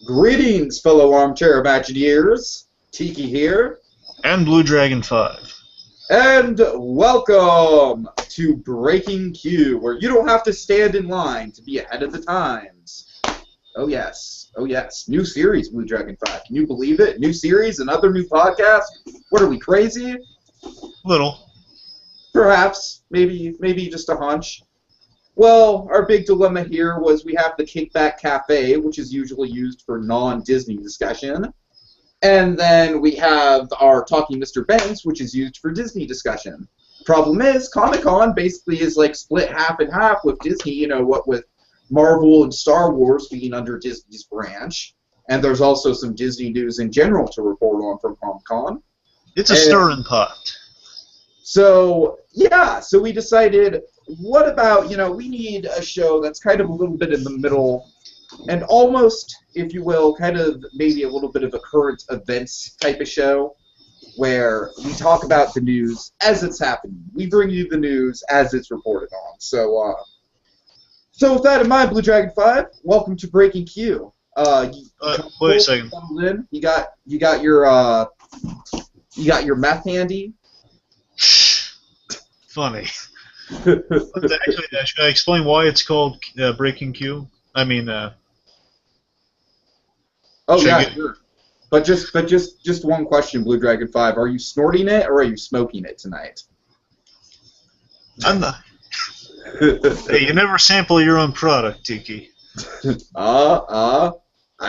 Greetings, fellow armchair Imagineers. Tiki here. And Blue Dragon 5. And welcome to Breaking Q, where you don't have to stand in line to be ahead of the times. Oh yes, new series, Blue Dragon 5. Can you believe it? New series, another new podcast? What are we, crazy? Little. Perhaps, maybe just a hunch. Well, our big dilemma here was we have the Kickback Cafe, which is usually used for non-Disney discussion. And then we have our Talking Mr. Banks, which is used for Disney discussion. Problem is, Comic-Con basically is like split half and half with Disney, what with Marvel and Star Wars being under Disney's branch. And there's also some Disney news in general to report on from Comic-Con. It's a stirring pot. So, yeah, so we decided, what about, we need a show that's kind of a little bit in the middle and almost, if you will, kind of maybe a little bit of a current events type of show where we talk about the news as it's happening. We bring you the news as it's reported on. So with that in mind, Blue Dragon 5, welcome to Breaking Q. Wait a second. You got your meth handy. Funny. Actually, should I explain why it's called Breaking Q? I mean, sure. But just one question, Blue Dragon 5. Are you snorting it or are you smoking it tonight? I'm not. Hey, you never sample your own product, Tiki. I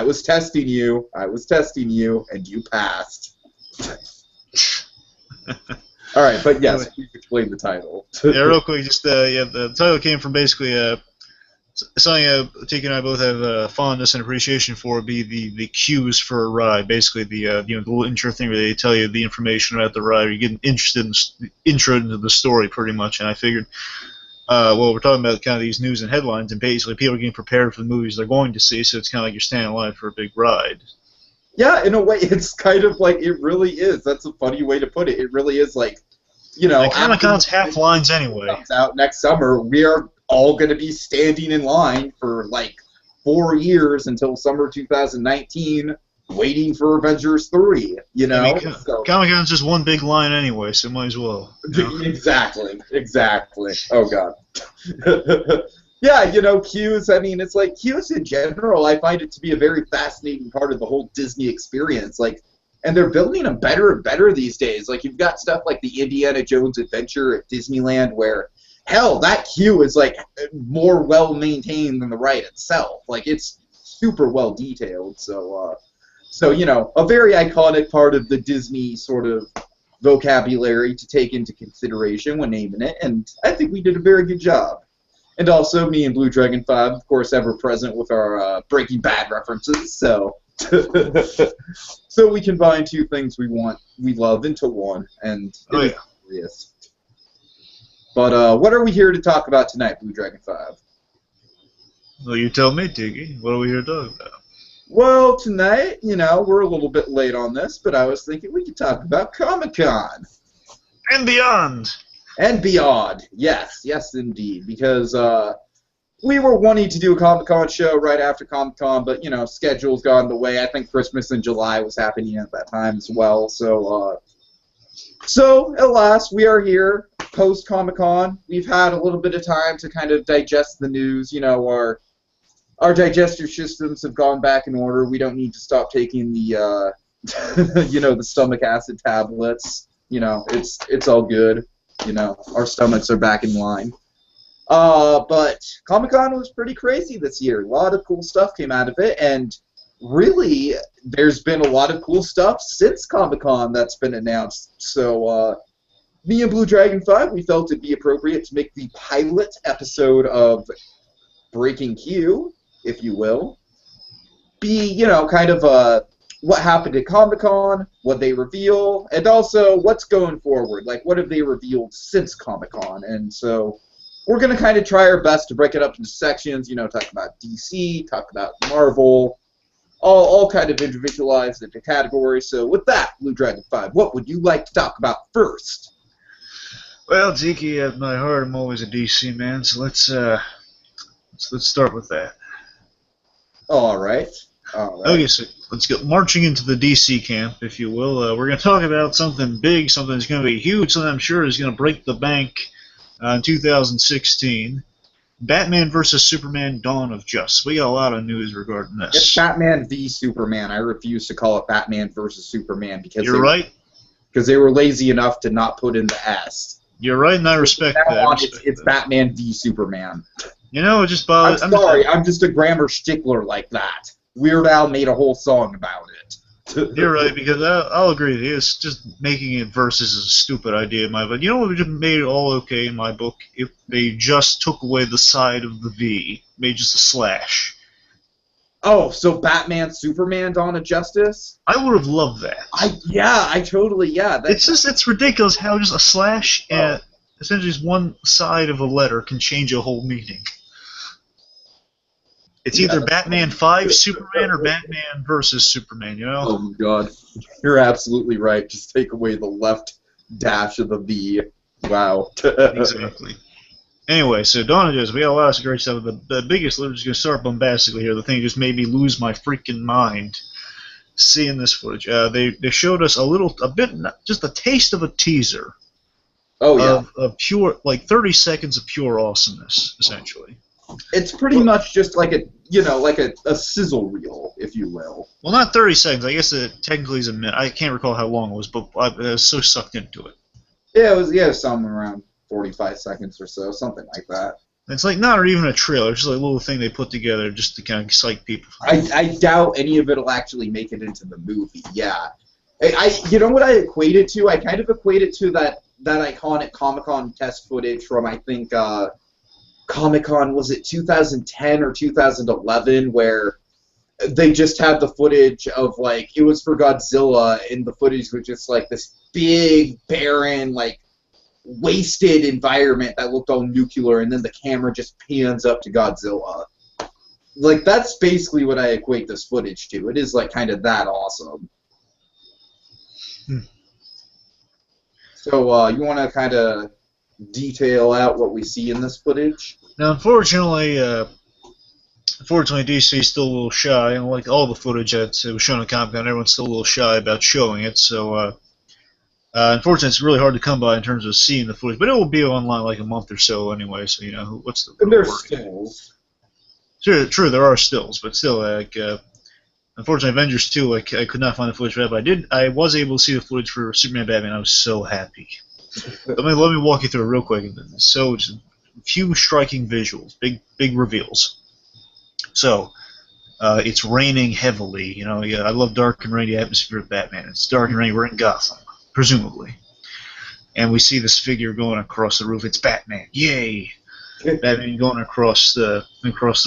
was testing you, and you passed. All right, but yes, anyway, please explain the title. Yeah, real quick, just the title came from basically something Tiki and I both have fondness and appreciation for. Be the cues for a ride, basically the the little intro thing where they tell you the information about the ride, or you get interested in the intro into the story, pretty much. And I figured, well, we're talking about kind of these news and headlines, and basically people are getting prepared for the movies they're going to see, so it's kind of like you're standing in line for a big ride. Yeah, in a way, it's kind of like, it really is. That's a funny way to put it. It really is like, Comic-Con's half lines anyway. Comes out next summer, we are all going to be standing in line for like 4 years until summer 2019, waiting for Avengers 3. So, Comic-Con's just one big line anyway, so might as well. Exactly. Oh God. Yeah, Q's, it's like Q's in general, I find it to be a very fascinating part of the whole Disney experience. And they're building them better and better these days. Like, you've got stuff like the Indiana Jones Adventure at Disneyland where, hell, that queue is, like, more well-maintained than the ride itself. Like, it's super well-detailed. So, a very iconic part of the Disney sort of vocabulary to take into consideration when naming it, and I think we did a very good job. And also, me and Blue Dragon 5, of course, ever present with our Breaking Bad references, so so we combine two things we love into one, and it is glorious. But what are we here to talk about tonight, Blue Dragon 5? Well, you tell me, Tiki. What are we here to talk about? Well, tonight, we're a little bit late on this, but I was thinking we could talk about Comic-Con. And beyond. And beyond, yes, indeed, because we were wanting to do a Comic-Con show right after Comic-Con, but, schedules got in the way. I think Christmas in July was happening at that time as well, so alas, we are here, post-Comic-Con. We've had a little bit of time to kind of digest the news. Our digestive systems have gone back in order. We don't need to stop taking the, the stomach acid tablets. It's all good. Our stomachs are back in line. But Comic-Con was pretty crazy this year. A lot of cool stuff came out of it, and really, there's been a lot of cool stuff since Comic-Con that's been announced. So, me and Blue Dragon 5, we felt it'd be appropriate to make the pilot episode of Breaking Q, if you will, be, kind of what happened at Comic-Con, what they reveal, and also what's going forward. Like, what have they revealed since Comic-Con? And so we're going to kind of try our best to break it up into sections, talk about DC, talk about Marvel, all kind of individualized into categories. So with that, Blue Dragon 5, what would you like to talk about first? Well, Tiki, at my heart, I'm always a DC man, so let's start with that. All right. All right. Okay, so let's get marching into the DC camp, if you will. We're going to talk about something big, something that's going to be huge, something I'm sure is going to break the bank in 2016. Batman vs. Superman: Dawn of Justice. We got a lot of news regarding It's this. Batman v Superman. I refuse to call it Batman versus Superman because You're right. because they were lazy enough to not put in the S. You're right, and I respect From now that. on, it's Batman v Superman. You know, it just I'm bothers. sorry, I'm just a grammar stickler like that. Weird Al made a whole song about it. You're right, because I'll agree with you. It's just making it versus is a stupid idea in my book. You know what would have made it all okay in my book? If they just took away the side of the V, made just a slash. Oh, so Batman, Superman, Dawn of Justice? I would have loved that. It's ridiculous how just a slash and essentially just one side of a letter can change a whole meaning. It's either Batman 5 Superman or Batman versus Superman, you know? Oh my god. You're absolutely right. Just take away the left dash of the V. Wow. Exactly. Anyway, so Dawn of Justice, we got a lot of great stuff. The biggest, we're just going to start bombastically here. The thing that just made me lose my freaking mind seeing this footage. They showed us just a taste of a teaser. Oh, yeah. Of pure, like 30 seconds of pure awesomeness, essentially. It's pretty much just like a sizzle reel, if you will. Well, not 30 seconds. I guess it technically is a minute. I can't recall how long it was, but I was so sucked into it. Yeah, it was something around 45 seconds or so, something like that. It's like not even a trailer. It's just like a little thing they put together just to kind of excite people. I doubt any of it will actually make it into the movie. Yeah, you know what I equate it to? I kind of equate it to that iconic Comic-Con test footage from I think Comic-Con, was it 2010 or 2011, where they just had the footage of like it was for Godzilla, and the footage was just like this big barren like wasted environment that looked all nuclear, and then the camera just pans up to Godzilla. Like, that's basically what I equate this footage to. It is like kind of that awesome. So you want to kind of detail out what we see in this footage? Now, unfortunately, DC is still a little shy, and like all the footage that was shown at Comic-Con, everyone's still a little shy about showing it. So, unfortunately, it's really hard to come by in terms of seeing the footage, but it will be online like a month or so anyway. So you know, what's the? And there's stills. True, there are stills, but still, like, unfortunately, Avengers 2, I could not find the footage for that, but I was able to see the footage for Superman Batman. I was so happy. let me walk you through it real quick. So, just a few striking visuals, big reveals. So, it's raining heavily. You know, I love dark and rainy atmosphere of Batman. It's dark and rainy. We're in Gotham, presumably, and we see this figure going across the roof. It's Batman. Yay! Batman going across the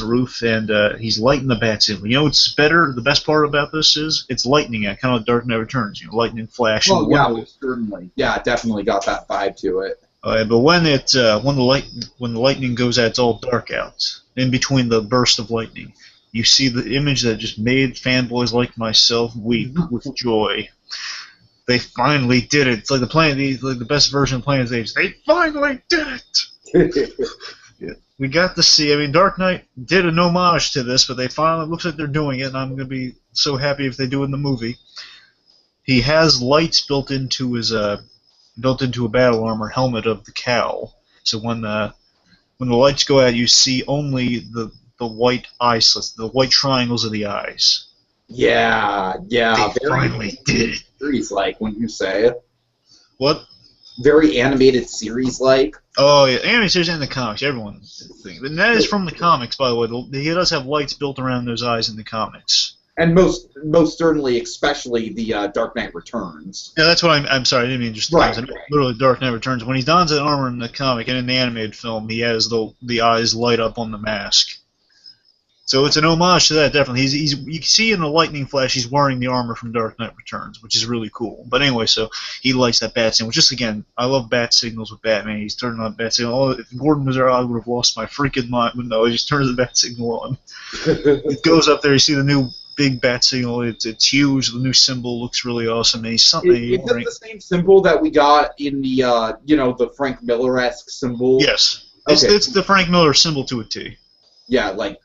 roof, and he's lighting the bat signal. You know what's better? The best part about this is it's lightning. Kind of like Dark Knight Returns. You know, lightning flash. Well, yeah, certainly. Yeah, it definitely got that vibe to it. But when the lightning goes out, it's all dark out. In between the burst of lightning, you see the image that just made fanboys like myself weep with joy. They finally did it. It's like the best version of Planet of the Apes. They finally did it. Yeah. We got to see. I mean, Dark Knight did an homage to this, but it looks like they're doing it, and I'm going to be so happy if they do it in the movie. He has lights built into a battle armor helmet of the cowl. So when the lights go out, you see only the white eye slits, the white triangles of the eyes. Yeah. They finally did it. Series-like, wouldn't you say? What? Very animated series-like. Oh, yeah, animated series and the comics, everyone thinks. And that is from the comics, by the way. He does have lights built around those eyes in the comics. And most certainly, especially the Dark Knight Returns. Yeah, that's what I'm sorry, I didn't mean just right. Literally Dark Knight Returns. When he dons that armor in the comic and in the animated film, he has the eyes light up on the mask. So it's an homage to that, definitely. You can see in the lightning flash he's wearing the armor from Dark Knight Returns, which is really cool. But anyway, so he lights that bat signal. Just again, I love bat signals with Batman. He's turning on bat signal. Oh, if Gordon was there, I would have lost my freaking mind. But no, he just turns the bat signal on. It goes up there. You see the new big bat signal. It's huge. The new symbol looks really awesome. And he's something. Is it the same symbol that we got in the the Frank Miller-esque symbol? Yes, Okay. it's the Frank Miller symbol to a T. Yeah, like.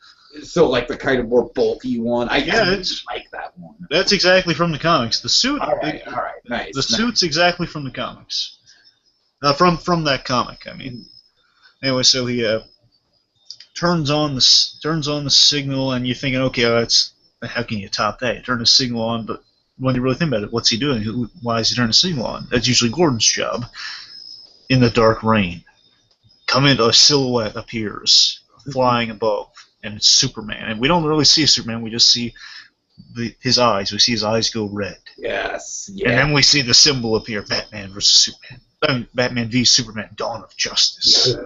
So like the kind of more bulky one. I really it's like that one. that's exactly from the comics. The suit, All right, nice. the Nice. suit's exactly from the comics. From that comic, I mean. Anyway, so he turns on the signal, and you're thinking, okay, that's how can you top that? You turn the signal on, but when you really think about it, what's he doing? Why is he turning the signal on? That's usually Gordon's job. In the dark rain, a silhouette appears flying above, and it's Superman. And we don't really see Superman; we just see his eyes. We see his eyes go red. Yes. Yeah. And then we see the symbol appear: Batman versus Superman. Batman v Superman: Dawn of Justice.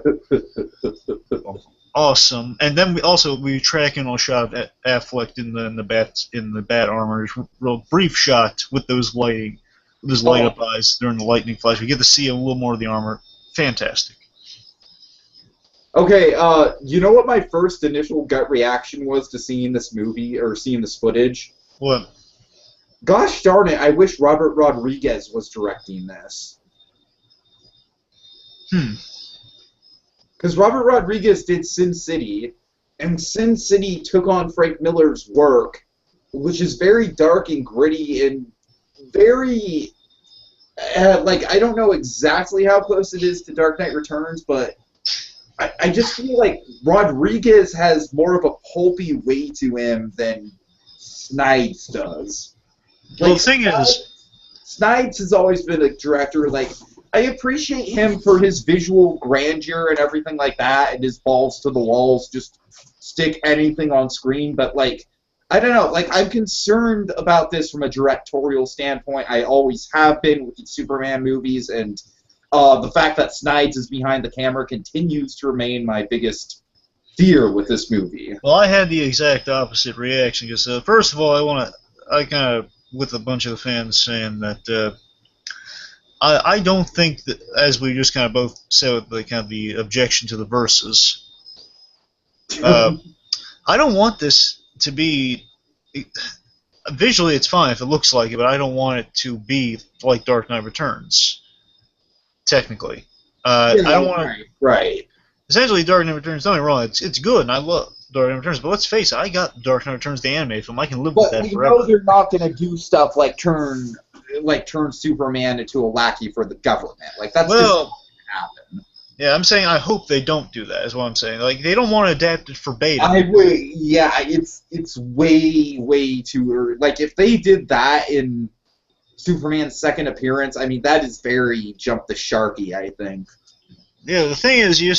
Awesome. And then we track in a shot of Affleck in the bat armor. Real brief shot with those light up eyes during the lightning flash. We get to see a little more of the armor. Fantastic. Okay, you know what my first initial gut reaction was to seeing this movie or seeing this footage? What? Gosh darn it! I wish Robert Rodriguez was directing this. Because Robert Rodriguez did Sin City, and Sin City took on Frank Miller's work, which is very dark and gritty and very, I don't know exactly how close it is to Dark Knight Returns, but I just feel like Rodriguez has more of a pulpy way to him than Snides does. Well, the thing is, Snides has always been a director, I appreciate him for his visual grandeur and everything like that, and his balls to the walls, just stick anything on screen, but, I don't know, I'm concerned about this from a directorial standpoint. I always have been with the Superman movies, and the fact that Snides is behind the camera continues to remain my biggest fear with this movie. Well, I had the exact opposite reaction, because, first of all, I kind of, with a bunch of the fans saying that, I don't think that, as we just kind of both said, the objection to the verses. I don't want this to be visually. It's fine if it looks like it, but I don't want it to be like Dark Knight Returns. Technically, I don't want to. Right. Essentially, Dark Knight Returns. Don't get me wrong. It's good, and I love Dark Knight Returns. But let's face it, I got Dark Knight Returns, the anime film. I can live with that forever. But we know they're not going to do stuff like turn Superman into a lackey for the government. That's just not going to happen. Yeah, I'm saying I hope they don't do that, is what I'm saying. They don't want to adapt it verbatim. It's way too early. If they did that in Superman's second appearance, I mean, that is very jump the sharky, I think. Yeah, the thing is, you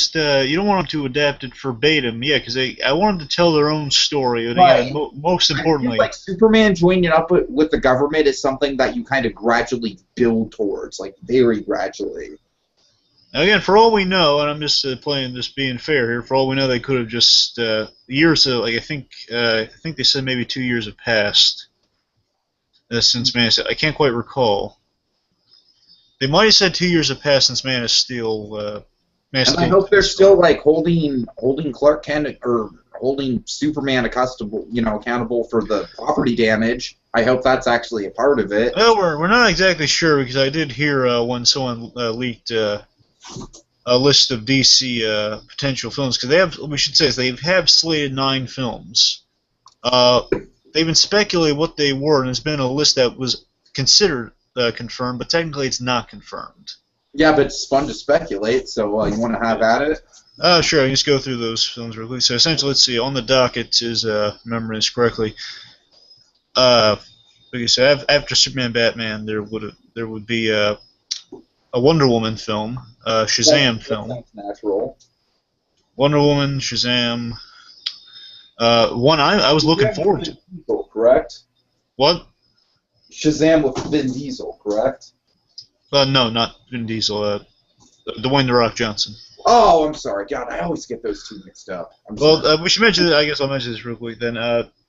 don't want them to adapt it verbatim, because I want them to tell their own story. And right. Most importantly, I feel Superman joining up with the government is something that you kind of gradually build towards, very gradually. Now again, for all we know, and I'm just being fair here. For all we know, they could have just years. I think they said maybe 2 years have passed since Man of Steel. I can't quite recall. They might have said 2 years have passed since Man of Steel. And I hope they're still holding Clark Kent or holding Superman accountable for the property damage. I hope that's actually a part of it. Well, we're not exactly sure, because I did hear when someone leaked a list of DC potential films, because we should say they have slated 9 films. They've been speculating what they were, and there's been a list that was considered confirmed, but technically it's not confirmed. Yeah, but it's fun to speculate, so you want to have at it? Sure, I can just go through those films real quick. So essentially, let's see, on the docket is, remembering this correctly, like I said, after Superman Batman, there would be a Wonder Woman film, Shazam film. That's natural. Wonder Woman, Shazam. One I was looking forward to. Diesel, correct? What? Shazam with Vin Diesel, correct? No, not Vin Diesel. Dwayne The Rock Johnson. Oh, I'm sorry. God, I always get those two mixed up. We should mention that. I guess I'll mention this real quick then.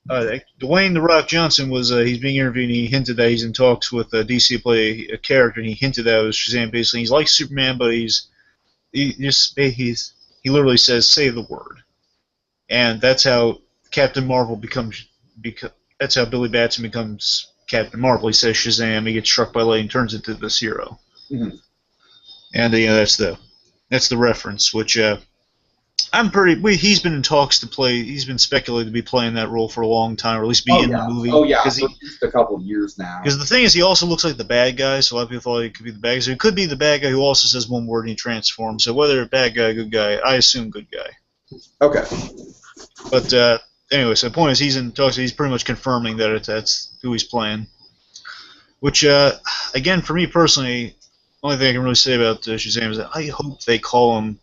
Dwayne The Rock Johnson he's being interviewed, and he hinted that he's in talks with DC to play a character, and he hinted that it was Shazam. Basically, he's like Superman, but he literally says, "Say the word," and that's how Captain Marvel becomes. That's how Billy Batson becomes Captain Marvel. He says Shazam, he gets struck by lightning, turns into this hero. Mm-hmm. And that's the reference, which He's been in talks to play. He's been speculated to be playing that role for a long time, or at least be in the movie. Oh yeah, for at least a couple of years now. Because the thing is, he also looks like the bad guy, so a lot of people thought he could be the bad guy. So he could be the bad guy who also says one word and he transforms. So whether bad guy, good guy, I assume good guy. Okay. But anyway, so the point is, he's in talks. He's pretty much confirming that that's who he's playing. Which, again, for me personally, the only thing I can really say about Shazam is that I hope they call him.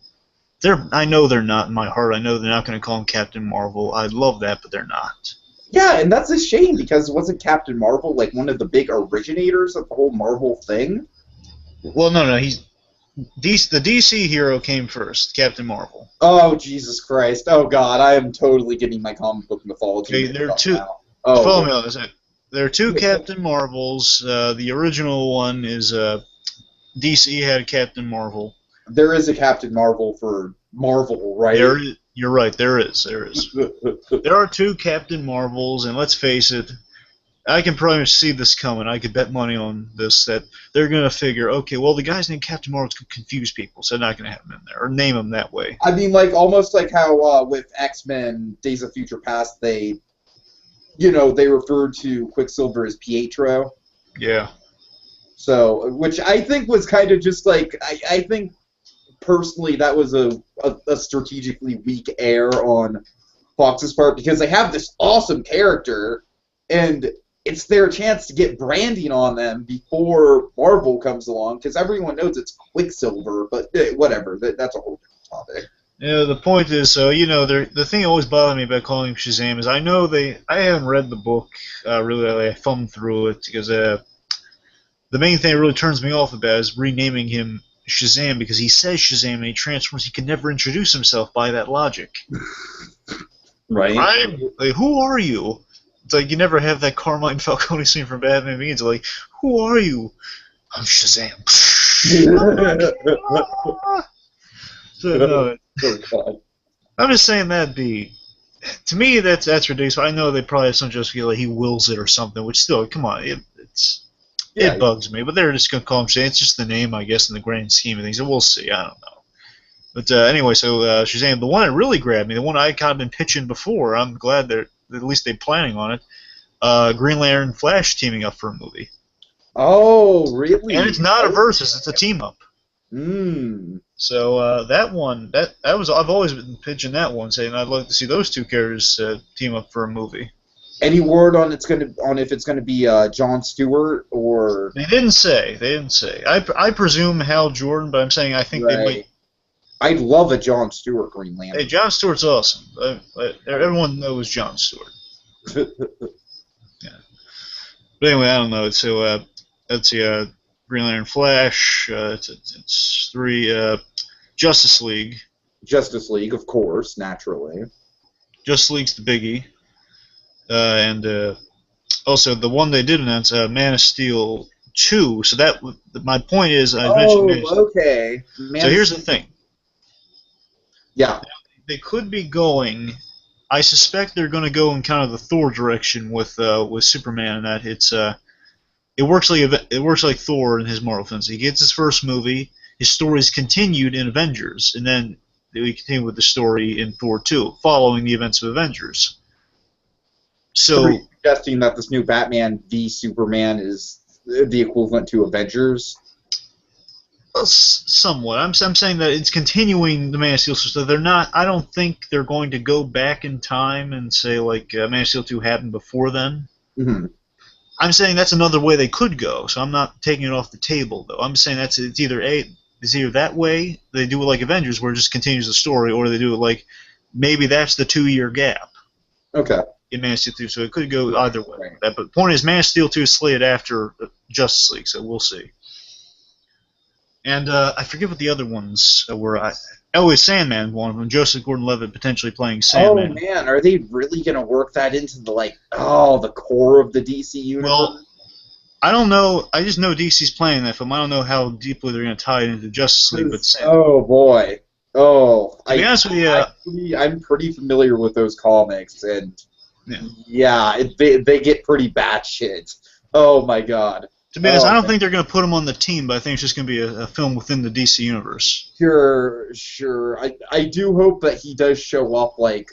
I know they're not in my heart. I know they're not going to call him Captain Marvel. I'd love that, but they're not. Yeah, and that's a shame because wasn't Captain Marvel like one of the big originators of the whole Marvel thing? Well, no, the DC hero came first, Captain Marvel. Oh Jesus Christ! Oh God, I am totally getting my comic book mythology. Okay, there are two. Now. Oh, follow me on this. There are two Captain Marvels. The original one is DC had Captain Marvel. There is a Captain Marvel for Marvel, right? You're right. There is. There are two Captain Marvels, and let's face it, I can pretty much see this coming. I could bet money on this that they're going to figure, okay, well, the guys named Captain Marvel could confuse people, so they're not going to have him in there, or name him that way. I mean, like, almost like how with X-Men Days of Future Past, they referred to Quicksilver as Pietro. Yeah. So, which I think was kind of just like, I think personally that was a strategically weak error on Fox's part because they have this awesome character and it's their chance to get branding on them before Marvel comes along because everyone knows it's Quicksilver, but whatever, that's a whole different topic. Yeah, the point is, the thing that always bothered me about calling him Shazam is I haven't read the book really. I thumbed through it because the main thing that really turns me off about is renaming him Shazam because he says Shazam and he transforms. He can never introduce himself by that logic. Right? Who are you? It's like you never have that Carmine Falcone scene from Batman Begins. Like, who are you? I'm Shazam. So, no, I'm just saying to me that's ridiculous. I know they probably have some just feel like he wills it or something, which still, come on, it bugs me. But they're just gonna call him Shazam. It's just the name, I guess, in the grand scheme of things. And we'll see. I don't know. But anyway, so Shazam, the one that really grabbed me, the one I kind of been pitching before. I'm glad that at least they're planning on it. Green Lantern and Flash teaming up for a movie. Oh, really? And it's not a versus; it's a team up. So that one, I've always been pitching that one, saying I'd like to see those two characters team up for a movie. Any word on if it's gonna be Jon Stewart or? They didn't say. I presume Hal Jordan, but I'm saying I think they might. I'd love a Jon Stewart Green Lantern. Hey, Jon Stewart's awesome. Everyone knows Jon Stewart. Yeah. But anyway, I don't know. So let's see. Green Lantern, Flash. It's three. Justice League. Justice League, of course, naturally. Justice League's the biggie. And also the one they did announce, Man of Steel 2. So my point is, I mentioned Man of Steel. Okay. So here's the thing. Yeah. They could be going. I suspect they're going to go in kind of the Thor direction with Superman, and that it works like Thor in his Marvel films. He gets his first movie. His story is continued in Avengers, and then we continue with the story in Thor 2, following the events of Avengers. So, you're suggesting that this new Batman v Superman is the equivalent to Avengers? Somewhat. I'm saying that it's continuing the Man of Steel. So they're not. I don't think they're going to go back in time and say like Man of Steel 2 happened before then. Mm-hmm. I'm saying that's another way they could go. So I'm not taking it off the table though. I'm saying it's either that way they do it like Avengers where it just continues the story, or they do it like maybe that's the 2-year gap. Okay. In Man of Steel 2, so it could go either way. Right. But the point is, Man of Steel 2 is slated after Justice League, so we'll see. And I forget what the other ones were. It's Sandman, one of them. Joseph Gordon-Levitt potentially playing Sandman. Oh man, are they really going to work that into the core of the DC universe? Well, I don't know. I just know DC's playing that film. I don't know how deeply they're going to tie it into Justice League. But Sandman. Oh boy. Oh, to be honest with you, I'm pretty familiar with those comics, and yeah they get pretty batshit. Oh my god. To be honest, I don't think they're going to put him on the team, but I think it's just going to be a film within the DC universe. Sure. I do hope that he does show up, like,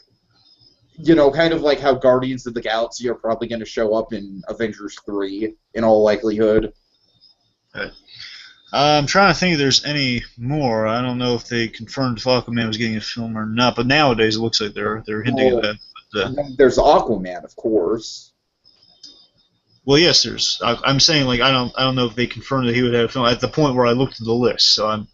kind of like how Guardians of the Galaxy are probably going to show up in Avengers 3, in all likelihood. Right. I'm trying to think if there's any more. I don't know if they confirmed if Aquaman was getting a film or not, but nowadays it looks like they're hinting at that. But, there's Aquaman, of course. Well, yes, there's. I'm saying, like, I don't know if they confirmed that he would have a film at the point where I looked at the list. So I'm.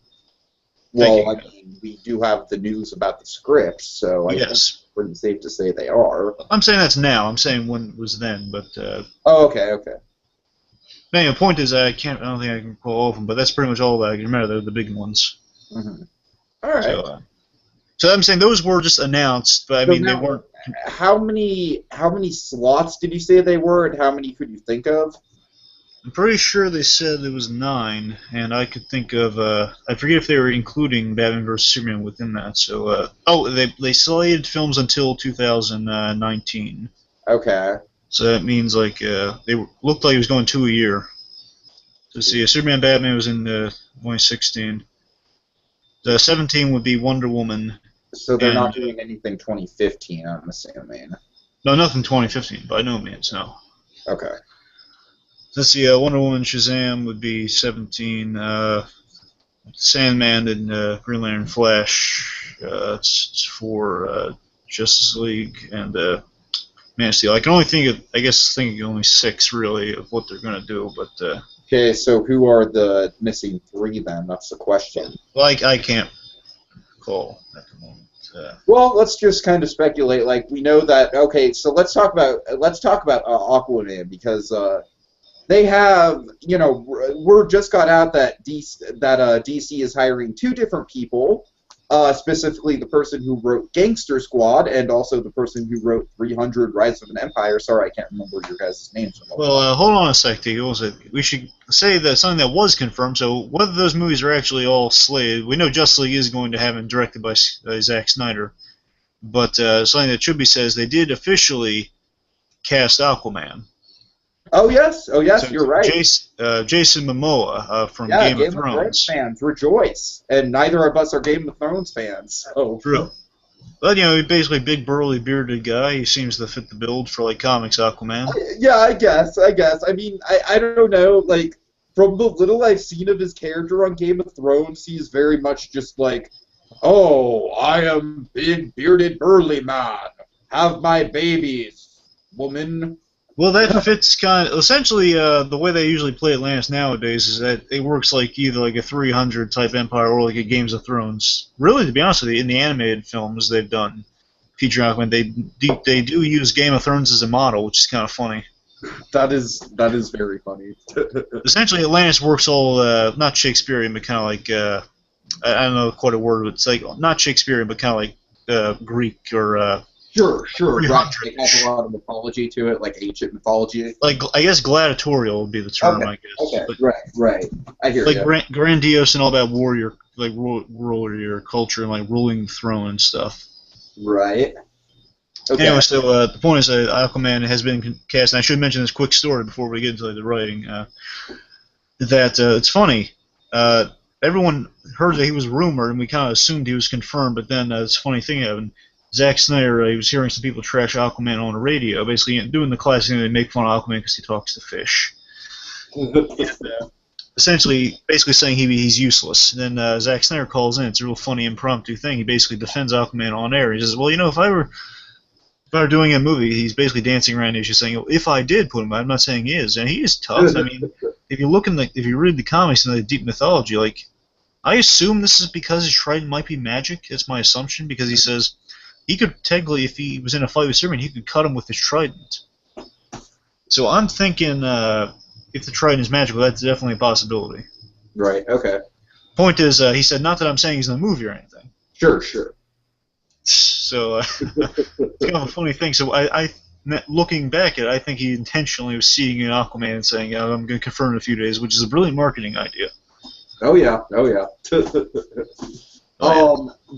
Well, I mean, we do have the news about the scripts, so I guess it's pretty safe to say they are. I'm saying that's now. I'm saying when it was then, but. Oh, okay. Anyway, the point is, I don't think I can recall all of them, but that's pretty much all that I can remember. They're the big ones. Mm-hmm. All right. So I'm saying those were just announced, but I mean they weren't. How many slots did you say they were, and how many could you think of? I'm pretty sure they said it was 9, and I could think of. I forget if they were including Batman vs Superman within that. So they slated films until 2019. Okay. So that means like they looked like it was going 2 a year. So see, Superman Batman was in 2016. The 17 would be Wonder Woman. So they're not doing anything 2015, I'm assuming. No, nothing 2015, by no means, no. Okay. Let's see, Wonder Woman Shazam would be 17. Sandman and Green Lantern Flash, it's 4. Justice League and Man of Steel. I can only think of only 6 really of what they're going to do, but. Okay, so who are the missing 3 then? That's the question. Well, I can't recall at the moment. Well, let's just kind of speculate. Like, we know that. Okay, so let's talk about Aquaman, because they have, word just got out that DC is hiring 2 different people. Specifically the person who wrote Gangster Squad and also the person who wrote 300 Rise of an Empire. Sorry, I can't remember your guys' names. Well, hold on a sec, T. We should say that something that was confirmed. So whether those movies are actually all slated, we know Justice League is going to have it directed by Zack Snyder. But something that should be said is they did officially cast Aquaman. Oh yes, so you're right. Jason Momoa from Game of Thrones. Fans rejoice, and neither of us are Game of Thrones fans. So. True. But he's basically a big, burly, bearded guy. He seems to fit the build for like comics Aquaman. Yeah, I guess. I mean, I don't know. Like, from the little I've seen of his character on Game of Thrones, he's very much just like, oh, I am big, bearded, burly man. Have my babies, woman. Well, that fits kind of... Essentially, the way they usually play Atlantis nowadays is that it works like either like a 300 type empire or like a Games of Thrones. Really, to be honest with you, in the animated films they've done featuring Aquaman, they do use Game of Thrones as a model, which is kind of funny. That is very funny. Essentially, Atlantis works all, not Shakespearean, but kind of like... I don't know quite a word, but it's like not Shakespearean, but kind of like Greek or... Sure. Right. It has a lot of mythology to it, like ancient mythology. Like, I guess gladiatorial would be the term, I guess. Okay, but right. I hear you. Like grandiose and all that warrior culture and like ruling the throne and stuff. Right. Okay. Anyway, so the point is that Aquaman has been cast, and I should mention this quick story before we get into the writing. That it's funny. Everyone heard that he was rumored, and we kind of assumed he was confirmed, but then this funny thing happened. Zack Snyder, he was hearing some people trash Aquaman on the radio, basically doing the classic thing, they make fun of Aquaman because he talks to fish. Essentially, basically saying he's useless. And then Zack Snyder calls in. It's a real funny impromptu thing. He basically defends Aquaman on air. He says, well, if I were doing a movie, he's basically dancing around. He's just saying, if I did put him, I'm not saying he is, and he is tough. I mean, if you read the comics and the deep mythology, like, I assume this is because his trident might be magic. That's my assumption, because he says he could technically, if he was in a fight with Superman, he could cut him with his trident. So I'm thinking if the trident is magical, that's definitely a possibility. Right, okay. Point is, he said, not that I'm saying he's in the movie or anything. Sure. So it's kind of a funny thing. So I looking back at it, I think he intentionally was seeing an Aquaman and saying, I'm going to confirm in a few days, which is a brilliant marketing idea. Oh yeah.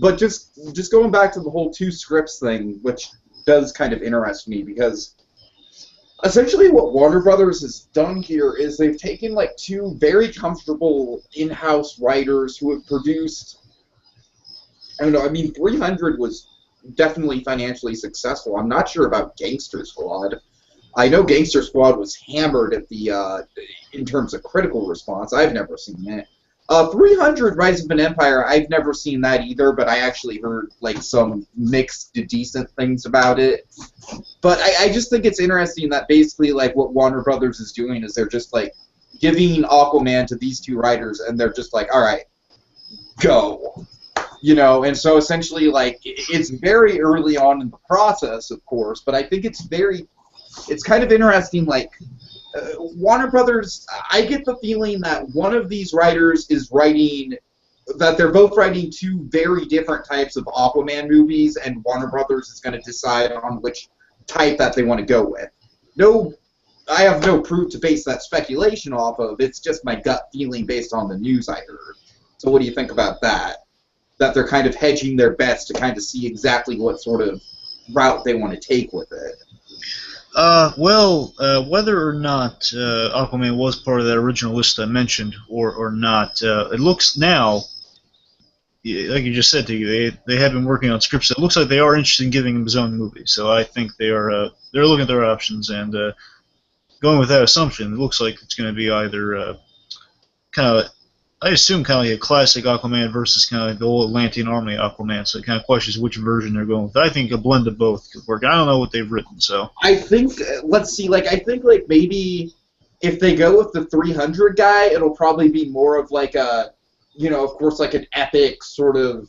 But just going back to the whole 2 scripts thing, which does kind of interest me, because essentially what Warner Brothers has done here is they've taken like two very comfortable in-house writers who have produced. I don't know. I mean, 300 was definitely financially successful. I'm not sure about Gangster Squad. I know Gangster Squad was hammered at the in terms of critical response. I've never seen it. 300 Rise of an Empire, I've never seen that either, but I actually heard like some mixed to decent things about it. But I just think it's interesting that basically like what Warner Brothers is doing is they're just like giving Aquaman to these two writers, and they're just like, all right, go. You know, and so essentially, like, it's very early on in the process, of course, but I think it's kind of interesting, like, Warner Brothers, I get the feeling that one of these writers is writing, that they're both writing two very different types of Aquaman movies, and Warner Brothers is going to decide on which type that they want to go with. No, I have no proof to base that speculation off of, it's just my gut feeling based on the news I heard. So what do you think about that? That they're kind of hedging their bets to kind of see exactly what sort of route they want to take with it. Whether or not Aquaman was part of that original list I mentioned or not, it looks now, like you just said to you, they have been working on scripts. It looks like they are interested in giving him his own movie. So I think they're looking at their options and going with that assumption. It looks like it's going to be either kind of, I assume, kind of like a classic Aquaman versus kind of like the old Atlantean Army Aquaman. So it kind of questions which version they're going with. I think a blend of both could work. I don't know what they've written, so. I think, let's see, like, I think, like, maybe if they go with the 300 guy, it'll probably be more of like a, you know, of course, like an epic sort of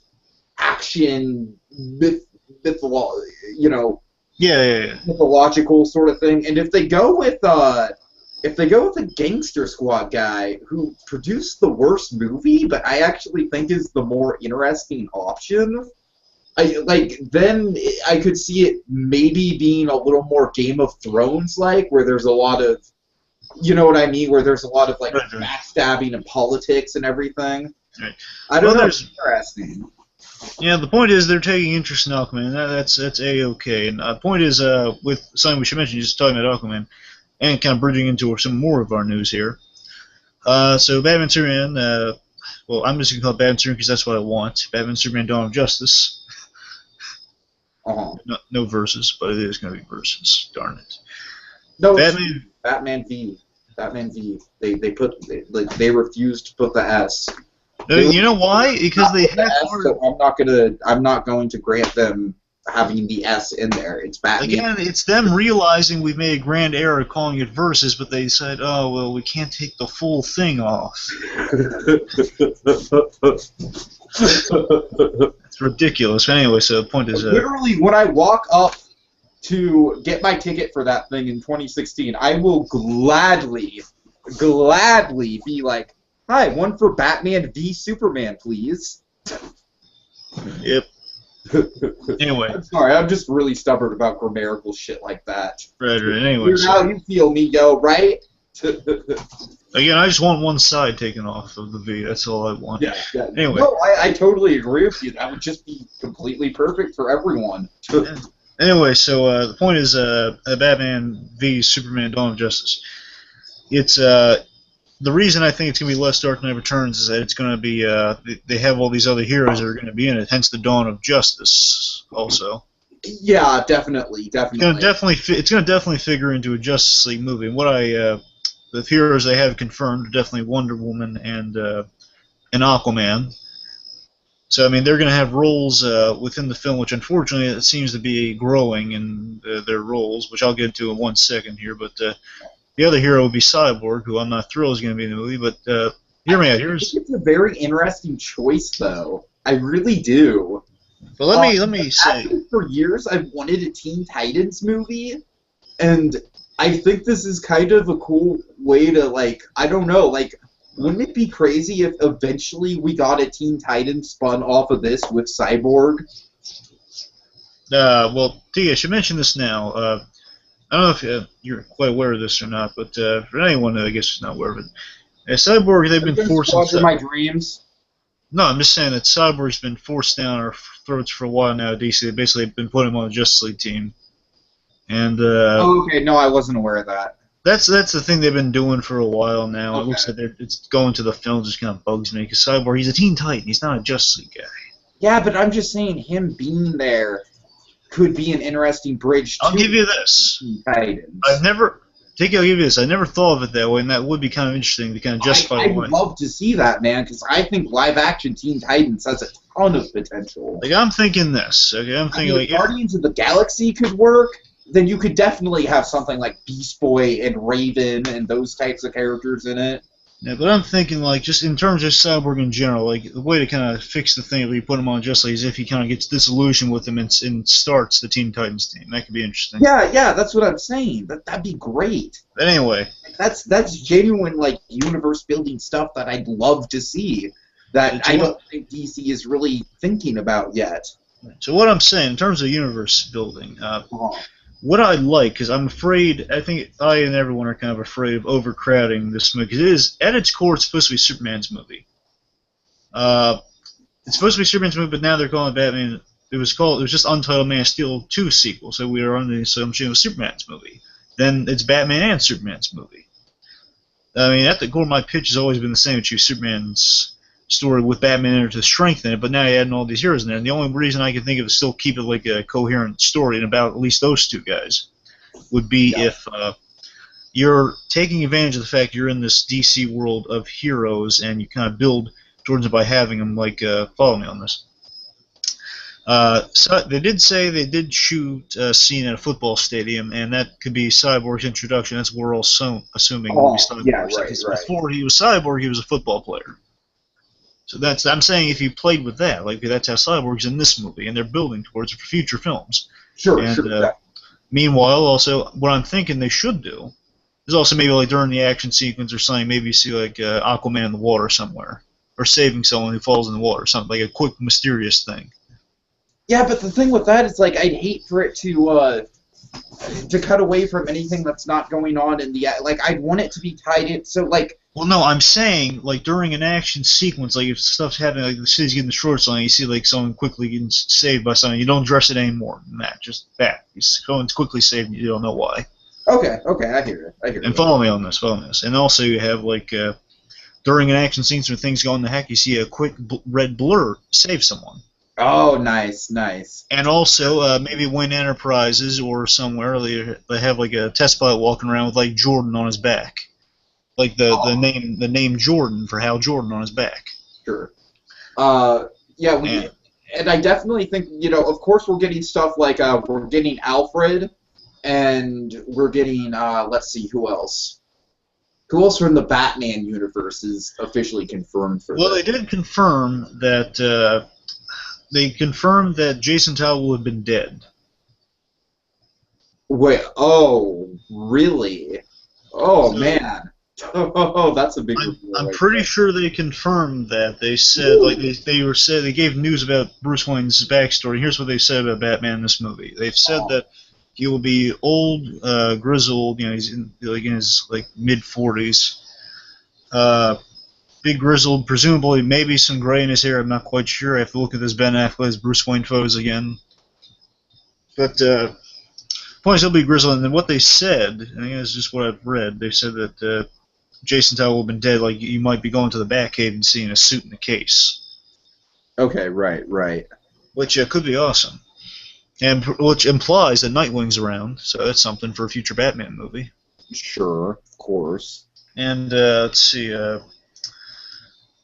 action mythological sort of thing. And if they go with the Gangster Squad guy who produced the worst movie, but I actually think is the more interesting option, then I could see it maybe being a little more Game of Thrones like, where there's a lot of, you know what I mean, where there's a lot of like backstabbing and politics and everything. Right. I don't know. It's interesting. Yeah, the point is they're taking interest in Aquaman. That's A-okay. And the point is, with something we should mention, just talking about Aquaman, and kind of bridging into some more of our news here. So Batman Superman, well, I'm just going to call it Batman Superman because that's what I want. Batman Superman Dawn of Justice. No verses, but it is going to be verses. Darn it. No, Batman V. They refused to put the S. You know why? Because they had so I'm not going to grant them having the S in there. It's Batman. Again, it's them realizing we've made a grand error calling it verses, but they said, oh, well, we can't take the full thing off. It's ridiculous. But anyway, so the point is... literally, when I walk up to get my ticket for that thing in 2016, I will gladly be like, hi, one for Batman v Superman, please. Yep. Anyway. I'm sorry, I'm just really stubborn about grammatical shit like that. Right. Anyway. Here's how you feel, Nigo, right? Again, I just want one side taken off of the V. That's all I want. Yeah. Anyway. No, I totally agree with you. That would just be completely perfect for everyone. Yeah. Anyway, so the point is Batman v Superman Dawn of Justice. It's the reason I think it's going to be less Dark Knight Returns is that it's going to be they have all these other heroes that are going to be in it, hence the Dawn of Justice also. Yeah, definitely. It's going to definitely figure into a Justice League movie. And what the heroes they have confirmed are definitely Wonder Woman and Aquaman. So, I mean, they're going to have roles within the film, which unfortunately it seems to be growing in their roles, which I'll get to in 1 second here. But the other hero would be Cyborg, who I'm not thrilled is going to be in the movie. But hear me out. I think it's a very interesting choice, though. I really do. But let me say, for years I've wanted a Teen Titans movie, and I think this is kind of a cool way to, like, I don't know, like, wouldn't it be crazy if eventually we got a Teen Titans spun off of this with Cyborg? Well, T, I should mention this now. I don't know if you're quite aware of this or not, but for anyone that I guess is not aware of it, Cyborg, they've been forcing my dreams. No, I'm just saying that Cyborg's been forced down our throats for a while now. DC, they basically been putting him on the Justice League team, And Oh, okay. No, I wasn't aware of that. that's the thing they've been doing for a while now. It Okay. looks like it's going to the film just kind of bugs me because Cyborg, he's a Teen Titan. He's not a Justice League guy. Yeah, but I'm just saying him being there could be an interesting bridge I'll to give you this. Teen Titans. I'll give you this. I never thought of it that way, and that would be kind of interesting to kind of justify I'd why. love to see that, man, because I think live-action Teen Titans has a ton of potential. Like, I'm thinking this. Okay, I'm thinking If like Guardians of the Galaxy could work, then you could definitely have something like Beast Boy and Raven and those types of characters in it. yeah, but I'm thinking like just in terms of Cyborg in general, like the way to kind of fix the thing if you put him on Justice League is if he kind of gets disillusioned with him and starts the Teen Titans team. That could be interesting. Yeah, that's what I'm saying. That'd be great. But anyway, That's genuine like universe building stuff that I'd love to see. That I don't think DC is really thinking about yet. so what I'm saying in terms of universe building, what I like, because I'm afraid, I think I and everyone are kind of afraid of overcrowding this movie, because it is, at its core, it's supposed to be Superman's movie. It's supposed to be Superman's movie, but now they're calling it Batman. It was just Untitled Man of Steel 2 sequel, so we are under the assumption it was Superman's movie. Then it's Batman and Superman's movie. I mean, at the core, my pitch has always been the same. It's Superman's story with Batman in it to strengthen it, but now you're adding all these heroes in there. And the only reason I can think of is still keep it like a coherent story and about at least those two guys would be if you're taking advantage of the fact you're in this DC world of heroes and you kind of build towards it by having them, like, follow me on this. So they did say they did shoot a scene at a football stadium, and that could be Cyborg's introduction. That's what we're all assuming will be Cyborg. Yeah, right. Before he was Cyborg, he was a football player. So I'm saying if you played with that, like that's how Cyborg's in this movie, and they're building towards it for future films. Sure. Meanwhile, also what I'm thinking they should do is also maybe like during the action sequence or something, maybe you see like Aquaman in the water somewhere, or saving someone who falls in the water, something like a quick mysterious thing. Yeah, but the thing with that is like I'd hate for it to cut away from anything that's not going on in the like I'd want it to be tied in. So like. Well, no, I'm saying, like, during an action sequence, like, if stuff's happening, like, the city's getting destroyed or something, you see, like, someone quickly getting saved by something, you don't dress it anymore than that, just that. Someone's quickly saved and you don't know why. Okay, I hear it. And follow me on this. And also you have, like, during an action scene when things go in the heck, you see a quick red blur save someone. Oh, nice. And also, maybe Wayne Enterprises or somewhere, they have, like, a test pilot walking around with, like, Jordan on his back. Like the name Jordan for Hal Jordan on his back. Sure. And I definitely think, of course we're getting stuff like we're getting Alfred, and we're getting let's see, who else? Who else from the Batman universe is officially confirmed for this? Well, they did confirm that Jason Todd will have been dead. Wait, oh, really? Oh, man. Oh, that's a big. I'm pretty sure they confirmed that. They said they gave news about Bruce Wayne's backstory. Here's what they said about Batman in this movie. They've said that he will be old, grizzled. He's in his mid 40s. Big grizzled, presumably maybe some gray in his hair. I'm not quite sure. I have to look at this Ben Affleck's Bruce Wayne photos again. But point is, he'll be grizzled. And then what they said, and I guess just what I've read, they said that. Jason Todd will have been dead, like you might be going to the Batcave and seeing a suit in a case. Okay, right. Which could be awesome. And which implies that Nightwing's around, so that's something for a future Batman movie. Sure, of course. And, let's see, so,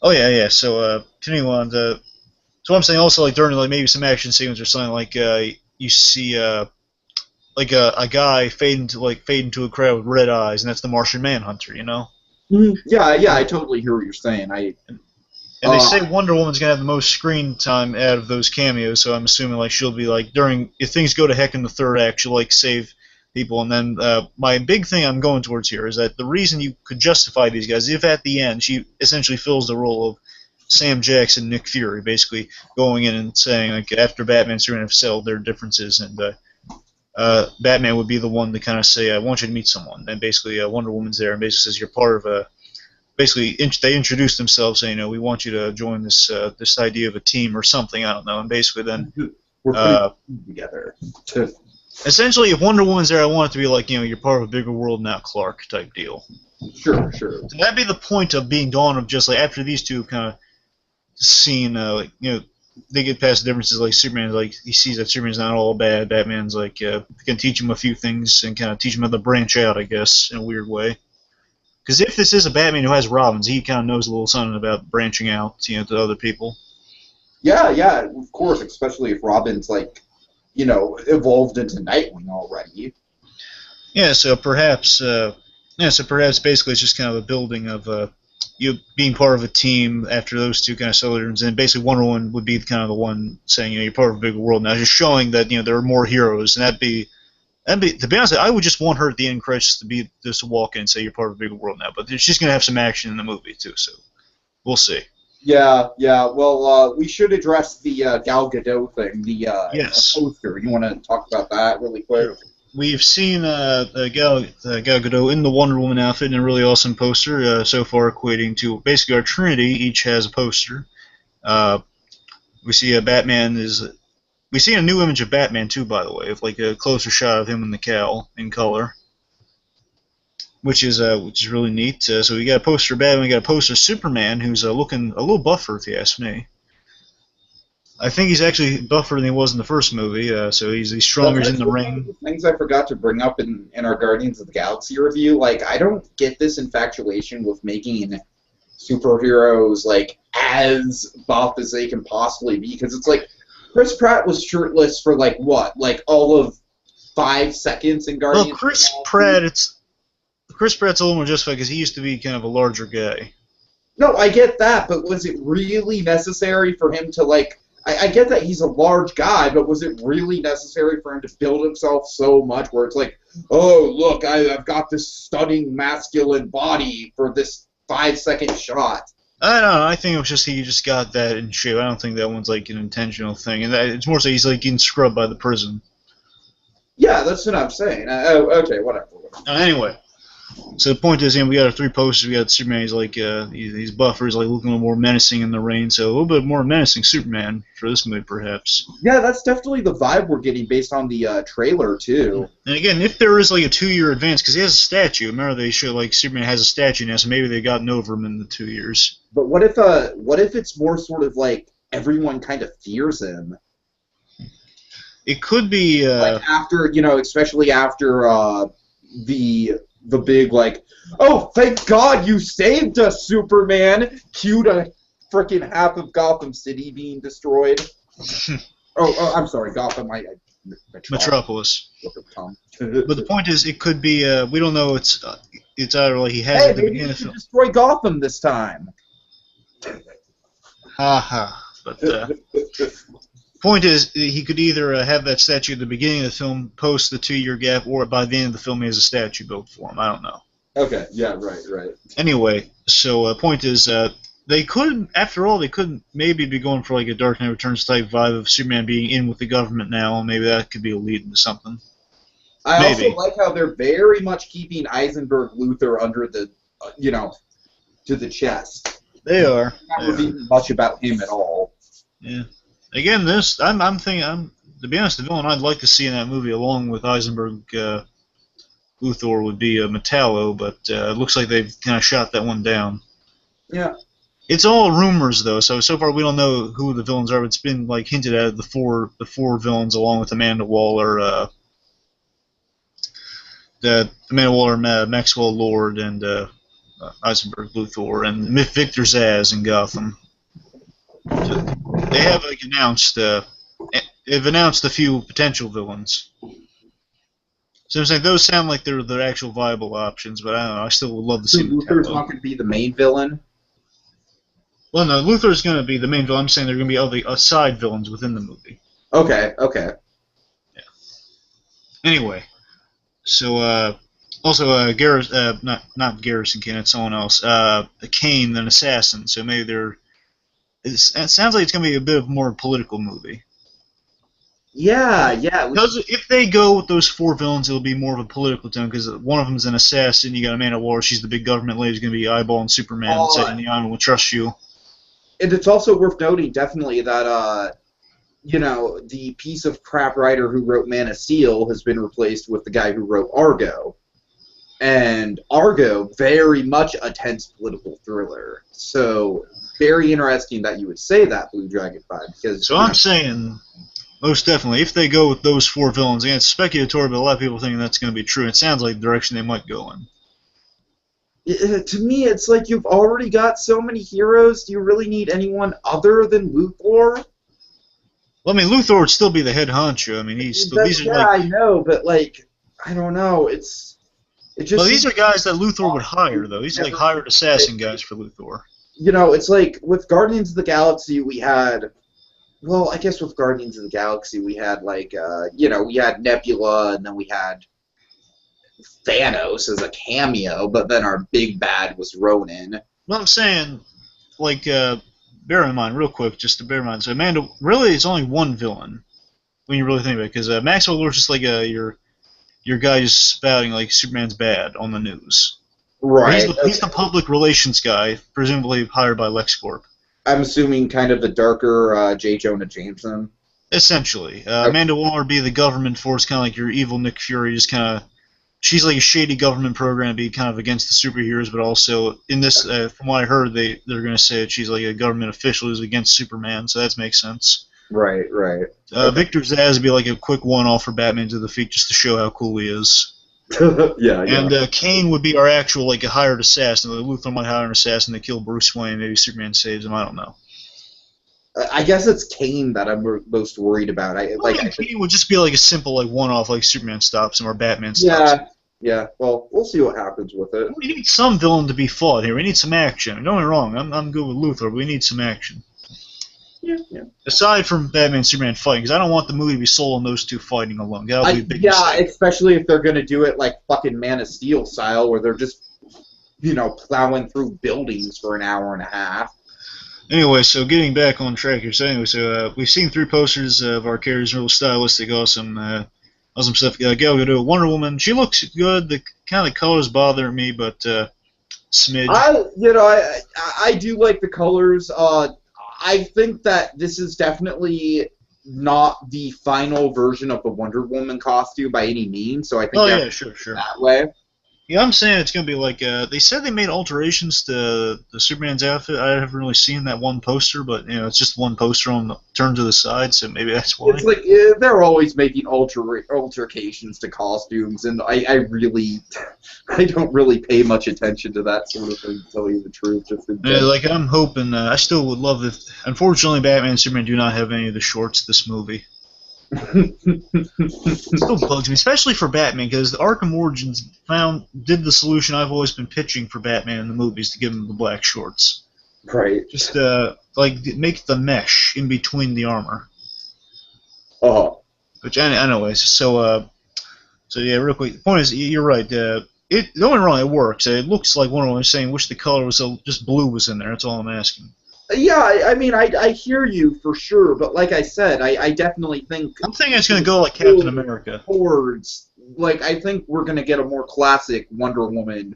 continuing on, so what I'm saying also, like, during, like, maybe some action sequence or something, like, you see, like, a guy fade into a crowd with red eyes, and that's the Martian Manhunter, Yeah, I totally hear what you're saying. And they say Wonder Woman's gonna have the most screen time out of those cameos, so I'm assuming like she'll be like if things go to heck in the third act, she'll like save people. And then my big thing I'm going towards here is that the reason you could justify these guys, if at the end she essentially fills the role of Sam Jackson, Nick Fury, basically going in and saying like after Batman, Superman have settled their differences, and Batman would be the one to kind of say, I want you to meet someone. And basically Wonder Woman's there and basically says, you're part of a... Basically, they introduce themselves saying, we want you to join this idea of a team or something, I don't know. And basically then... We're putting together. Essentially, if Wonder Woman's there, I want it to be like, you're part of a bigger world now, Clark type deal. Sure, sure. So that'd be the point of being Dawn, of just like after these two kind of seen, they get past the differences. Like Superman, like he sees that Superman's not all bad. Batman's like can teach him a few things and kind of teach him how to branch out, I guess, in a weird way. Because if this is a Batman who has Robins, he kind of knows a little something about branching out, to other people. Yeah, yeah, of course, especially if Robin's like, evolved into Nightwing already. Yeah, so perhaps basically it's just kind of a building of you being part of a team after those two kind of soldiers, and basically Wonder Woman would be kind of the one saying, you're part of a bigger world now, just showing that there are more heroes, and that'd be to be honest, I would just want her at the end credits to be just to walk in and say you're part of a bigger world now, but she's gonna have some action in the movie too, so we'll see. Yeah, yeah. Well, we should address the Gal Gadot thing, the Yes. poster. You want to talk about that really quick? We've seen Gal Gadot in the Wonder Woman outfit in a really awesome poster, so far equating to basically our Trinity each has a poster. We see we see a new image of Batman too, by the way, of like a closer shot of him in the cowl in color, which is really neat. So we got a poster of Batman, we got a poster of Superman, who's looking a little buffer, if you ask me. I think he's actually buffer than he was in the first movie, so he's stronger in the ring. One of the things I forgot to bring up in our Guardians of the Galaxy review, like, I don't get this infatuation with making superheroes, like, as buff as they can possibly be, because it's like, Chris Pratt was shirtless for, like, what? Like, all of 5 seconds in Guardians of the Galaxy? Chris Pratt's a little more justified because he used to be kind of a larger guy. No, I get that, but was it really necessary for him to, like... I get that he's a large guy, but was it really necessary for him to build himself so much where it's like, oh, look, I've got this stunning masculine body for this 5-second shot? I don't know. I think it was just he just got that in shape. I don't think that one's like an intentional thing. And it's more so he's like getting scrubbed by the prison. Yeah, that's what I'm saying. Okay, whatever. Anyway. So the point is, we got our 3 posters. We got Superman. He's like he's buffer. He's like looking a little more menacing in the rain. So a little bit more menacing Superman for this movie, perhaps. Yeah, that's definitely the vibe we're getting based on the trailer too. And again, if there is like a 2-year advance, because he has a statue. Remember, they show like Superman has a statue now, so maybe they've gotten over him in the 2 years. But what if it's more sort of like everyone kind of fears him? It could be like after especially after the big, like, oh, thank God you saved us, Superman! Cue to frickin' half of Gotham City being destroyed. oh, I'm sorry, Gotham, Metropolis. But the point is, it could be, we don't know, it's either like he has at the beginning of the film. Destroy Gotham this time! Haha. But, point is, he could either have that statue at the beginning of the film, post the 2-year gap, or by the end of the film he has a statue built for him. I don't know. Okay, yeah, right. Anyway, so point is, they could maybe be going for like a Dark Knight Returns type vibe of Superman being in with the government now, and maybe that could be a lead into something. I also like how they're very much keeping Eisenberg Luthor under the, to the chest. They are. Not revealing much about him at all. Yeah. Again, I'm thinking, to be honest, the villain I'd like to see in that movie, along with Eisenberg Luthor, would be Metallo, but it looks like they've kind of shot that one down. Yeah. It's all rumors, though, so far we don't know who the villains are. It's been like hinted at the four villains, along with Amanda Waller, Maxwell Lord, and Eisenberg Luthor, and Victor Zsasz in Gotham. So they have announced a few potential villains. So I'm saying those sound like they're actual viable options, but I don't know. I still would love to see Luthor's not going to be the main villain. Well, no, Luthor's going to be the main villain. I'm saying they're going to be other side villains within the movie. Okay. Yeah. Anyway, so also not Garrison Kane, it's someone else. Kane, an assassin. So maybe they're. It sounds like it's going to be a bit of more political movie. Yeah. Because if they go with those 4 villains, it'll be more of a political tone, because one of them's an assassin. You got Amanda Waller, she's the big government lady, who's going to be eyeballing Superman, saying, I will trust you. And it's also worth noting, definitely, that the piece of crap writer who wrote Man of Steel has been replaced with the guy who wrote Argo. And Argo, very much a tense political thriller. So, very interesting that you would say that, Blue Dragon 5. Because, so I'm saying, most definitely, if they go with those 4 villains, and it's speculatory, but a lot of people think that's going to be true, and it sounds like the direction they might go in. To me, it's like you've already got so many heroes. Do you really need anyone other than Luthor? Well, I mean, Luthor would still be the head honcho. I mean, I know, but I don't know. It just. Well, these are guys that Luthor would hire, though. These are like hired assassin guys for Luthor. It's like with Guardians of the Galaxy, we had. Well, I guess with Guardians of the Galaxy, we had we had Nebula, and then we had Thanos as a cameo, but then our big bad was Ronan. Well, I'm saying, bear in mind, real quick, just to bear in mind, so Amanda, really, it's only one villain, when you really think about it, because Maxwell Lord's just like your guy just spouting like Superman's bad on the news. Right. He's the public relations guy, presumably hired by LexCorp. I'm assuming kind of the darker J. Jonah Jameson. Essentially. Amanda Waller would be the government force, kind of like your evil Nick Fury, just kind of. She's like a shady government program to be kind of against the superheroes, but also in this, from what I heard, they're going to say that she's like a government official who's against Superman, so that makes sense. Right. Okay. Victor Zsasz would be like a quick one-off for Batman to the feet just to show how cool he is. Yeah. And Kane would be our actual, a hired assassin. Luthor might hire an assassin to kill Bruce Wayne. Maybe Superman saves him. I don't know. I guess it's Kane that I'm most worried about. Kane would just be like a simple one-off, like Superman stops him or Batman stops him. Yeah. Well, we'll see what happens with it. We need some villain to be fought here. We need some action. Don't get me wrong. I'm good with Luthor, but we need some action. Yeah. Aside from Batman and Superman fighting, because I don't want the movie to be sold on those two fighting alone. That'll be a big mistake. Especially if they're going to do it like fucking Man of Steel style, where they're just, plowing through buildings for an hour and a half. Anyway, so getting back on track here. So we've seen 3 posters of our characters, real stylistic, awesome stuff. Gal Gadot, Wonder Woman. She looks good. The kind of colors bother me, but smidge. I do like the colors. I think that this is definitely not the final version of the Wonder Woman costume by any means. So I think sure. That way. Yeah, I'm saying it's going to be like, they said they made alterations to the Superman's outfit. I haven't really seen that one poster, but, it's just one poster on the turn to the side, so maybe that's why. It's like, they're always making altercations to costumes, and I don't really pay much attention to that sort of thing, to tell you the truth. I'm hoping, I still would love if, unfortunately, Batman and Superman do not have any of the shorts this movie. It still bugs me, especially for Batman, because the Arkham Origins did the solution I've always been pitching for Batman in the movies to give him the black shorts. Right. Just make the mesh in between the armor. Oh. Which anyways, so yeah, real quick. The point is, you're right. Don't get me wrong, it works. It looks like one of them is saying, wish the color was just blue was in there. That's all I'm asking. Yeah, I mean, I hear you for sure, but like I said, I definitely think... I'm thinking it's going to go like Captain America. I think we're going to get a more classic Wonder Woman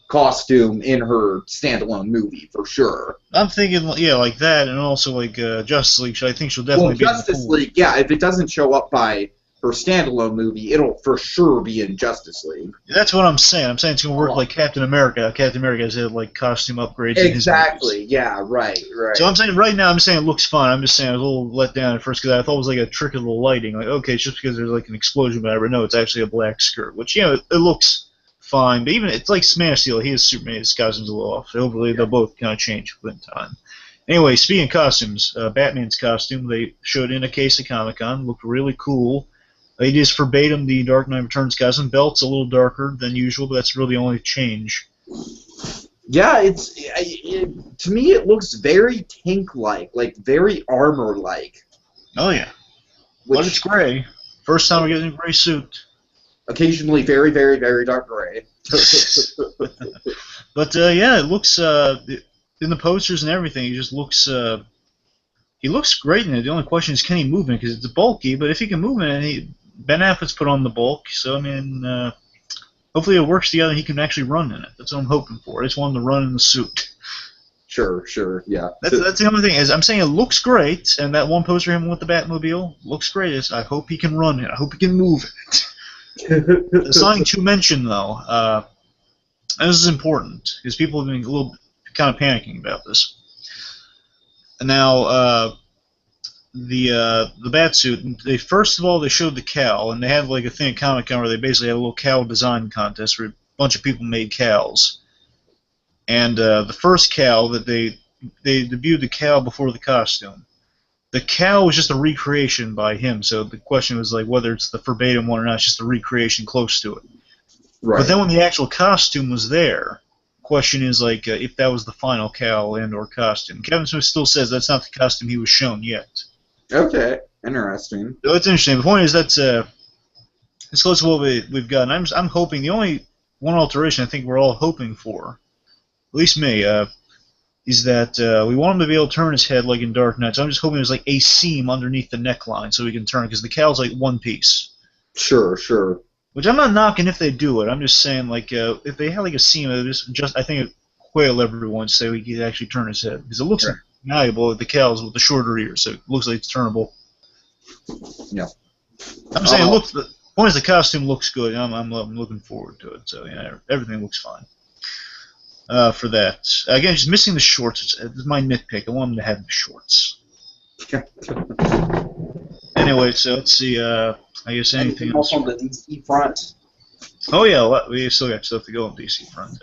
costume in her standalone movie, for sure. I'm thinking, like that, and also like Justice League, I think she'll definitely be Justice in the League, yeah, if it doesn't show up by her standalone movie, it'll for sure be in Justice League. That's what I'm saying. I'm saying it's going to work like Captain America. Captain America has had costume upgrades. Exactly. Yeah. Right. So I'm saying right now, I'm saying it looks fine. I'm just saying I was a little let down at first because I thought it was like a trick of the lighting. Like, okay, it's just because there's like an explosion, but no, it's actually a black skirt, which it looks fine. But even it's like Man of Steel. He has Superman. His costume's a little off. So hopefully they'll both kind of change within time. Anyway, speaking of costumes, Batman's costume they showed in a case of Comic-Con looked really cool. It is verbatim the Dark Knight Returns costume. Belt's a little darker than usual, but that's really the only change. Yeah, to me it looks very tank-like, like very armor-like. Oh yeah, but it's gray. First time we're getting a gray suit. Occasionally very, very, very dark gray. But yeah, it looks in the posters and everything. He just looks. He looks great in it. The only question is, can he move in it? Because it's bulky, but if he can move in it, Ben Affleck's put on the bulk, so I mean, hopefully it works together and he can actually run in it. That's what I'm hoping for. I just want him to run in the suit. Sure, yeah. That's the only thing is I'm saying it looks great, and that one poster of him with the Batmobile looks great. I hope he can run it. I hope he can move it. Something to mention though, and this is important because people have been a little kind of panicking about this. And now the Batsuit. They first of all they showed the cowl, and they had like a thing at Comic-Con where they basically had a little cowl design contest where a bunch of people made cowls. And the first cowl that they debuted the cowl before the costume. The cowl was just a recreation by him, so the question was like whether it's the verbatim one or not. It's just a recreation close to it. Right. But then when the actual costume was there, the question is like if that was the final cowl and/or costume. Kevin Smith still says that's not the costume he was shown yet. Okay, interesting. So it's interesting. The point is that's it's close to what we've gotten. I'm hoping the only one alteration I think we're all hoping for, at least me, is that we want him to be able to turn his head like in Dark Knight. So I'm just hoping there's like a seam underneath the neckline so he can turn, because the cowl's like one piece. Sure. Which I'm not knocking if they do it. I'm just saying like if they had like a seam, it just I think it quail everyone so he could actually turn his head, because it looks malleable with the cowls with the shorter ears, so it looks like it's turnable. Yeah. I'm saying look. The point is the costume looks good. I'm looking forward to it. So yeah, everything looks fine. For that. Again, just missing the shorts. It's my nitpick. I want him to have the shorts. Anyway, so let's see. I guess anything else on the DC front? Oh yeah, we still got stuff to go on DC front.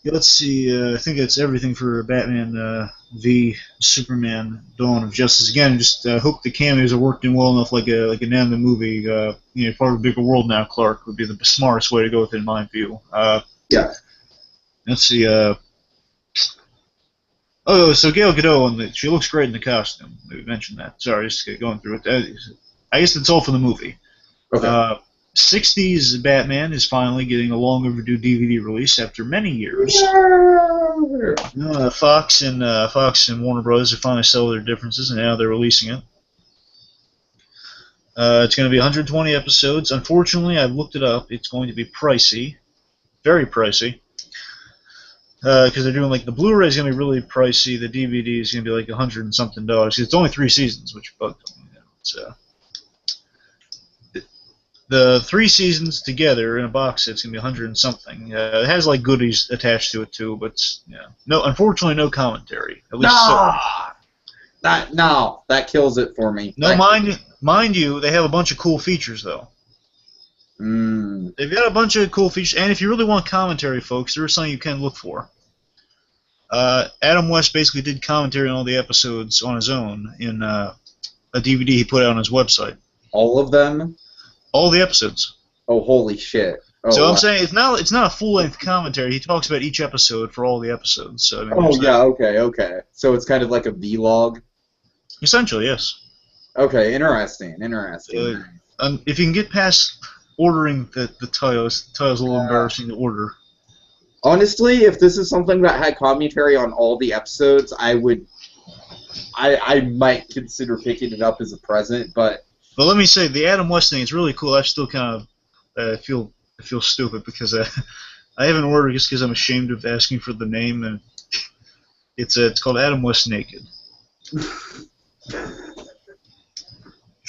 Yeah, let's see. I think that's everything for Batman v Superman: Dawn of Justice. Again, just hope the cameos are working well enough, like an anime movie. Part of a bigger world now. Clark would be the smartest way to go with it, in my view. Yeah. Let's see. So Gal Gadot, she looks great in the costume. We mentioned that. Sorry, just going through it. I guess that's all for the movie. Okay. 60s Batman is finally getting a long overdue DVD release after many years. Fox and Warner Bros. Have finally settled their differences, and now they're releasing it. It's going to be 120 episodes. Unfortunately, I've looked it up. It's going to be pricey, very pricey. Because they're doing like the Blu-ray is going to be really pricey, the DVD is going to be like $100 and something. It's only 3 seasons, which bugged them. The 3 seasons together in a box set is going to be $100 and something. It has like goodies attached to it too, but unfortunately no commentary. At least that kills it for me. No, mind you, they have a bunch of cool features though. They've got a bunch of cool features, and if you really want commentary, folks, there is something you can look for. Adam West basically did commentary on all the episodes on his own in a DVD he put out on his website. All of them? All the episodes. Oh, holy shit! Oh, so I'm saying it's not a full-length commentary. He talks about each episode for all the episodes. So, okay. So it's kind of like a vlog. Essentially, yes. Okay, interesting. If you can get past ordering the titles, the title's a little embarrassing to order. Honestly, if this is something that had commentary on all the episodes, I might consider picking it up as a present, but let me say, the Adam West thing is really cool. I still kind of feel stupid because I haven't ordered just because I'm ashamed of asking for the name, and it's called Adam West Naked.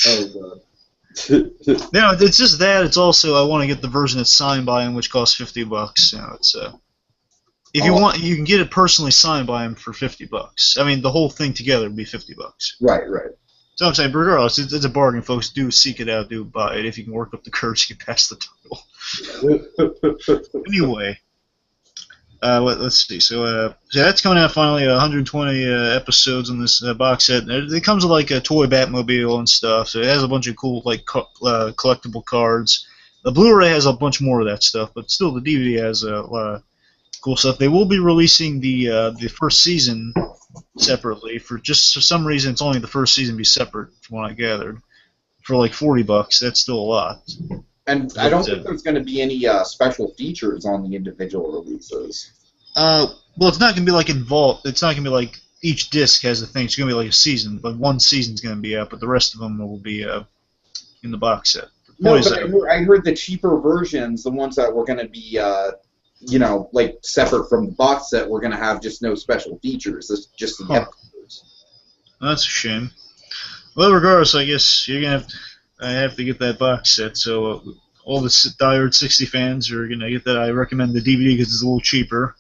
Oh god. No, it's just that. It's also I want to get the version that's signed by him, which costs $50. It's if you want, you can get it personally signed by him for $50. I mean, the whole thing together would be $50. Right. So I'm saying, regardless, it's a bargain, folks. Do seek it out. Do buy it if you can work up the courage to get past the title. Anyway, let's see. So that's coming out finally. 120 episodes on this box set. It comes with like a toy Batmobile and stuff. So it has a bunch of cool like collectible cards. The Blu-ray has a bunch more of that stuff, but still the DVD has a lot of cool stuff. They will be releasing the first season separately for some reason. It's only the first season be separate from what I gathered for like $40. That's still a lot. And I don't think there's going to be any special features on the individual releases. Well, it's not going to be like involved. It's not going to be like each disc has a thing. It's going to be like a season. But one season's going to be out, but the rest of them will be in the box set. No, but I heard the cheaper versions, the ones that were going to be you know, like separate from the box set, we're gonna have just no special features. It's just the episodes. That's a shame. Well, regardless, I guess you're gonna have to get that box set. So all the diehard 60 fans are gonna get that. I recommend the DVD because it's a little cheaper.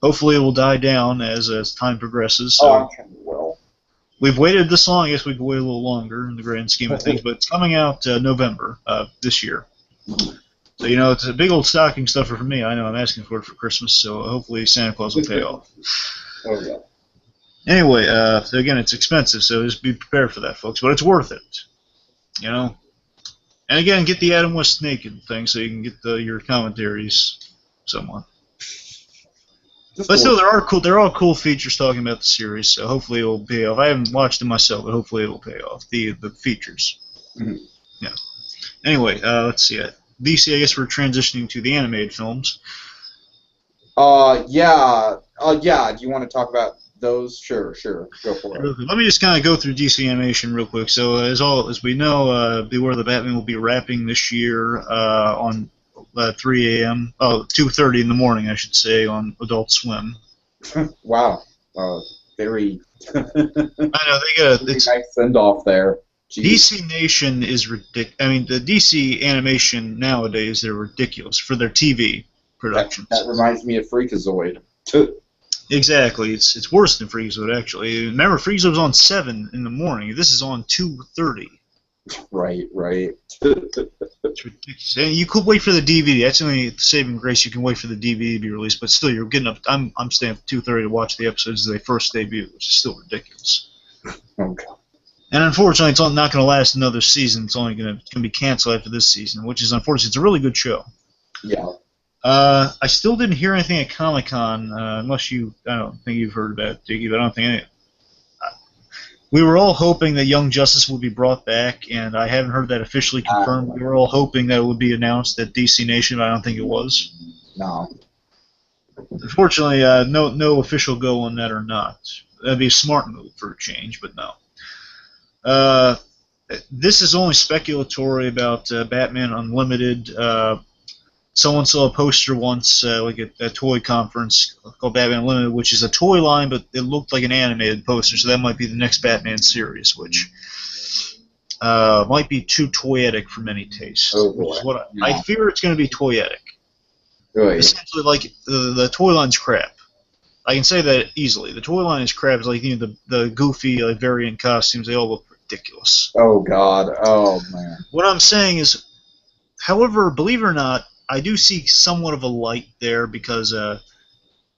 Hopefully, it will die down as time progresses. So I'm sure it will. we've waited this long. I guess we could wait a little longer in the grand scheme of things, but it's coming out November this year. So, you know, it's a big old stocking stuffer for me. I know I'm asking for it for Christmas, so hopefully Santa Claus will pay off. Oh, yeah. Anyway, so again, it's expensive, so just be prepared for that, folks. But it's worth it, you know. And again, get the Adam West naked thing so you can get your commentaries somewhat. But still, there are cool features talking about the series, so hopefully it will pay off. I haven't watched it myself, but hopefully it will pay off, the features. Mm-hmm. Yeah. Anyway, let's see. DC, I guess we're transitioning to the animated films. Yeah. Do you want to talk about those? Sure. Go for it. Let me just kind of go through DC animation real quick. So, as we know, Beware the Batman will be wrapping this year on 3 a.m. 2:30 in the morning, I should say, on Adult Swim. Wow. Very. I know they got a nice send off there. Jeez. DC Nation is ridiculous. I mean, the DC animation nowadays, they're ridiculous for their TV productions. That reminds me of Freakazoid. Exactly. It's worse than Freakazoid, actually. Remember, Freakazoid was on 7 in the morning. This is on 2:30. Right. It's ridiculous. And you could wait for the DVD. That's the only saving grace. You can wait for the DVD to be released, but still, you're getting up. I'm staying up 2:30 to watch the episodes as they first debut, which is still ridiculous. Okay. And unfortunately, it's not going to last another season. It's only going to be canceled after this season, which is unfortunate. It's a really good show. Yeah. I still didn't hear anything at Comic-Con, unless I don't think you've heard about it, Diggy, but I don't think any. We were all hoping that Young Justice would be brought back, and I haven't heard that officially confirmed. We were all hoping that it would be announced at DC Nation, but I don't think it was. No. Unfortunately, no official go on that or not. That'd be a smart move for a change, but no. This is only speculatory about Batman Unlimited. Someone saw a poster once, like at a toy conference called Batman Unlimited, which is a toy line, but it looked like an animated poster, so that might be the next Batman series, which might be too toyetic for many tastes. Oh, boy. I fear it's going to be toyetic. Right. Essentially, like, the toy line's crap. I can say that easily. The toy line is crap. It's like, you know, the goofy variant costumes, they all look ridiculous. Oh, God. Oh, man. What I'm saying is, however, believe it or not, I do see somewhat of a light there because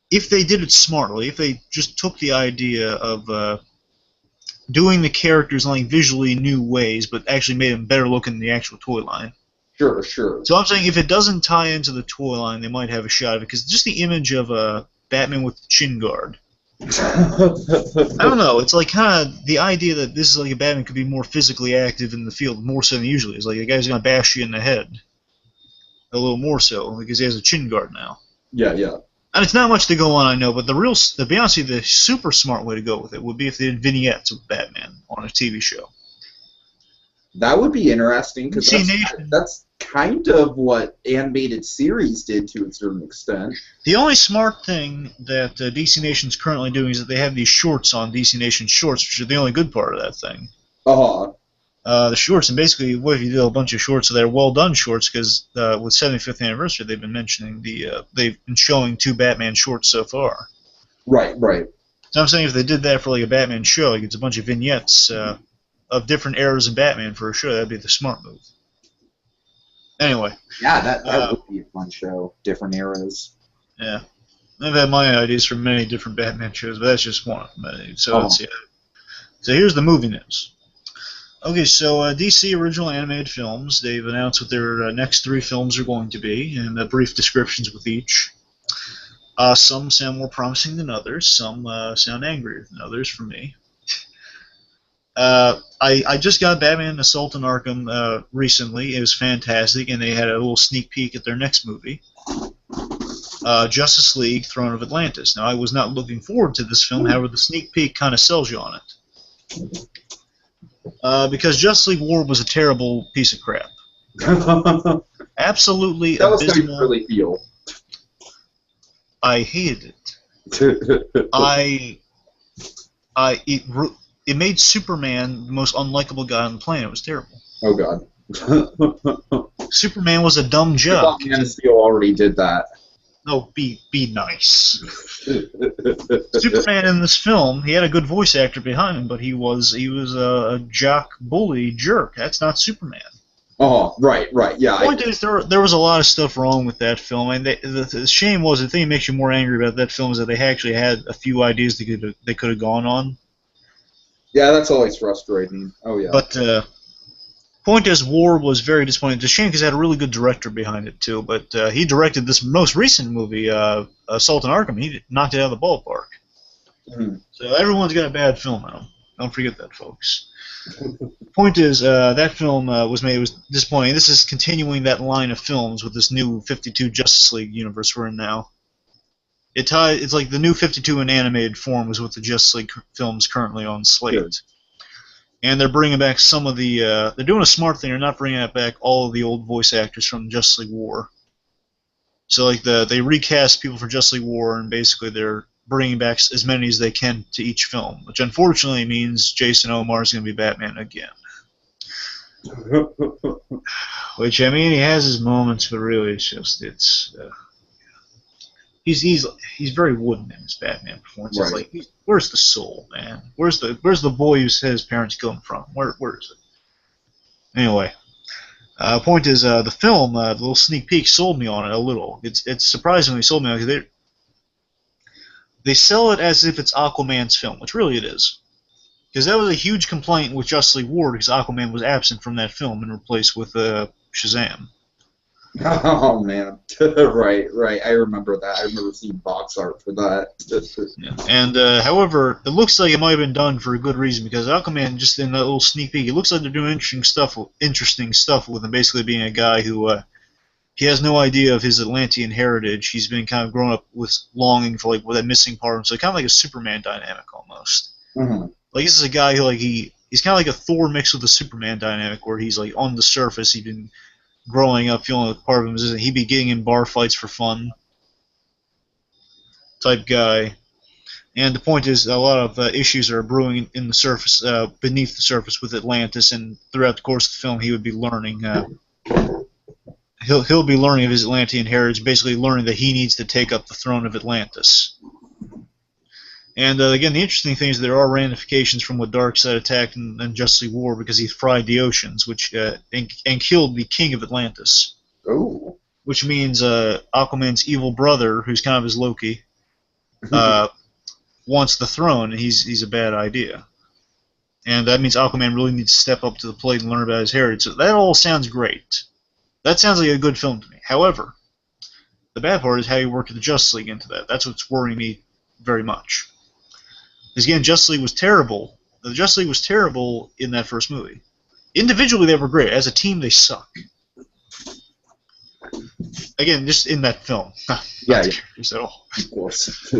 if they did it smartly, if they just took the idea of doing the characters in like visually new ways, but actually made them better looking than the actual toy line. Sure. So I'm saying if it doesn't tie into the toy line, they might have a shot at it because just the image of Batman with the chin guard. I don't know. It's like kind of the idea that this is like a Batman could be more physically active in the field, more so than usually. It's like the guy's gonna bash you in the head. A little more so because he has a chin guard now. Yeah. And it's not much to go on, I know, but to be honest with you, the super smart way to go with it would be if they did vignettes with Batman on a TV show. That would be interesting because that's kind of what animated series did to a certain extent. The only smart thing that DC Nation's currently doing is that they have these shorts on DC Nation Shorts, which are the only good part of that thing. The shorts, and basically, what if you do a bunch of shorts that are well-done shorts, because with 75th anniversary, they've been mentioning they've been showing 2 Batman shorts so far. Right. So I'm saying if they did that for like a Batman show, like it's a bunch of vignettes of different eras in Batman for a show, that'd be the smart move. Anyway. Yeah, that would be a fun show. Different eras. Yeah. I've had my ideas for many different Batman shows, but that's just one of them. So let's see. So here's the movie news. Okay, so DC original animated films, they've announced what their next 3 films are going to be, and brief descriptions with each. Some sound more promising than others, some sound angrier than others for me. I just got Batman Assault on Arkham recently. It was fantastic, and they had a little sneak peek at their next movie. Justice League, Throne of Atlantis. Now, I was not looking forward to this film, however, the sneak peek kind of sells you on it. Because Justice League War was a terrible piece of crap. Absolutely Tell us abysmal. how you really feel. I hated it. It made Superman the most unlikable guy on the planet. It was terrible. Oh God. Superman was a dumb I jock. thought Man of Steel already did that. No, be nice. Superman in this film, he had a good voice actor behind him, but he was a jock bully jerk. That's not Superman. Oh, right, yeah. The point is, there was a lot of stuff wrong with that film, and the shame was, the thing that makes you more angry about that film is that they actually had a few ideas they could have gone on. Yeah, that's always frustrating. Oh yeah. But point is, War was very disappointing. It's a shame because it had a really good director behind it too. But he directed this most recent movie, Assault on Arkham. He knocked it out of the ballpark. Mm. So everyone's got a bad film now. Don't forget that, folks. Point is, that film was disappointing. This is continuing that line of films with this new 52 Justice League universe we're in now. It's like the new 52 in animated form was what the Justice League films currently on slate. Good. And they're bringing back some of the... they're doing a smart thing. They're not bringing back all of the old voice actors from Justice League War. So like they recast people for Justice League War, and basically they're bringing back as many as they can to each film, which unfortunately means Jason Omar is going to be Batman again. Which, I mean, he has his moments, but really it's he's very wooden in his Batman performance. Right. It's like, where's the soul, man? Where's the boy who said his parents killed him from? Where is it? Anyway, point is, the film, the little sneak peek sold me on it a little. It's surprisingly sold me on it, because they sell it as if it's Aquaman's film, which really it is. Because that was a huge complaint with Justice League War, because Aquaman was absent from that film and replaced with Shazam. Oh man, right. I remember that. I remember seeing box art for that. Yeah. And however, it looks like it might have been done for a good reason, because Aquaman, just in that little sneak peek, it looks like they're doing interesting stuff with him. Basically, being a guy who he has no idea of his Atlantean heritage. He's been kind of grown up with longing for that missing part. So kind of like a Superman dynamic almost. Mm-hmm. Like, this is a guy who he's kind of like a Thor mixed with a Superman dynamic, where he's like on the surface, he's been growing up feeling like part of him is he'd be getting in bar fights for fun type guy. And the point is, a lot of issues are brewing in the surface, beneath the surface with Atlantis, and throughout the course of the film, he would be learning. He'll be learning of his Atlantean heritage, basically learning that he needs to take up the throne of Atlantis. And again, the interesting thing is there are ramifications from what Darkseid attacked in Justice League War, because he fried the oceans, which and killed the king of Atlantis. Oh. Which means Aquaman's evil brother, who's kind of his Loki, wants the throne, and he's a bad idea. And that means Aquaman really needs to step up to the plate and learn about his heritage. So that all sounds great. That sounds like a good film to me. However, the bad part is how you work the Justice League into that. That's what's worrying me very much. Because again, Justice League was terrible. The Justice League was terrible in that first movie. Individually, they were great. As a team, they suck. Again, just in that film. Yeah. At all. Of course.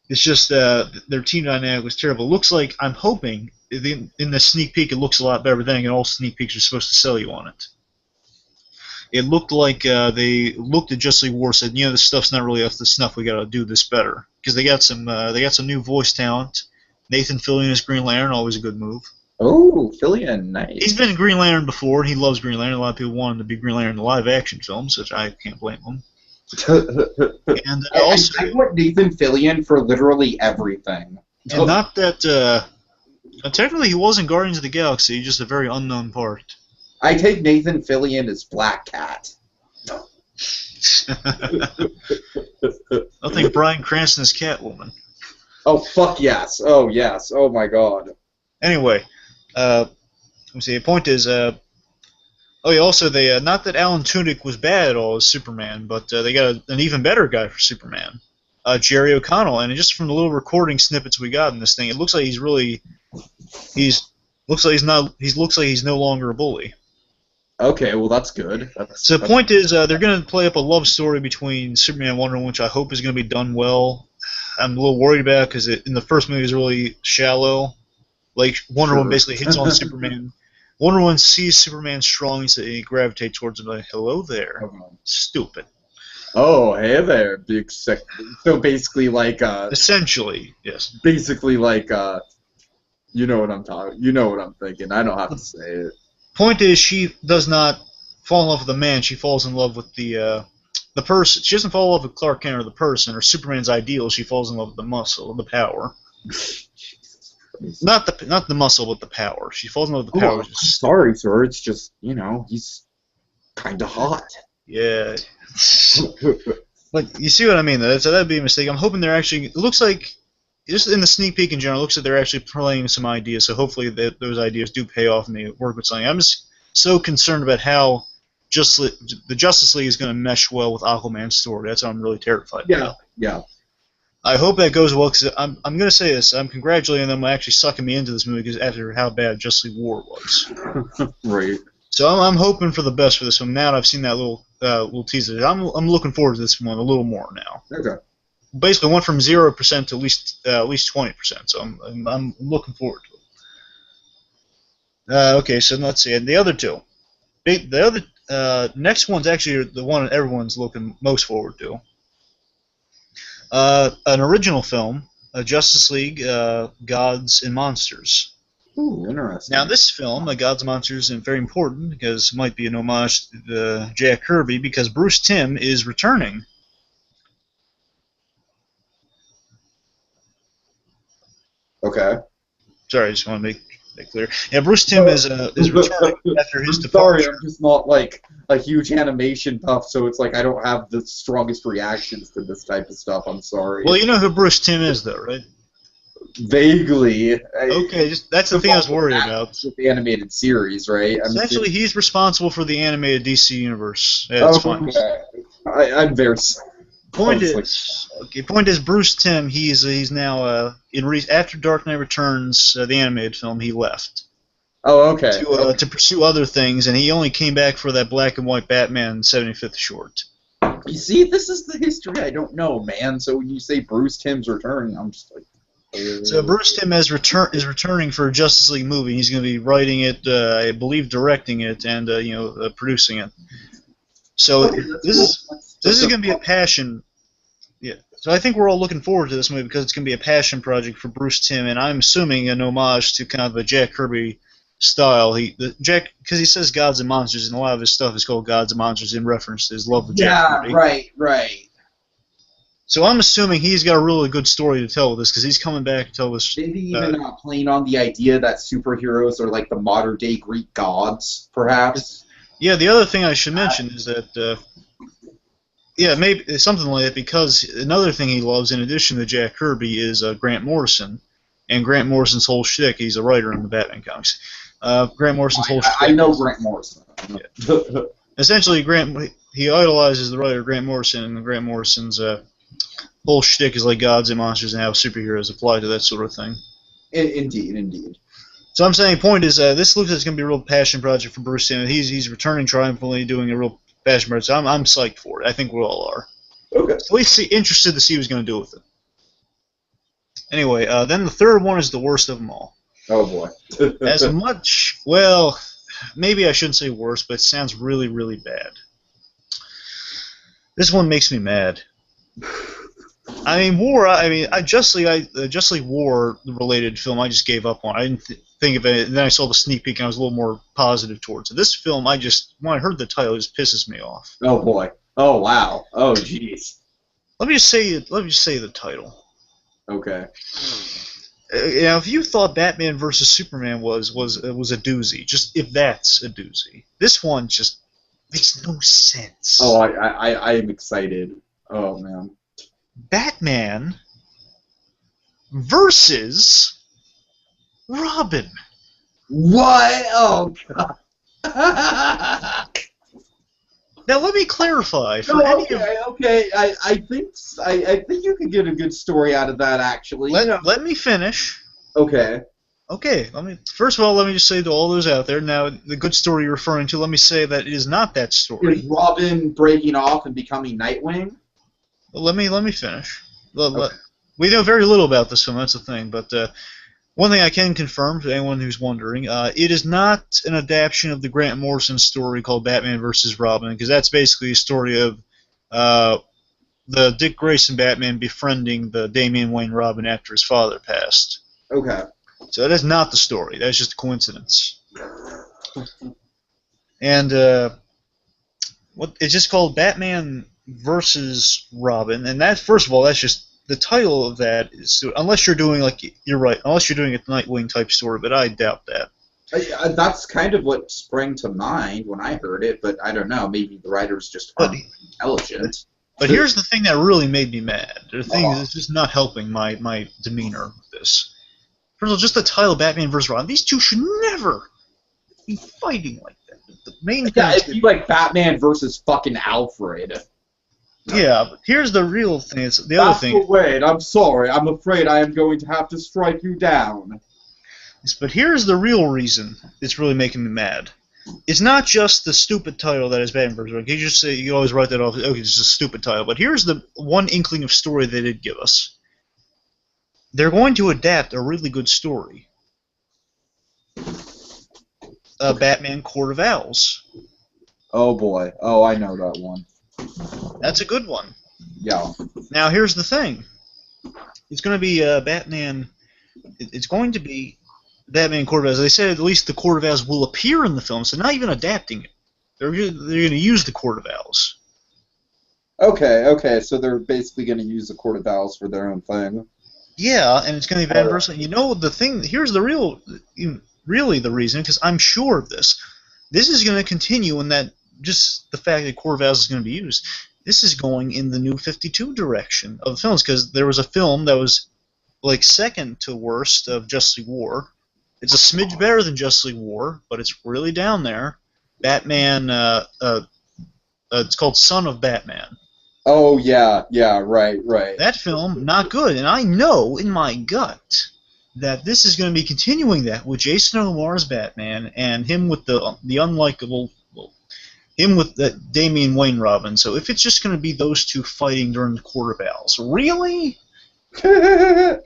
It's just their team dynamic was terrible. It looks like, I'm hoping, in the sneak peek, it looks a lot better. But then again, all sneak peeks are supposed to sell you on it. It looked like they looked at Justice League War and said, this stuff's not really up to snuff. We got to do this better, because they got some new voice talent. Nathan Fillion as Green Lantern, always a good move. Oh, Fillion, nice. He's been Green Lantern before, and he loves Green Lantern. A lot of people want him to be Green Lantern in the live-action films, which I can't blame him. And also, I want Nathan Fillion for literally everything. And not that technically he was in Guardians of the Galaxy, just a very unknown part. I take Nathan Fillion as Black Cat. I think Bryan Cranston is Catwoman. Oh, fuck yes. Oh, yes. Oh, my God. Anyway, let me see. The point is, also, they not that Alan Tudyk was bad at all as Superman, but they got an even better guy for Superman, Jerry O'Connell. And just from the little recording snippets we got in this thing, it looks like he's no longer a bully. Okay, well that's good. So the point is, they're going to play up a love story between Superman and Wonder Woman, which I hope is going to be done well. I'm a little worried about because in the first movie it was really shallow. Like, Wonder Woman basically hits on Superman. Wonder Woman sees Superman strong, so he gravitates towards him like, hello there. Okay. Stupid. Oh, hey there, big sec. So basically, like, Essentially, yes. basically, like, you know what I'm talking. You know what I'm thinking. I don't have to say it. Point is, she does not fall in love with the man. She falls in love with the person. She doesn't fall in love with Clark Kent or the person or Superman's ideal. She falls in love with the muscle, the power. Not the muscle, but the power. She falls in love with the power. I'm sorry, sir. It's just, he's kind of hot. Yeah. But you see what I mean, though. So that'd be a mistake. I'm hoping they're actually. It looks like, just in the sneak peek in general, it looks like they're actually playing some ideas. So hopefully those ideas do pay off and they work with something. I'm just so concerned about how the Justice League is going to mesh well with Aquaman's story. That's what I'm really terrified about. Yeah. I hope that goes well, because I'm going to say this. I'm congratulating them on actually sucking me into this movie because after how bad Justice League War was. Right. So I'm hoping for the best for this one. Now that I've seen that little teaser, I'm looking forward to this one a little more now. Okay. Basically, went from 0% to at least 20%. So I'm looking forward to it. Okay, so let's see. And the other two, the other next one's actually the one everyone's looking most forward to. An original film, Justice League, Gods and Monsters. Ooh, interesting. Now, this film, Gods and Monsters, is very important because it might be an homage to Jack Kirby because Bruce Timm is returning. Okay. Sorry, I just want to make that clear. Yeah, Bruce Timm is returning after his departure. Sorry, I'm just not like a huge animation buff, so it's like I don't have the strongest reactions to this type of stuff. I'm sorry. Well, you know who Bruce Timm is, though, right? Vaguely. Okay, that's the thing I was worried about. With the animated series, right? Essentially, he's responsible for the animated DC universe. Yeah, it's fine. I'm very. Point is, Bruce Timm. He's now after Dark Knight Returns, the animated film, he left. Oh, okay. To pursue other things, and he only came back for that black and white Batman 75th short. You see, this is the history I don't know, man. So when you say Bruce Timm's returning, I'm just like. So Bruce Timm is returning for a Justice League movie. He's going to be writing it, I believe, directing it, and producing it. So this is going to be a passion. Yeah. So I think we're all looking forward to this movie because it's going to be a passion project for Bruce Timm, and I'm assuming an homage to kind of the Jack Kirby style. Because he says Gods and Monsters, and a lot of his stuff is called Gods and Monsters in reference to his love of Jack Kirby. Yeah, right. So I'm assuming he's got a really good story to tell with this because he's coming back to tell this. Maybe even playing on the idea that superheroes are like the modern-day Greek gods, perhaps. Yeah, the other thing I should mention is that, maybe something like that, because another thing he loves, in addition to Jack Kirby, is Grant Morrison. And Grant Morrison's whole shtick, he's a writer in the Batman comics. Grant Morrison's whole shtick. I know Grant Morrison. Yeah. Essentially, he idolizes the writer Grant Morrison, and Grant Morrison's whole shtick is like Gods and Monsters and how superheroes apply to that sort of thing. Indeed. So I'm saying, point is, this looks like it's going to be a real passion project for Bruce Timm. He's returning triumphantly, doing a real passion project. So I'm psyched for it. I think we all are. Okay. At least interested to see what he's going to do with it. Anyway, then the third one is the worst of them all. Oh boy. As much, well, maybe I shouldn't say worst, but it sounds really, really bad. This one makes me mad. I mean, Justice League War related film, I just gave up on. I didn't think of it, and then I saw the sneak peek, and I was a little more positive towards it. This film, when I heard the title, it just pisses me off. Oh boy. Oh wow. Oh jeez. Let me just say the title. Okay. If you thought Batman versus Superman was a doozy, just if that's a doozy, this one just makes no sense. Oh, I am excited. Oh man. Batman versus Robin. What? Oh god. Now let me clarify. Okay. I think you could get a good story out of that actually. Let me finish. Okay. Okay. First of all, let me just say to all those out there. Now, the good story you're referring to. Let me say that it is not that story. Is Robin breaking off and becoming Nightwing? Let me finish. Okay. We know very little about this film. That's the thing. But one thing I can confirm to anyone who's wondering, it is not an adaptation of the Grant Morrison story called Batman vs. Robin, because that's basically a story of the Dick Grayson Batman befriending the Damian Wayne Robin after his father passed. Okay. So that is not the story. That's just a coincidence. And it's just called Batman versus Robin, and that, first of all, that's just the title of that is, unless you're doing, like, you're right, unless you're doing a Nightwing type story, but I doubt that. That's kind of what sprang to mind when I heard it, but I don't know. Maybe the writers just aren't intelligent. But here's the thing that really made me mad. The thing is, it's just not helping my demeanor with this. First of all, just the title, Batman vs. Robin. These two should never be fighting like that. The main thing it'd be like Batman versus fucking Alfred. Yeah, but here's the real thing. It's the other thing. Master Wade, I'm sorry. I'm afraid I am going to have to strike you down. But here's the real reason it's really making me mad. It's not just the stupid title that is Batman vs. Robin. You just say, you always write that off. Okay, it's just a stupid title. But here's the one inkling of story they did give us. They're going to adapt a really good story. Batman Court of Owls. Oh boy. Oh, I know that one. That's a good one. Yeah. Now here's the thing. It's going to be Batman. It's going to be Batman Court of Owls. They said at least the Court of Owls will appear in the film, so not even adapting it. They're going to use the Court of Owls. Okay. So they're basically going to use the Court of Owls for their own thing. Yeah, and it's going to be Batman versus. You know the thing. Here's the really the reason, because I'm sure of this. This is going to continue in that. Just the fact that Court of Owls is going to be used, this is going in the New 52 direction of the films, because there was a film that was like second to worst of Justice League War. It's a smidge better than Justice League War, but it's really down there. Batman, it's called Son of Batman. Oh, yeah, right. That film, not good, and I know in my gut that this is going to be continuing that with Jason Momoa's Batman and him with the unlikable... him with the Damian Wayne Robin. So if it's just going to be those two fighting during the Court of Owls, really? We're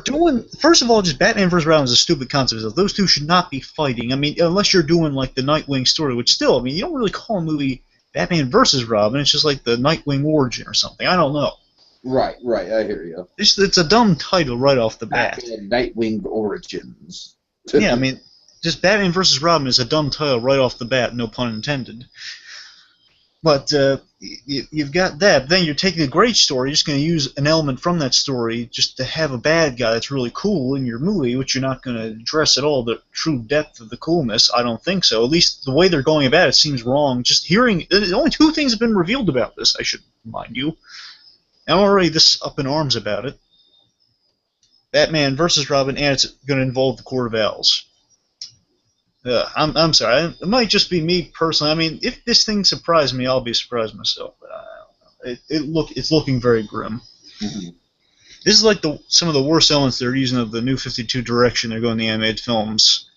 doing... First of all, just Batman vs. Robin is a stupid concept. Those two should not be fighting. I mean, unless you're doing like the Nightwing story, which still, I mean, you don't really call a movie Batman vs. Robin. It's just like the Nightwing origin or something. I don't know. Right. I hear you. It's a dumb title right off the bat. Batman Nightwing Origins. Yeah, I mean... Just Batman vs. Robin is a dumb title right off the bat, no pun intended. But you've got that. Then you're taking a great story, you're just going to use an element from that story just to have a bad guy that's really cool in your movie, which you're not going to address at all the true depth of the coolness. I don't think so. At least the way they're going about it seems wrong. Just hearing... Only two things have been revealed about this, I should remind you. I'm already this up in arms about it. Batman vs. Robin, and it's going to involve the Court of Owls. I'm sorry. It might just be me personally. I mean, if this thing surprised me, I'll be surprised myself. But I don't know. It's looking very grim. Mm-hmm. This is like some of the worst elements they're using of the New 52 direction they're going to the animated films.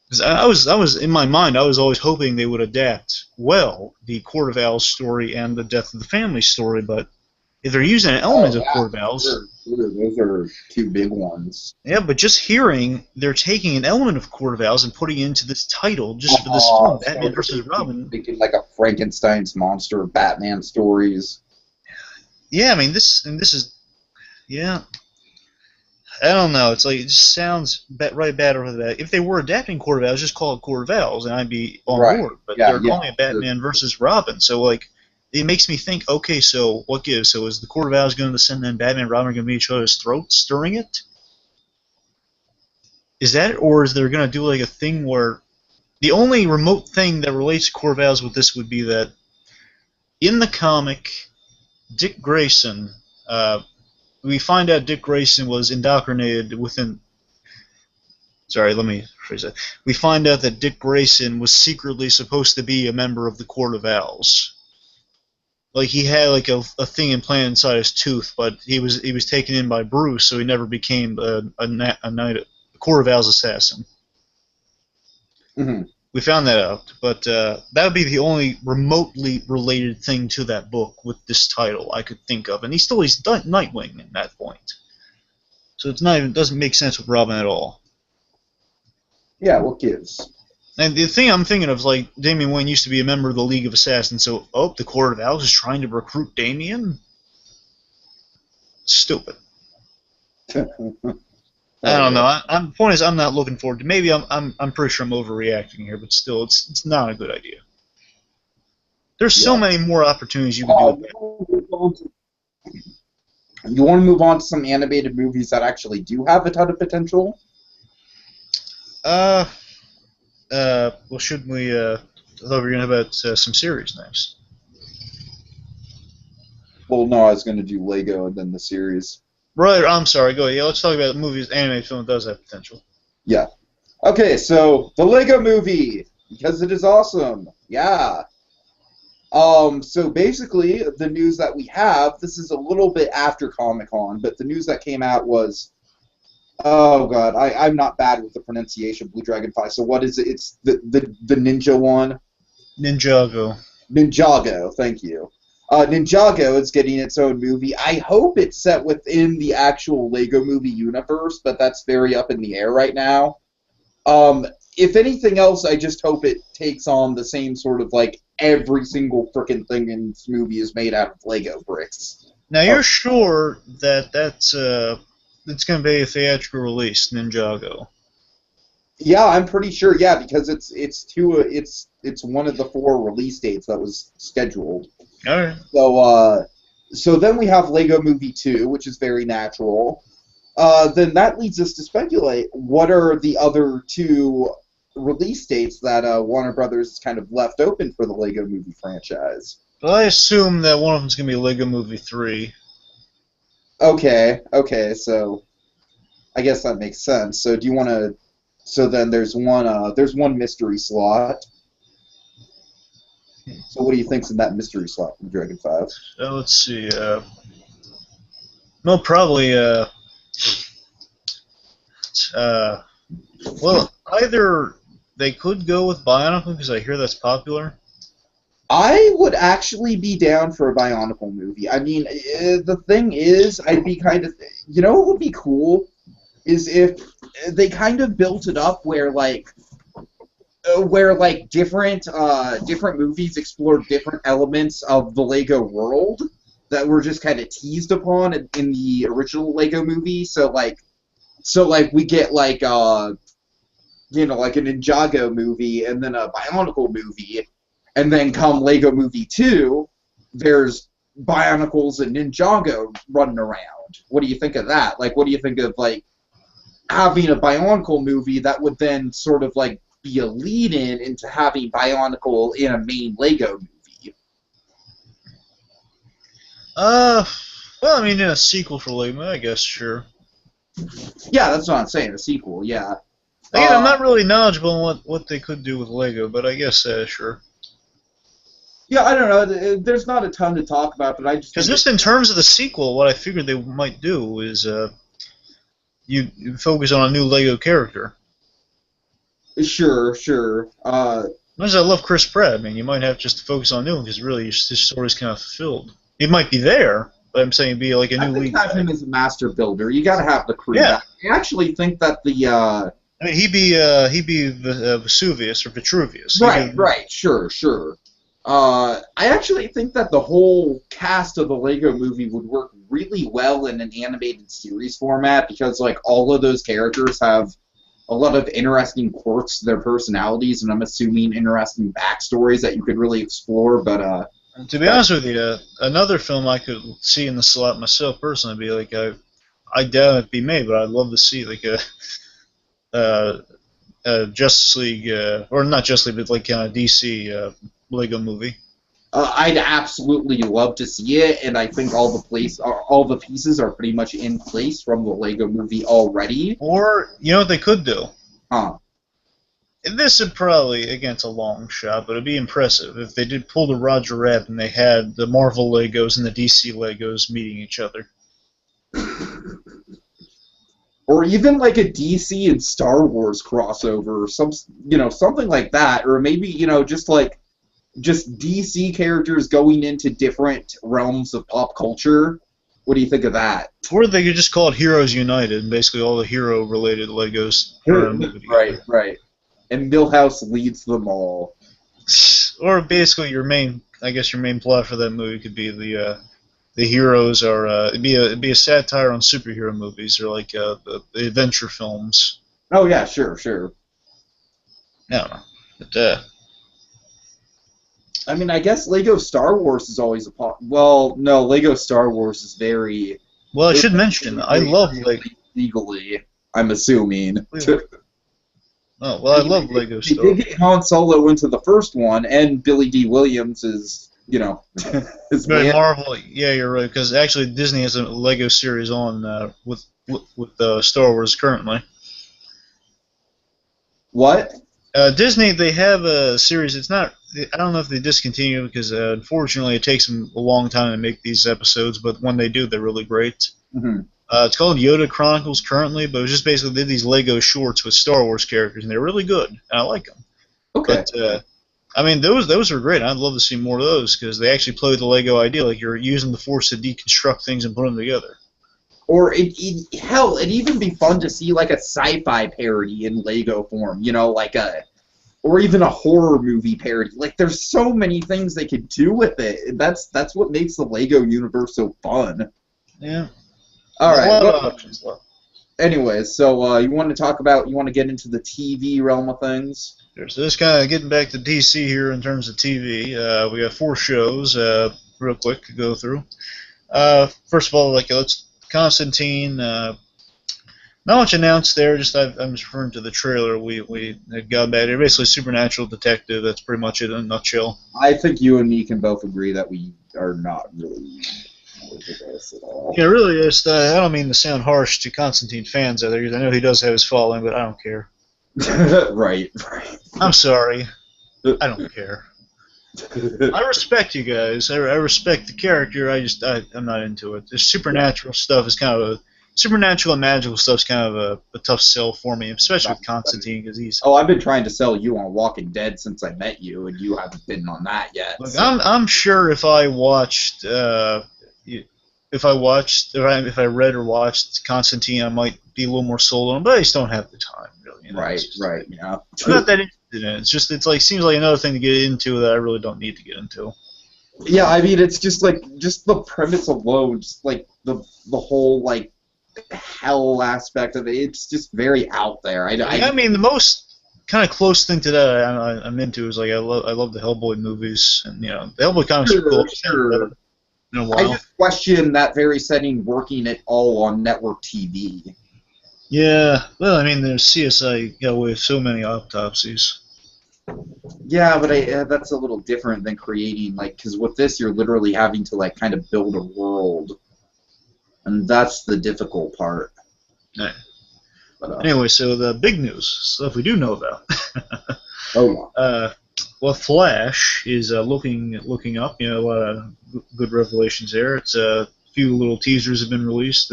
Because I was in my mind, I was always hoping they would adapt well the Court of Owls story and the Death of the Family story, but if they're using an element of Court of Owls... Those are two big ones. Yeah, but just hearing they're taking an element of Court of Owls and putting it into this title just for this film, Batman vs. Robin... Thinking like a Frankenstein's monster Batman stories. Yeah, I mean, this is... Yeah. I don't know. It's like, it just sounds right bad over the back. If they were adapting Court of Owls, just call it Court of Owls, and I'd be on board. But they're calling it Batman vs. Robin, so, like... It makes me think, okay, so what gives? So is the Court of Owls going to descend and Batman and Robin are going to be each other's throats, stirring it? Is that it? Or is there going to do like a thing where... The only remote thing that relates to Court of Owls with this would be that in the comic, Dick Grayson, we find out Dick Grayson was indoctrinated within... Sorry, let me phrase that. We find out that Dick Grayson was secretly supposed to be a member of the Court of Owls. Like, he had like a thing implanted inside his tooth, but he was taken in by Bruce, so he never became a Court of Owls assassin. Mm-hmm. We found that out, but that would be the only remotely related thing to that book with this title I could think of, and he's Nightwing at that point. So it's not even doesn't make sense with Robin at all. Yeah, what gives? And the thing I'm thinking of is, like, Damian Wayne used to be a member of the League of Assassins, so, the Court of Owls is trying to recruit Damian? Stupid. I don't know. The point is, I'm not looking forward to. Maybe I'm pretty sure I'm overreacting here, but still, it's not a good idea. There's so many more opportunities you can do with that. You want to move on to some animated movies that actually do have a ton of potential? Well, should we? I thought we were gonna have about some series next. Well, no, I was going to do Lego and then the series. Right, I'm sorry. Go ahead. Yeah, let's talk about movies. Animated film does have potential. Yeah. Okay, so the Lego Movie, because it is awesome. Yeah. So basically, the news that we have, this is a little bit after Comic-Con, but the news that came out was, oh god, I'm not bad with the pronunciation, Blue Dragonfly. So what is it? It's the ninja one? Ninjago. Ninjago, thank you. Ninjago is getting its own movie. I hope it's set within the actual Lego Movie universe, but that's very up in the air right now. If anything else, I just hope it takes on the same sort of, like, every single frickin' thing in this movie is made out of Lego bricks. Now, you're sure that it's going to be a theatrical release, Ninjago? Yeah, I'm pretty sure, yeah, because it's one of the 4 release dates that was scheduled. Alright. So then we have Lego Movie 2, which is very natural. Then that leads us to speculate, what are the other 2 release dates that Warner Brothers has kind of left open for the Lego Movie franchise? Well, I assume that one of them's going to be Lego Movie 3. Okay, so I guess that makes sense. So do you want to... So then there's one mystery slot. So what do you think's in that mystery slot from Dragon 5? Let's see. No, probably. Well, either they could go with Bionicle because I hear that's popular. I would actually be down for a Bionicle movie. I mean, the thing is, I'd be kind of... You know what would be cool? Is if they kind of built it up where different movies explored different elements of the Lego world that were just kind of teased upon in the original Lego movie. So we get like a Ninjago movie and then a Bionicle movie, and then come Lego Movie 2, there's Bionicles and Ninjago running around. What do you think of that? Like, what do you think of having a Bionicle movie that would then sort of be a lead-in into having Bionicle in a main Lego movie? Well, I mean, in a sequel for Lego, I guess, sure. Yeah, that's what I'm saying, a sequel, yeah. Again, I'm not really knowledgeable on what they could do with Lego, but I guess, sure. Yeah, I don't know, there's not a ton to talk about, but I just... Because just in terms of the sequel, what I figured they might do is, you focus on a new Lego character. Sure. As I love Chris Pratt, I mean, you might have just to focus on new one because really his story's kind of fulfilled. It might be there, but I'm saying it'd be like a new league. I think have him as a master builder. You got to have the crew. Yeah. I actually think that the. I mean, he'd be Vesuvius or Vitruvius. Right. Sure. I actually think that the whole cast of the Lego Movie would work really well in an animated series format because all of those characters have a lot of interesting quirks to their personalities, and I'm assuming interesting backstories that you could really explore. But to be honest with you, another film I could see in the slot myself personally would be I doubt it'd be made, but I'd love to see a Justice League, or not Justice League, but kind of DC Lego movie. I'd absolutely love to see it, and I think all the pieces are pretty much in place from the Lego Movie already. Or, you know what they could do? Huh. This would probably, again, it's a long shot, but it'd be impressive if they did pull the Roger Rabbit and they had the Marvel Legos and the DC Legos meeting each other. Or even a DC and Star Wars crossover, or something like that, or maybe just DC characters going into different realms of pop culture. What do you think of that? Or they could just call it Heroes United, and basically all the hero-related Legos. Right. and Milhouse leads them all. Or basically your main, I guess your main plot for that movie could be the heroes are it'd be a satire on superhero movies or like the adventure films. Oh yeah, sure, sure. I don't know, but I mean, I guess Lego Star Wars is always a well, no, Lego Star Wars is very well, I should mention I love Lego. Legally, I'm assuming. Oh well, I love Lego They Star did Wars. get Han Solo into the first one, and Billy D. Williams is, is Right, man. Marvel, yeah, you're right. Because actually, Disney has a Lego series on with Star Wars currently. What? Disney, they have a series. It's not. I don't know if they discontinue because unfortunately it takes them a long time to make these episodes. But when they do, they're really great. Mm-hmm. It's called Yoda Chronicles currently, but it was just basically they did these Lego shorts with Star Wars characters, and they're really good. And I like them. Okay. But I mean, those were great. I'd love to see more of those because they actually play with the Lego idea, like you're using the Force to deconstruct things and put them together. Or hell, it'd even be fun to see like a sci-fi parody in Lego form, or even a horror movie parody. Like, there's so many things they could do with it. That's what makes the Lego universe so fun. Yeah. All right. A lot Well, of options left. anyways, so you want to get into the TV realm of things? Sure. So this kind of getting back to DC here in terms of TV. We got 4 shows, real quick to go through. First of all, let's Constantine. Not much announced there. I'm just referring to the trailer. We had got back. They're basically a supernatural detective. That's pretty much it in a nutshell. I think you and me can both agree that we are not really into this at all. Yeah, really. I don't mean to sound harsh to Constantine fans out there, because I know he does have his following, but I don't care. Right. I'm sorry. I don't care. I respect you guys. I respect the character. I'm not into it. The supernatural stuff is kind of supernatural and magical stuff's kind of a tough sell for me, especially with Constantine, because he's. Oh, I've been trying to sell you on Walking Dead since I met you, and you haven't been on that yet. Look, so. I'm sure if I read or watched Constantine, I might be a little more sold on him, but I just don't have the time, really. Right, yeah. I'm not that interested in it. It seems like another thing to get into that I really don't need to get into. Yeah, I mean, it's just the premise alone, just like the whole hell aspect of it. It's just very out there. I mean, the most kind of close thing to that I'm into is I love the Hellboy movies, and the Hellboy comics are cool. Sure. In a while. I just question that very setting working at all on network TV. Yeah, well, I mean, there's CSI got away with so many autopsies. Yeah, but that's a little different than creating, because with this, you're literally having to, kind of build a world. And that's the difficult part. Right. But, anyway, so the big news, stuff we do know about. oh, yeah. Well, Flash is looking up. A lot of good revelations there. It's a few little teasers have been released.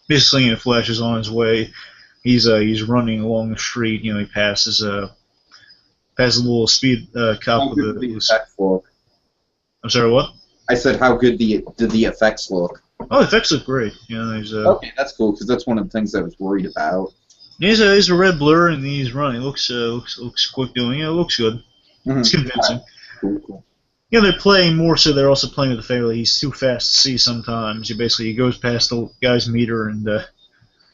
Basically, Flash is on his way. He's running along the street. He passes a little speed cop with the effects look? I'm sorry, what? I said, how good did the effects look? Oh, the effects look great. Okay, that's cool, because that's one of the things I was worried about. He's a red blur, and he's running. Looks quick doing it. It looks good. Mm-hmm. It's convincing. Cool. They're playing more so. They're also playing with the fact that he's too fast to see sometimes. He goes past the guy's meter, and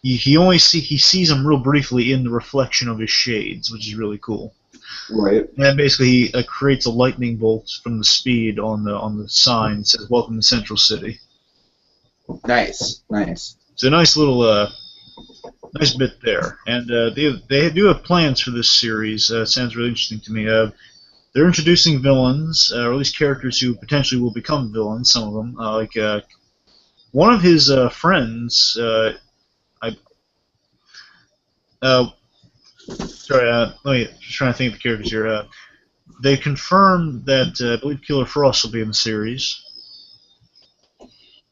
he sees him real briefly in the reflection of his shades, which is really cool. Right. And basically, he creates a lightning bolt from the speed on the sign that says "Welcome to Central City." Nice. It's a nice little nice bit there, and they do have plans for this series. It sounds really interesting to me. They're introducing villains, or at least characters who potentially will become villains. Some of them, one of his friends. Sorry, let me just trying to think of the characters here. They confirmed that I believe Killer Frost will be in the series.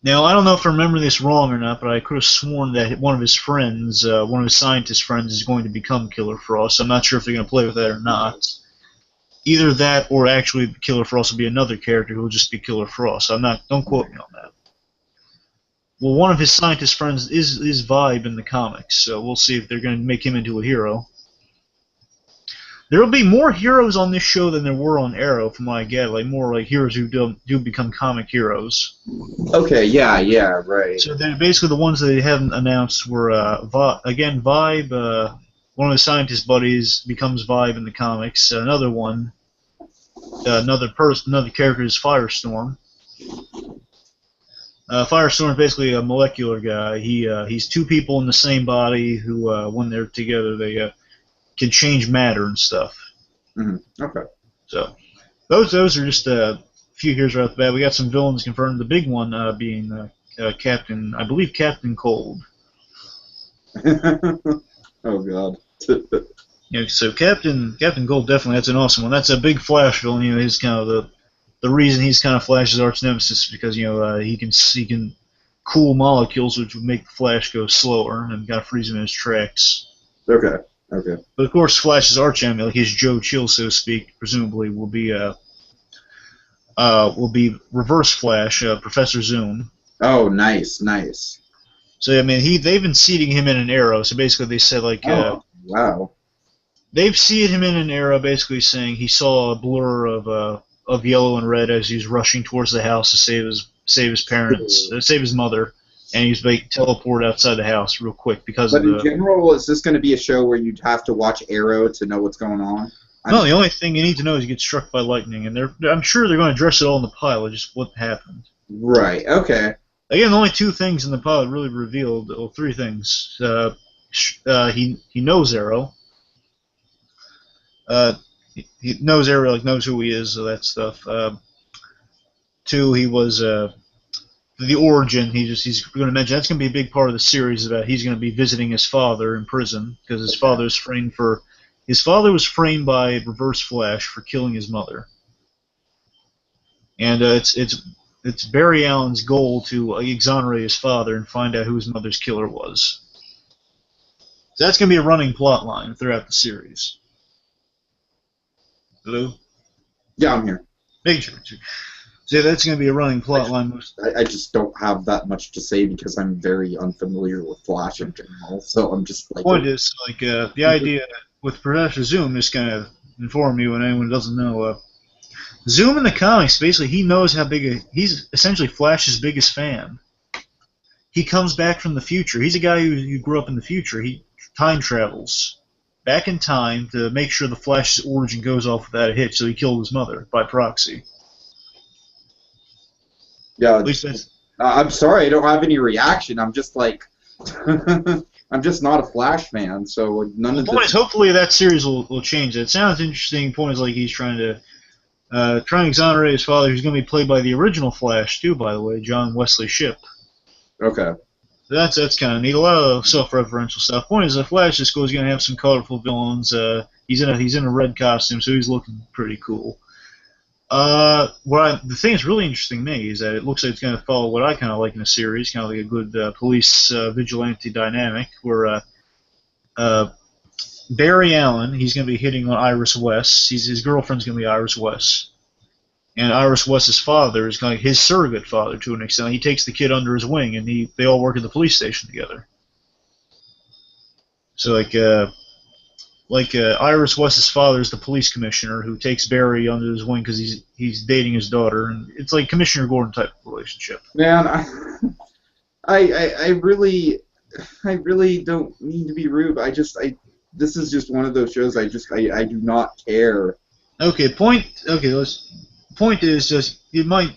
Now, I don't know if I remember this wrong or not, but I could have sworn that one of his friends, one of his scientist friends, is going to become Killer Frost. I'm not sure if they're going to play with that or not. Either that, or actually Killer Frost will be another character who will just be Killer Frost. Don't quote me on that. Well, one of his scientist friends is Vibe in the comics, so we'll see if they're going to make him into a hero. There will be more heroes on this show than there were on Arrow, from what I get. Like more like heroes who do become comic heroes. Okay, yeah, right. So they're basically the ones that they haven't announced were Vibe. One of the scientist buddies becomes Vibe in the comics. Another one, another character is Firestorm. Firestorm is basically a molecular guy. He's two people in the same body who, when they're together, they can change matter and stuff. Mm-hmm. Okay. So those are just a few heroes right off the bat. We got some villains confirmed. The big one being Captain, I believe Captain Cold. Oh God. Yeah, so Captain Cold definitely, that's an awesome one. That's a big Flash villain. You know, he's kind of the reason he's kind of Flash's arch nemesis is because he can cool molecules, which would make the Flash go slower and kind of freeze him in his tracks. Okay. But of course, Flash's arch enemy, like his Joe Chill, so to speak, presumably will be Reverse Flash, Professor Zoom. Oh, nice. So I mean, they've been seeding him in an Arrow. So basically, they said like, wow. They've seeded him in an Arrow, basically saying he saw a blur of yellow and red as he was rushing towards the house to save his parents, save his mother, and he was like teleported outside the house real quick because But of in general, is this going to be a show where you'd have to watch Arrow to know what's going on? No, the only thing you need to know is he gets struck by lightning, and I'm sure they're going to address it all in the pilot, just what happened. Right. Okay. Again, the only two things in the pilot really revealed, well, three things. He knows Arrow. He knows Arrow, like knows who he is, so that stuff. Two, he was the origin. He's going to mention that's going to be a big part of the series. About he's going to be visiting his father in prison because his father was framed by Reverse Flash for killing his mother, and it's Barry Allen's goal to exonerate his father and find out who his mother's killer was. So that's going to be a running plot line throughout the series. Hello? Yeah, I'm here. Making sure. So that's going to be a running plot line. I just don't have that much to say because I'm very unfamiliar with Flash in general. So I'm just like. The point is, like, the idea with Professor Zoom, just kind of inform you and anyone who doesn't know. Zoom in the comics, basically, he knows how big he's essentially Flash's biggest fan. He comes back from the future. He's a guy who grew up in the future. He time travels back in time to make sure the Flash's origin goes off without a hitch, so he killed his mother by proxy. Yeah, at least that's, I'm sorry, I don't have any reaction. I'm just like, I'm just not a Flash fan, so none of the point is, hopefully that series will change. It sounds interesting. The point is, like, he's trying to exonerate his father, who's going to be played by the original Flash, too, by the way, John Wesley Shipp. Okay. That's kind of neat. A lot of self-referential stuff. Point is, the Flash is going to have some colorful villains. He's in a red costume, so he's looking pretty cool. The thing that's really interesting to me is that it looks like it's going to follow what I kind of like in a series, kind of like a good police vigilante dynamic, where Barry Allen, he's going to be hitting on Iris West. His girlfriend's going to be Iris West. And Iris West's father is kind of his surrogate father to an extent. He takes the kid under his wing, and they all work at the police station together. So Iris West's father is the police commissioner who takes Barry under his wing because he's dating his daughter, and it's like Commissioner Gordon type of relationship. Man, I really don't mean to be rude. This is just one of those shows. I do not care. Okay, point is just you might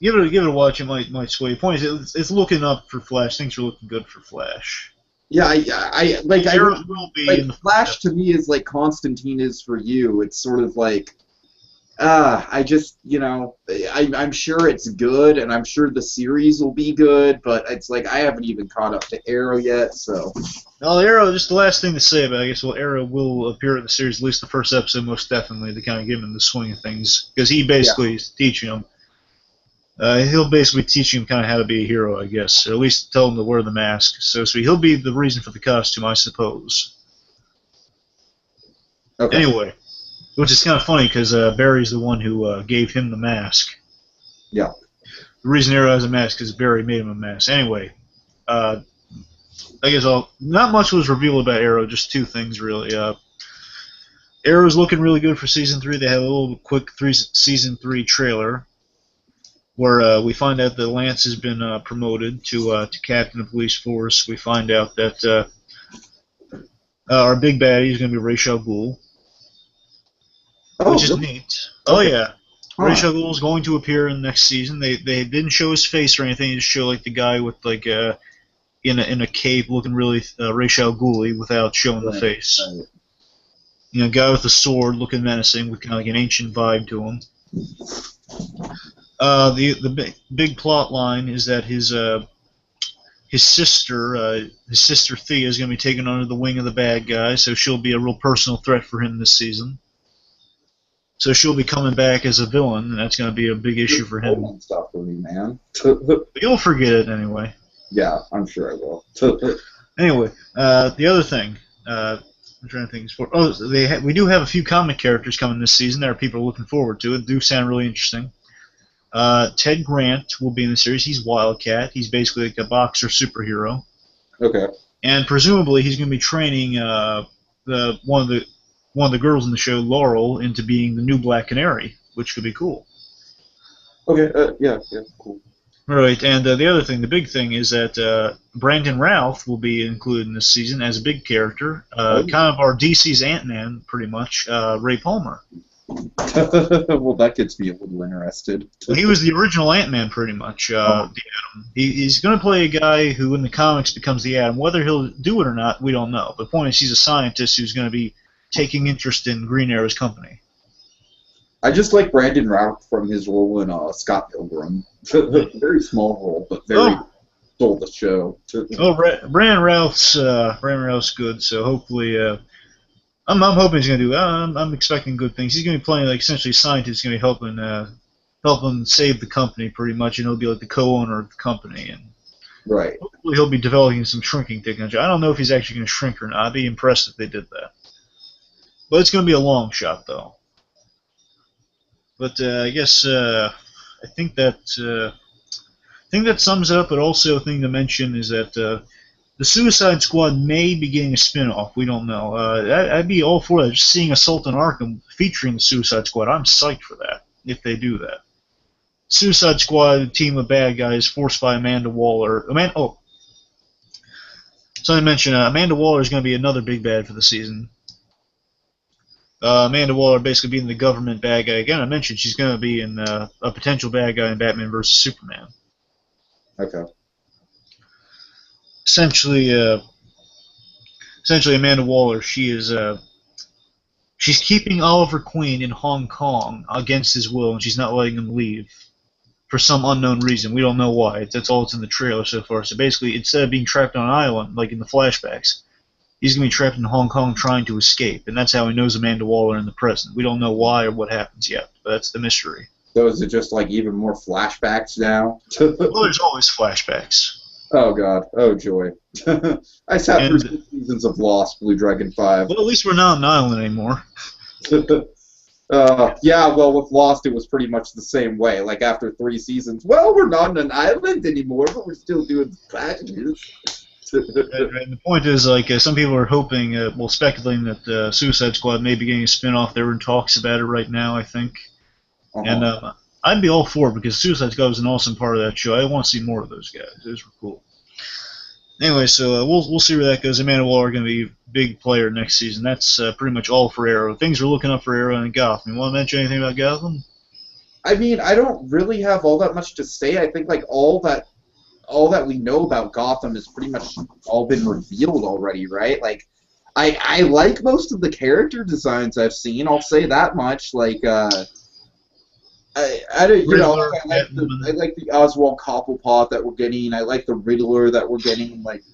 give it a watch. It might sway. Point is it's looking up for Flash. Things are looking good for Flash. Yeah, will be Flash to me is like Constantine is for you. It's sort of like, I'm sure it's good, and I'm sure the series will be good, but it's like I haven't even caught up to Arrow yet, so. Well, Arrow, just the last thing to say about it, I guess, Arrow will appear in the series, at least the first episode, most definitely, to kind of give him the swing of things, because he basically is teaching him. He'll basically teach him kind of how to be a hero, I guess, or at least tell him to wear the mask. So he'll be the reason for the costume, I suppose. Okay. Anyway, which is kind of funny because Barry's the one who gave him the mask. Yeah. The reason Arrow has a mask is Barry made him a mask. Anyway, I guess not much was revealed about Arrow, just two things really. Arrow's looking really good for season 3. They had a little quick season 3 trailer where we find out that Lance has been promoted to captain of police force. We find out that our big baddie is going to be Ra's al Ghul, which is neat. Oh yeah, Ra's al Ghul is going to appear in the next season. They didn't show his face or anything. They just show like the guy with like in a cape looking really Ra's al Ghul without showing the face. Right. You know, guy with a sword looking menacing with kind of like an ancient vibe to him. The big plot line is that his sister Thea is going to be taken under the wing of the bad guy, so she'll be a real personal threat for him this season. So she'll be coming back as a villain, and that's going to be a big issue for him. Stuff for me, man. But you'll forget it anyway. Yeah, I'm sure I will. Anyway, the other thing, I'm trying to think. We do have a few comic characters coming this season that people are looking forward to. It do sound really interesting. Ted Grant will be in the series. He's Wildcat. He's basically like a boxer superhero. Okay. And presumably he's going to be training one of the girls in the show, Laurel, into being the new Black Canary, which could be cool. Okay. Yeah. Cool. Right, and the other thing, the big thing, is that Brandon Routh will be included in this season as a big character, kind of our DC's Ant-Man, pretty much, Ray Palmer. Well, that gets me a little interested. He was the original Ant-Man, pretty much, the Atom. He's going to play a guy who, in the comics, becomes the Atom. Whether he'll do it or not, we don't know. But the point is, he's a scientist who's going to be taking interest in Green Arrow's company. I just like Brandon Routh from his role in Scott Pilgrim. Very small role, but very stole the show. Brandon Routh's good, so hopefully, I'm hoping he's gonna do. I'm expecting good things. He's gonna be playing like essentially a scientist. He's gonna be helping save the company pretty much, and he'll be like the co-owner of the company, and right. Hopefully he'll be developing some shrinking technology. I don't know if he's actually gonna shrink or not. I'd be impressed if they did that, but it's gonna be a long shot though. But I guess I think that sums it up. But also a thing to mention is that the Suicide Squad may be getting a spin-off. We don't know. I'd be all for that. Just seeing Assault on Arkham featuring the Suicide Squad, I'm psyched for that. If they do that, Suicide Squad, a team of bad guys forced by Amanda Waller. So I mentioned Amanda Waller is going to be another big bad for the season. Amanda Waller basically being the government bad guy. Again, I mentioned she's going to be in a potential bad guy in Batman vs. Superman. Okay. Essentially, Amanda Waller, she's keeping Oliver Queen in Hong Kong against his will, and she's not letting him leave for some unknown reason. We don't know why. That's all that's in the trailer so far. So basically, instead of being trapped on an island, like in the flashbacks, he's going to be trapped in Hong Kong trying to escape, and that's how he knows Amanda Waller in the present. We don't know why or what happens yet, but that's the mystery. So is it just like even more flashbacks now? Well, there's always flashbacks. Oh God! Oh joy! I sat through 2 seasons of Lost, Blue Dragon 5. Well, at least we're not on an island anymore. Yeah, well, with Lost, it was pretty much the same way. Like, after 3 seasons, well, we're not on an island anymore, but we're still doing packages. And the point is, like, some people are hoping, speculating that Suicide Squad may be getting a spin-off. They're in talks about it right now, I think. And I'd be all for it, because Suicide Squad was an awesome part of that show. I want to see more of those guys. Those were cool. Anyway, so we'll see where that goes. Amanda Waller going to be a big player next season. That's pretty much all for Arrow. Things are looking up for Arrow and Gotham. You want to mention anything about Gotham? I mean, I don't really have all that much to say. I think like all that we know about Gotham has pretty much all been revealed already, right? Like, I like most of the character designs I've seen. I'll say that much. Like, I like the Oswald Cobblepot that we're getting. I like the Riddler that we're getting. Like,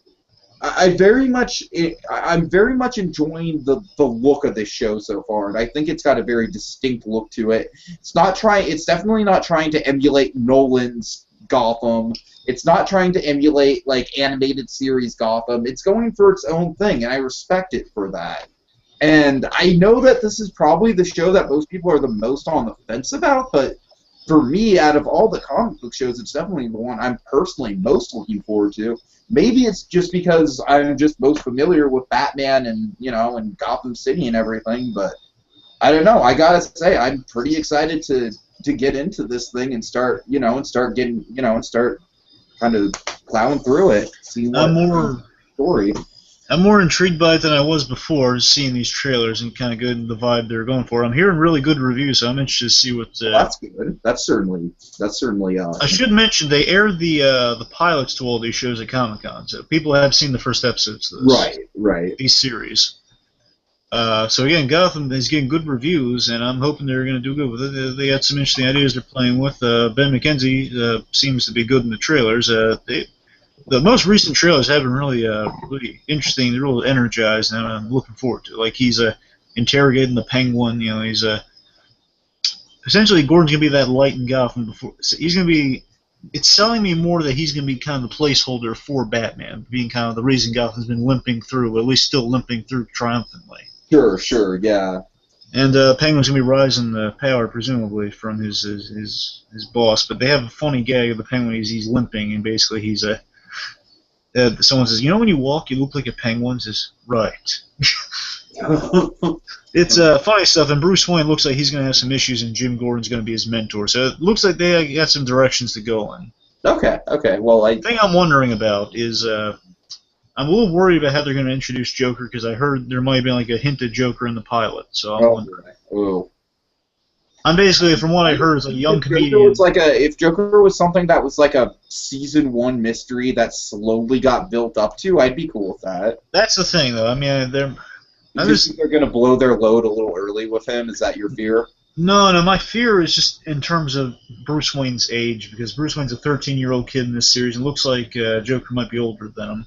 I'm very much enjoying the look of this show so far, and I think it's got a very distinct look to it. It's definitely not trying to emulate Nolan's Gotham. It's not trying to emulate like animated series Gotham. It's going for its own thing, and I respect it for that. And I know that this is probably the show that most people are the most on the fence about, but for me, out of all the comic book shows, it's definitely the one I'm personally most looking forward to. Maybe it's just because I'm just most familiar with Batman and, and Gotham City and everything, but I don't know. I gotta say, I'm pretty excited to get into this thing and start, and start getting, and start kind of plowing through it, see what story. I'm more intrigued by it than I was before, just seeing these trailers and kind of getting the vibe they're going for. I'm hearing really good reviews, so I'm interested to see what. That's good. That's certainly. I should mention they aired the pilots to all these shows at Comic-Con, so people have seen the first episodes of this. Right. These series. So again, Gotham is getting good reviews, and I'm hoping they're going to do good with it. They got some interesting ideas they're playing with. Ben McKenzie seems to be good in the trailers. The most recent trailers have been really interesting. They're really energized, and I'm looking forward to it. Like he's interrogating the Penguin. He's essentially Gordon's gonna be that light in Gotham. So he's gonna be. It's selling me more that he's gonna be kind of the placeholder for Batman, being kind of the reason Gotham's been limping through, but at least still limping through triumphantly. Sure, yeah. And Penguin's gonna be rising the power, presumably, from his boss. But they have a funny gag of the Penguin. He's limping, and basically he's a. Someone says, when you walk, you look like a penguin. Says, right. It's funny stuff, and Bruce Wayne looks like he's going to have some issues, and Jim Gordon's going to be his mentor. So it looks like they got some directions to go in. Okay. Well, the thing I'm wondering about is I'm a little worried about how they're going to introduce Joker, because I heard there might have been like a hint of Joker in the pilot. So I'm wondering. Oh. I'm basically, from what I heard, it's a young comedian. If Joker was something that was like a season 1 mystery that slowly got built up to, I'd be cool with that. That's the thing, though. I mean, they're going to blow their load a little early with him. Is that your fear? No. My fear is just in terms of Bruce Wayne's age, because Bruce Wayne's a 13-year-old kid in this series, and it looks like Joker might be older than him.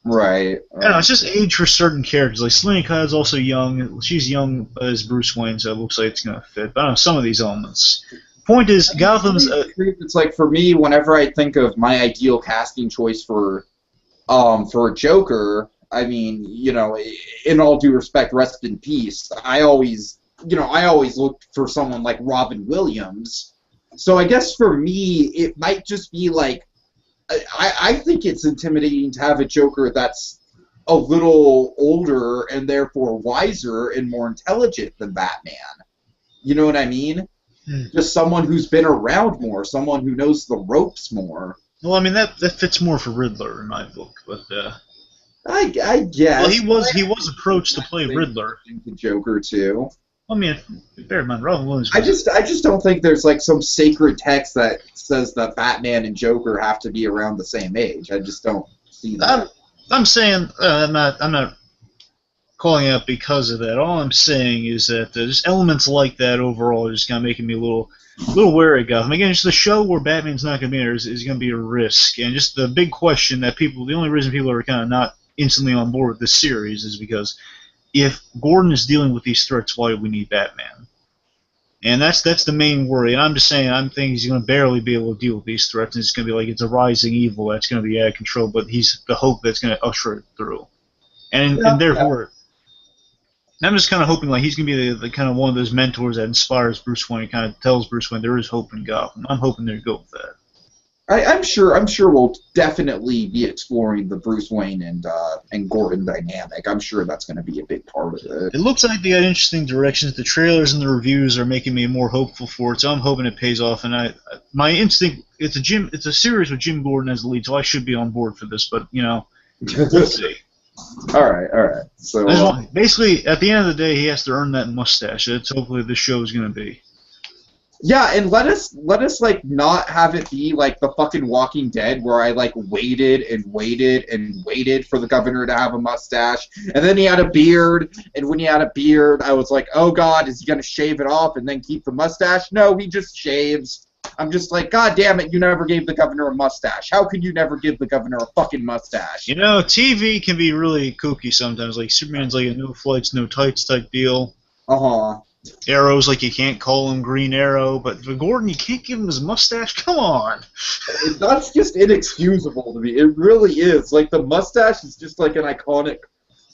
Right. I don't know, it's just age for certain characters. Like Selina Kyle's also young. She's young as Bruce Wayne, so it looks like it's going to fit. But I don't know, some of these elements. Point is, Gotham's... It's like, for me, whenever I think of my ideal casting choice for a Joker, I mean, in all due respect, rest in peace, I always looked for someone like Robin Williams. So I guess for me, it might just be like, I think it's intimidating to have a Joker that's a little older and therefore wiser and more intelligent than Batman. You know what I mean? Just someone who's been around more, someone who knows the ropes more. Well, I mean, that fits more for Riddler in my book, but I guess. Well, he was approached to play Riddler. The Joker too. I mean, bear in mind, Robin Williams. I just don't think there's like some sacred text that says that Batman and Joker have to be around the same age. I just don't see that. I'm saying I'm not calling out because of that. All I'm saying is that there's elements like that overall are just kind of making me a little wary of Gotham. Again, just the show where Batman's not going to be there is going to be a risk, and just the big question that the only reason people are kind of not instantly on board with this series is because if Gordon is dealing with these threats, why do we need Batman? And that's the main worry. And I'm just saying, I'm thinking he's going to barely be able to deal with these threats, and it's going to be like it's a rising evil that's going to be out of control, but he's the hope that's going to usher it through. And therefore, I'm just kind of hoping like he's going to be the kind of one of those mentors that inspires Bruce Wayne, kind of tells Bruce Wayne there is hope in Gotham. I'm hoping they're go with that. I'm sure we'll definitely be exploring the Bruce Wayne and Gordon dynamic. I'm sure that's going to be a big part of it. It looks like they got interesting directions. The trailers and the reviews are making me more hopeful for it, so I'm hoping it pays off. And my instinct, it's a series with Jim Gordon as the lead, so I should be on board for this. But we'll see. All right. So basically, at the end of the day, he has to earn that mustache. That's hopefully this show is going to be. Yeah, and let us like not have it be like the fucking Walking Dead where I like waited for the governor to have a mustache, and then he had a beard, and when he had a beard, I was like, oh god, is he gonna shave it off and then keep the mustache? No, he just shaves. I'm just like, god damn it, you never gave the governor a mustache. How could you never give the governor a fucking mustache? TV can be really kooky sometimes. Like Superman's like a no flights, no tights type deal. Arrow's like you can't call him Green Arrow, but for Gordon, you can't give him his mustache? Come on! That's just inexcusable to me. It really is. Like, the mustache is just like an iconic...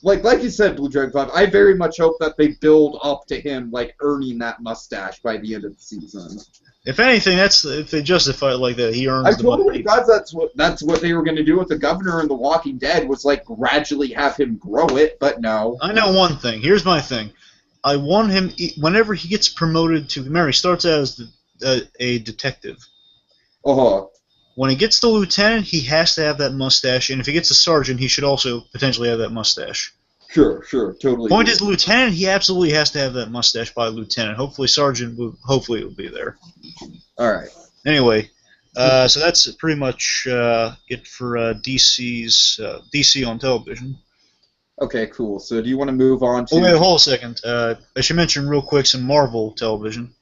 Like you said, Blue Dragon 5, I very much hope that they build up to him, like, earning that mustache by the end of the season. If anything, if they justify it like that, he earns the money. God, that's what they were going to do with the governor in The Walking Dead, was, like, gradually have him grow it, but no. I know one thing. Here's my thing. I want him whenever he gets promoted to. Remember, he starts out as a detective. Uh-huh. When he gets to lieutenant, he has to have that mustache, and if he gets a sergeant, he should also potentially have that mustache. Sure, totally. Point is, lieutenant, he absolutely has to have that mustache by lieutenant. Hopefully, sergeant, hopefully it will be there. All right. Anyway, so that's pretty much it for DC's DC on television. Okay, cool. So do you want to move on to... Oh, wait, hold a second. I should mention real quick some Marvel television.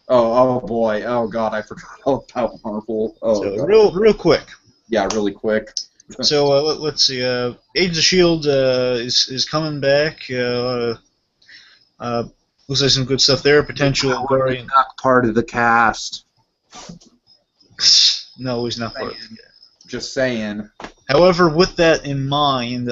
Oh boy. Oh, God, I forgot all about Marvel. Oh, So, God. real quick. Yeah, really quick. So, let's see. Agents of S.H.I.E.L.D. is coming back. Looks like some good stuff there. Potential Guardian... Not part of the cast. No, he's not part of it. Just saying. However, with that in mind,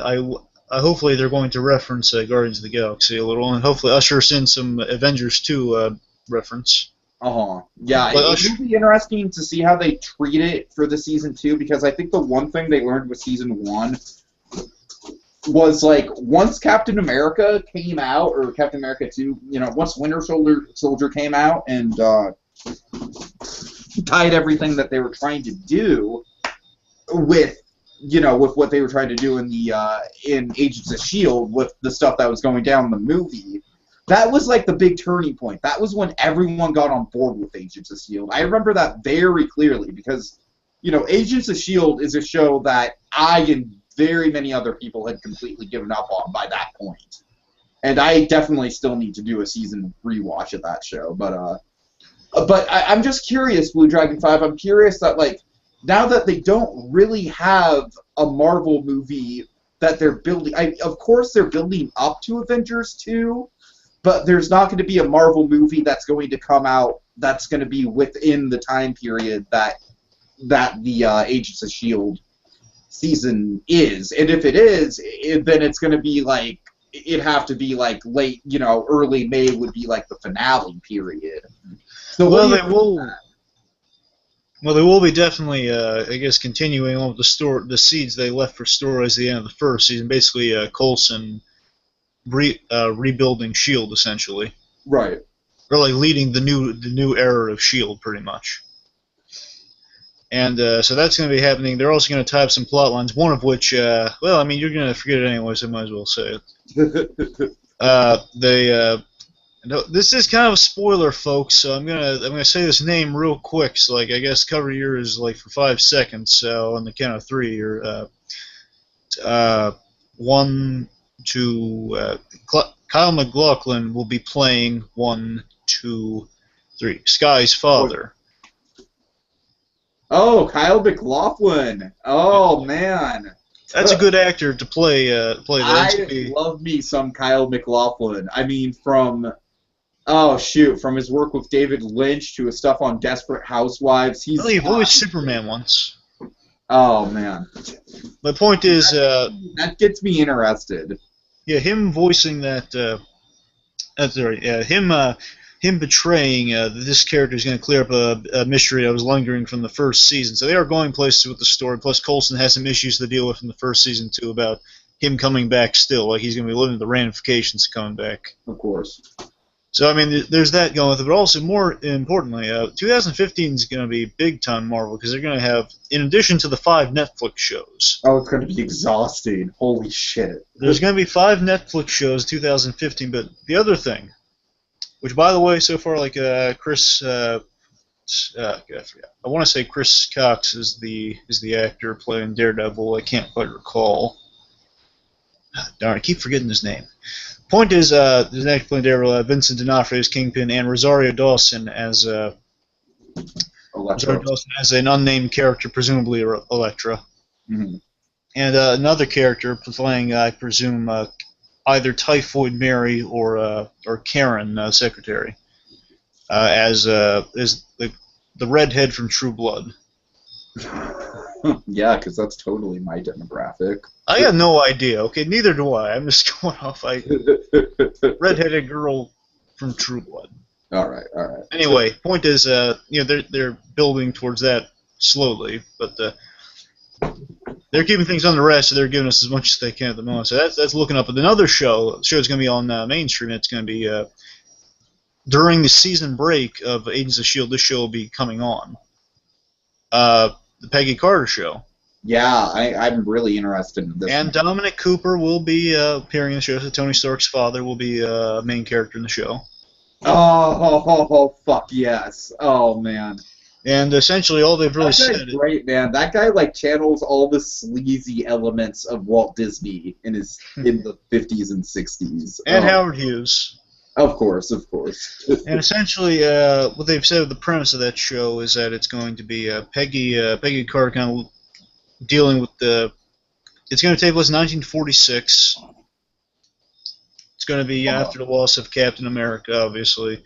hopefully they're going to reference Guardians of the Galaxy a little, and hopefully usher us in some Avengers 2 reference. Yeah, But it would be interesting to see how they treat it for the season 2, because I think the one thing they learned with season 1 was, like, once Captain America came out, or Captain America 2, once Winter Soldier came out and tied everything that they were trying to do with what they were trying to do in the in Agents of S.H.I.E.L.D. with the stuff that was going down in the movie. That was like the big turning point. That was when everyone got on board with Agents of S.H.I.E.L.D. I remember that very clearly because, Agents of S.H.I.E.L.D. is a show that I and very many other people had completely given up on by that point. And I definitely still need to do a season rewatch of that show. But I'm just curious, Blue Dragon 5, I'm curious that, like, now that they don't really have a Marvel movie that they're building, of course they're building up to Avengers 2, but there's not going to be a Marvel movie that's going to come out that's going to be within the time period that the Agents of S.H.I.E.L.D. season is. And if it is, then it's going to be like, it'd have to be like late, early May would be like the finale period. So well, they will. Well, they will be definitely, I guess, continuing on with the seeds they left for stories at the end of the first season. Basically, Coulson rebuilding S.H.I.E.L.D. essentially. Right. Or like leading the new era of S.H.I.E.L.D. pretty much. And so that's going to be happening. They're also going to tie up some plot lines. One of which, well, I mean, you're going to forget it anyway, so I might as well say it. This is kind of a spoiler, folks. So I'm gonna say this name real quick. So like I guess cover your ears like for 5 seconds. So on the count of 3, or 1, 2. Kyle MacLachlan will be playing 1, 2, 3. Sky's father. Oh, Kyle MacLachlan. Oh man. That's a good actor to play that. I love me some Kyle MacLachlan. I mean, from his work with David Lynch to his stuff on Desperate Housewives. He voiced Superman once. Oh man. My point is that gets me interested. Yeah, him voicing that. Him betraying this character is going to clear up a mystery that was lingering from the first season. So they are going places with the story. Plus, Coulson has some issues to deal with in the first season too about him coming back still. Like he's going to be living with the ramifications coming back. Of course. So I mean, there's that going with it. But also, more importantly, 2015 is going to be big time Marvel because they're going to have, in addition to the 5 Netflix shows. Oh, it's going to be exhausting. Holy shit. There's going to be 5 Netflix shows 2015. But the other thing. Which, by the way, so far, like Chris, I want to say Chris Cox is the actor playing Daredevil. I can't quite recall. Darn, I keep forgetting his name. Point is, there's an actor playing Daredevil, Vincent D'Onofrio as Kingpin, and Rosario Dawson as an unnamed character, presumably Elektra. Mm-hmm. And another character playing, I presume, either Typhoid Mary or Karen, secretary, as the redhead from True Blood. Yeah, because that's totally my demographic. I have no idea. Okay, neither do I. I'm just going off. Redheaded girl from True Blood. All right. Anyway, point is, they're building towards that slowly, but they're keeping things on the rest, so they're giving us as much as they can at the moment. So that's looking up. But another show, the show's going to be on mainstream. It's going to be during the season break of Agents of S.H.I.E.L.D., this show will be coming on. The Peggy Carter Show. Yeah, I'm really interested in this. And Dominic Cooper will be appearing in the show. So Tony Stark's father will be a main character in the show. Oh, fuck yes. Oh, man. And essentially all they've really That guy's said... great, man. That guy, like, channels all the sleazy elements of Walt Disney in the 50s and 60s. And Howard Hughes. Of course, of course. And essentially, what they've said, the premise of that show is that it's going to be Peggy Carter kind of dealing with the... It's going to take place in 1946. It's going to be after the loss of Captain America, obviously.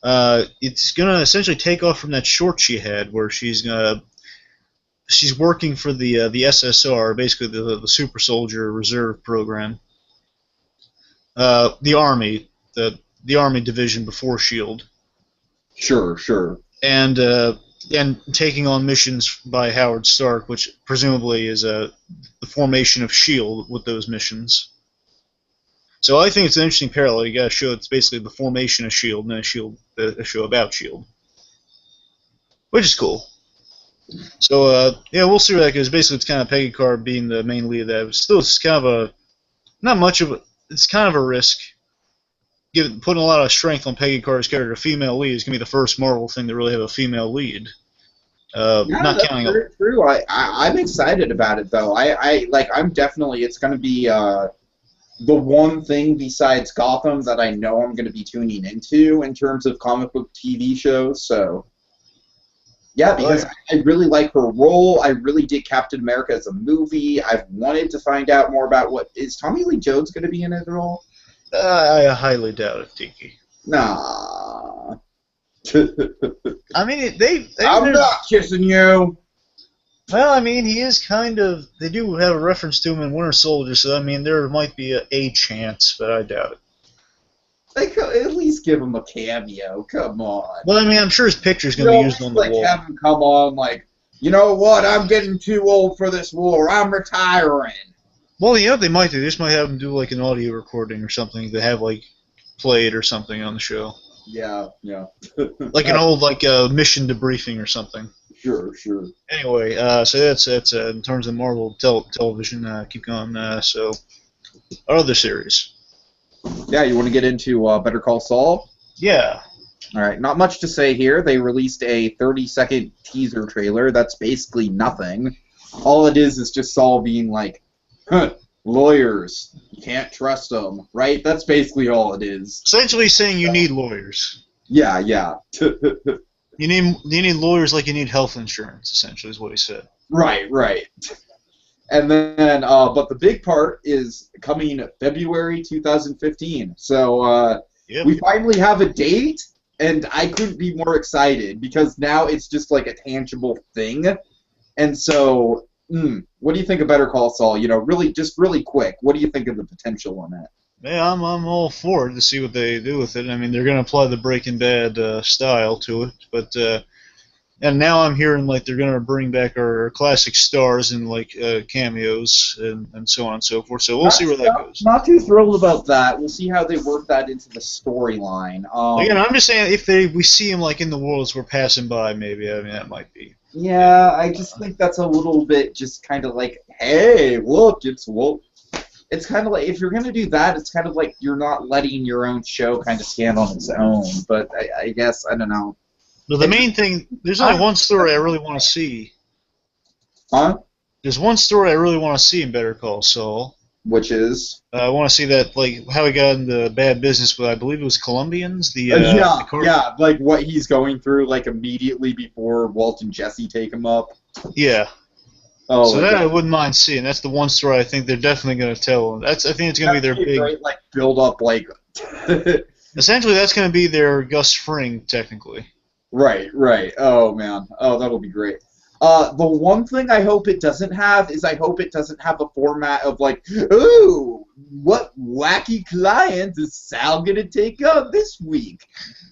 It's going to essentially take off from that short she had, where she's working for the SSR, basically the Super Soldier Reserve Program, the Army, the Army division before S.H.I.E.L.D. Sure. And taking on missions by Howard Stark, which presumably is the formation of S.H.I.E.L.D. with those missions. So I think it's an interesting parallel. You got to show it's basically the formation of S.H.I.E.L.D. and then a show about S.H.I.E.L.D., which is cool. So yeah, we'll see where that goes. Basically, it's kind of Peggy Carter being the main lead of that. But still, it's kind of it's kind of a risk. Putting a lot of strength on Peggy Carter's character, a female lead, is going to be the first Marvel thing to really have a female lead. Yeah, not that's counting very true. I'm excited about it, though. I'm definitely, it's going to be the one thing besides Gotham that I know I'm going to be tuning into in terms of comic book TV shows. So, yeah, because I really like her role. I really dig Captain America as a movie. I've wanted to find out more about is Tommy Lee Jones going to be in it at all? I highly doubt it, Tiki. Nah. I mean, I'm not kissing you. Well, I mean, he is kind of... They do have a reference to him in Winter Soldier, so, I mean, there might be a chance, but I doubt it. They could at least give him a cameo. Come on. Well, I mean, I'm sure his picture's going to be used on the wall. Have him come on, like, you know what? I'm getting too old for this war. I'm retiring. Well, you know what they might do? They just might have him do, like, an audio recording or something to have, like, played or something on the show. Yeah. Like an old, like, mission debriefing or something. Sure. Anyway, so that's in terms of Marvel television. Keep going. So, our other series. Yeah, you want to get into Better Call Saul? Yeah. All right, not much to say here. They released a 30-second teaser trailer. That's basically nothing. All it is just Saul being like, lawyers, you can't trust them, right? That's basically all it is. Essentially saying you need lawyers. Yeah. You need lawyers like you need health insurance, essentially, is what he said. Right. And then, but the big part is coming February 2015. So we finally have a date, and I couldn't be more excited because now it's just like a tangible thing. And so, what do you think of Better Call Saul? You know, really quick, what do you think of the potential on that? Yeah, I'm all for it to see what they do with it. I mean, they're going to apply the Breaking Bad style to it, but and now I'm hearing like they're going to bring back our classic stars and like cameos and so on and so forth. So we'll see where that goes. Not too thrilled about that. We'll see how they work that into the storyline. Again, I'm just saying if we see him like in the world as we're passing by, maybe. I mean, that might be. Yeah, I just think that's a little bit just kind of like, hey, look, it's kind of like, if you're going to do that, it's kind of like you're not letting your own show kind of stand on its own. But I guess, I don't know. But the main thing, there's only one story I really want to see. Huh? There's one story I really want to see in Better Call Saul. Which is? I want to see that, like, how he got into bad business with, I believe it was Colombians? Yeah, like what he's going through, like, immediately before Walt and Jesse take him up. Yeah. Oh, so that I wouldn't mind seeing. That's the one story I think they're definitely going to tell. I think it's going to be their big... Great, like, build up, like... Essentially, that's going to be their Gus Fring, technically. Right. Oh, man. Oh, that'll be great. The one thing I hope it doesn't have is I hope it doesn't have a format of like, ooh, what wacky client is Sal going to take on this week?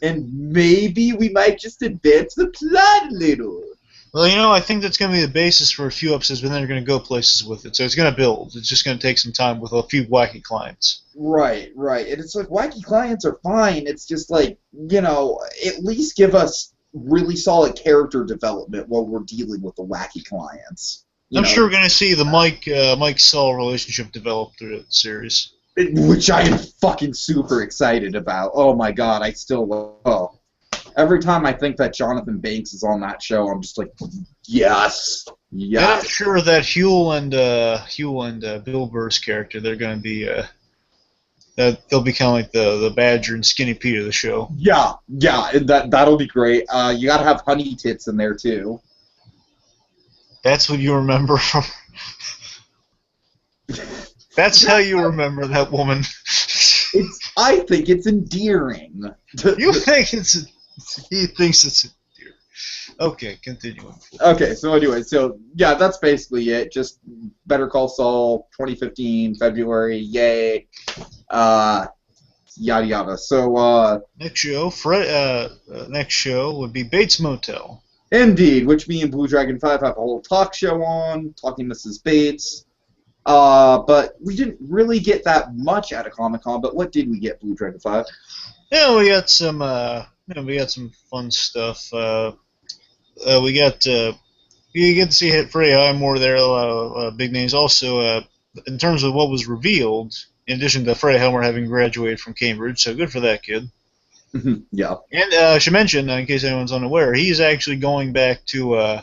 And maybe we might just advance the plot a little. Well, I think that's going to be the basis for a few episodes, but then they're going to go places with it. So it's going to build. It's just going to take some time with a few wacky clients. Right, right. And it's like wacky clients are fine. It's just like, at least give us really solid character development while we're dealing with the wacky clients. I'm sure we're going to see the Mike Saul relationship develop through the series. Which I am fucking super excited about. Oh my god, I still every time I think that Jonathan Banks is on that show, I'm just like, yes, yes. And I'm sure that Huell and Bill Burr's character, they're going to be they'll be kind of like the Badger and Skinny Pete of the show. Yeah, and that'll be great. You gotta have Honey Tits in there too. That's what you remember from. That's how you remember that woman. I think it's endearing. You think it's? He thinks it's endearing. Okay, continue. Okay, so anyway, yeah, that's basically it. Just Better Call Saul, 2015 February, yay. Yada yada. So next show would be Bates Motel. Indeed, which me and Blue Dragon 5 have a whole talk show on, Talking Mrs. Bates. But we didn't really get that much out of Comic-Con, but what did we get, Blue Dragon 5? Yeah, we got some fun stuff. We get to see Freddie Highmore there, a lot of big names. Also, in terms of what was revealed, in addition to Freddie Highmore having graduated from Cambridge, so good for that kid. Yeah. And I should mention, in case anyone's unaware, he's actually going back to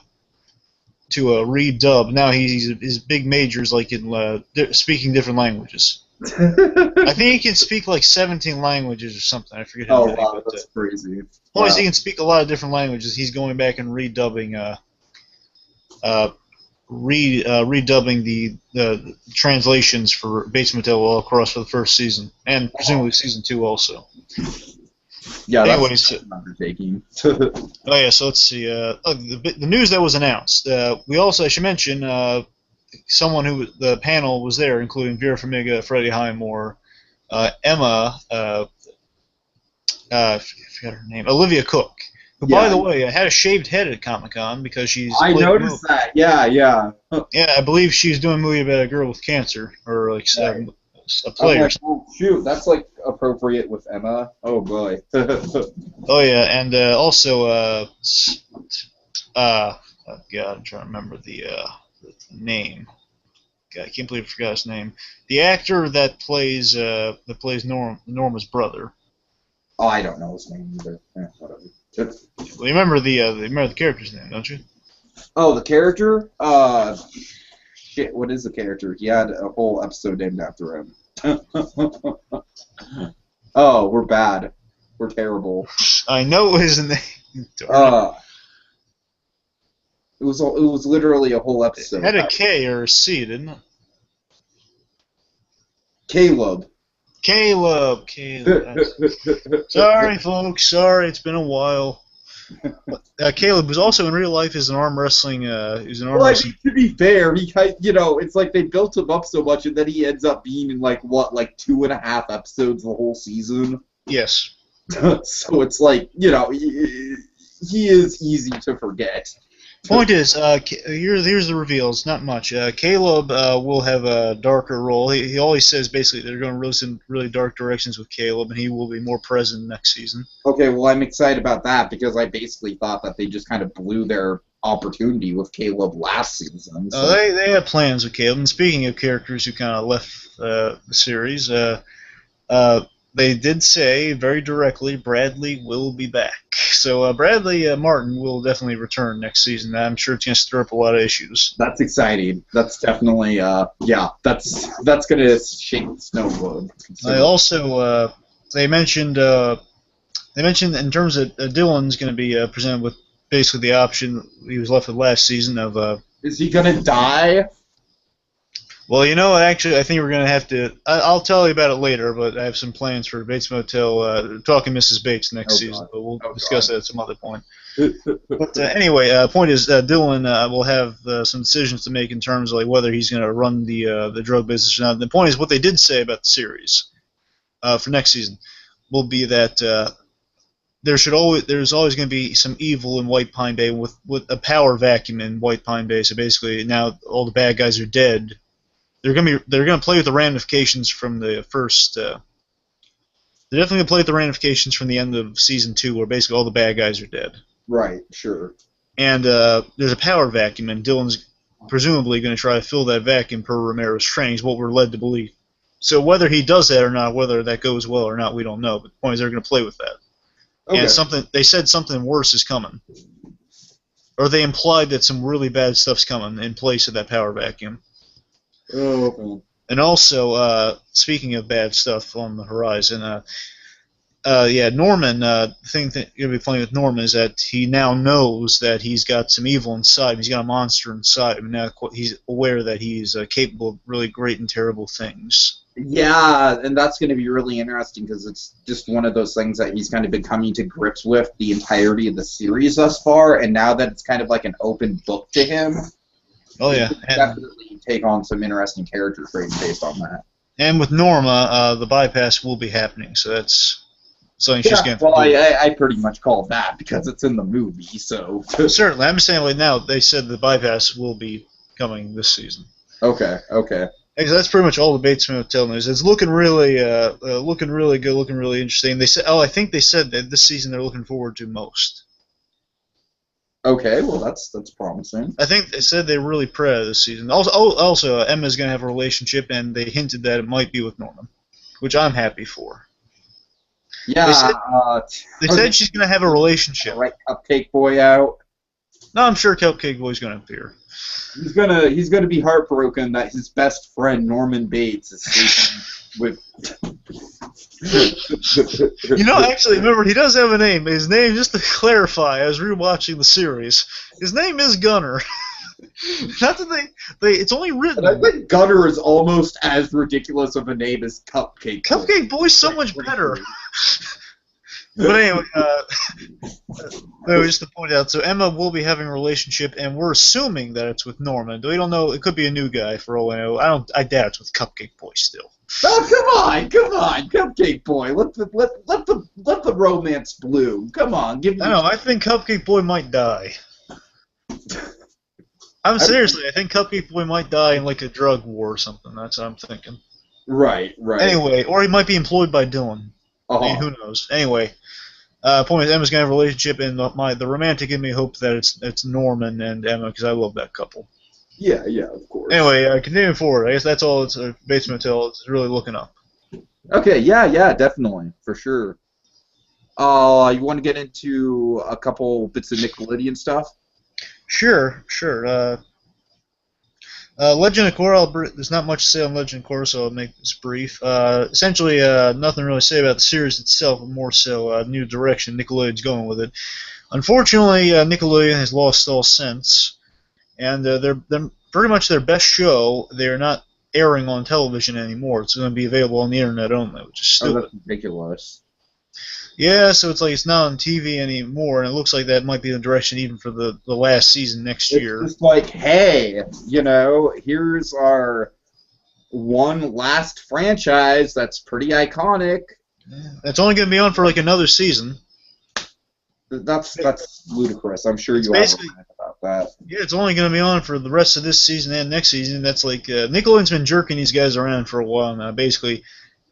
redub. Now his big majors like in speaking different languages. I think he can speak like 17 languages or something. I forget. Oh wow, that's crazy. Well, he can speak a lot of different languages. He's going back and redubbing the translations for Bates Motel all across for the first season, and presumably season 2 also. Yeah, anyways, that's an undertaking. Oh yeah, so let's see. The news that was announced. I should mention someone who the panel was there, including Vera Farmiga, Freddie Highmore, Emma. I forgot her name. Olivia Cook. Who, by the way, had a shaved head at Comic-Con because she's. I noticed that. Yeah. Yeah, I believe she's doing a movie about a girl with cancer, or like a play or something. Oh, shoot, that's like appropriate with Emma. Oh boy. Oh yeah, and also God, I'm trying to remember the name. God, I can't believe I forgot his name. The actor that plays Norma's brother. Oh, I don't know his name either. Whatever. Well, you remember the character's name, don't you? Oh, the character? Shit, what is the character? He had a whole episode named after him. Oh, we're bad. We're terrible. I know his name. It was literally a whole episode. It had a K or a C, didn't it? Caleb. Sorry, folks. Sorry, it's been a while. Caleb was also in real life is an arm wrestling. To be fair, it's like they built him up so much, and then he ends up being in like 2.5 episodes the whole season. Yes. So it's like he is easy to forget. Point is, here's the reveals. Not much. Caleb will have a darker role. He always says basically they're going in really dark directions with Caleb, and he will be more present next season. Okay, well I'm excited about that because I basically thought that they just kind of blew their opportunity with Caleb last season. So. They have plans with Caleb. And speaking of characters who kind of left the series, they did say very directly Bradley will be back. So Bradley Martin will definitely return next season. I'm sure it's going to stir up a lot of issues. That's exciting. That's definitely, that's going to shake the snow globe. They also they mentioned in terms of Dylan's going to be presented with basically the option he was left with last season of. Is he going to die? Well, actually, I think we're going to have to. I'll tell you about it later, but I have some plans for Bates Motel, Talking Mrs. Bates next season, but we'll discuss that at some other point. But anyway, point is, Dylan will have some decisions to make in terms of whether he's going to run the drug business or not. The point is, what they did say about the series for next season will be that there's always going to be some evil in White Pine Bay with a power vacuum in White Pine Bay. So basically, now all the bad guys are dead. They're gonna play with the ramifications from the first. They're definitely gonna play with the ramifications from the end of season 2, where basically all the bad guys are dead. Right. Sure. And there's a power vacuum, and Dylan's presumably going to try to fill that vacuum per Romero's training, is what we're led to believe. So whether he does that or not, whether that goes well or not, we don't know. But the point is they're going to play with that. Okay. And they said something worse is coming. Or they implied that some really bad stuff's coming in place of that power vacuum. Oh, okay. And also, speaking of bad stuff on the horizon, Norman, the thing that you're going to be playing with Norman is that he now knows that he's got some evil inside him. He's got a monster inside him. Now he's aware that he's capable of really great and terrible things. Yeah, and that's going to be really interesting because it's just one of those things that he's kind of been coming to grips with the entirety of the series thus far, and now that it's kind of like an open book to him, definitely take on some interesting character traits based on that. And with Norma, the bypass will be happening, so that's something she's going to do. Well, I pretty much call that because it's in the movie, so... Certainly, I'm saying right now, they said the bypass will be coming this season. Okay. That's pretty much all the Bates Motel news. It's looking really good, looking really interesting. They said, I think they said that this season they're looking forward to most. Okay, well that's promising. I think they said they're really proud of this season. Also, Emma's going to have a relationship, and they hinted that it might be with Norman, which I'm happy for. Yeah. They said she's going to have a relationship. Right, Cupcake Boy out. No, I'm sure Cupcake Boy's going to appear. He's gonna be heartbroken that his best friend Norman Bates is sleeping with. Actually, remember he does have a name. His name, just to clarify, I was rewatching the series. His name is Gunner. Not that it's only written. And I think Gunner is almost as ridiculous of a name as Cupcake Boy. Cupcake Boy's so much better. But anyway, just to point out, so Emma will be having a relationship, and we're assuming that it's with Norman. We don't know. It could be a new guy for all I know. I doubt it's with Cupcake Boy still. Oh, come on, Cupcake Boy. Let the romance bloom. Come on, give me. I think Cupcake Boy might die. Seriously, I think Cupcake Boy might die in like a drug war or something. That's what I'm thinking. Right. Anyway, or he might be employed by Dylan. Uh-huh. I mean, who knows? Anyway. Point is, Emma's gonna have a relationship, and the romantic in me hopes that it's Norman and Emma, because I love that couple. Yeah, of course. Anyway, continuing forward, I guess that's all. It's Bates Motel. It's really looking up. Okay, yeah, definitely, for sure. You want to get into a couple bits of Nickelodeon stuff? Sure. Legend of Korra, there's not much to say on Legend of Korra, so I'll make this brief. Essentially, nothing really to say about the series itself, but more so new direction Nickelodeon's going with it. Unfortunately, Nickelodeon has lost all sense, and they're pretty much their best show. They're not airing on television anymore. It's going to be available on the internet only, which is stupid. Oh, that's ridiculous. Yeah, so it's like it's not on TV anymore, and it looks like that might be the direction even for the last season next year. It's just like, hey, here's our one last franchise that's pretty iconic. Yeah, it's only going to be on for like another season. That's ludicrous. I'm sure you have a mind about that. Yeah, it's only going to be on for the rest of this season and next season. That's like Nickelodeon's been jerking these guys around for a while now. Basically,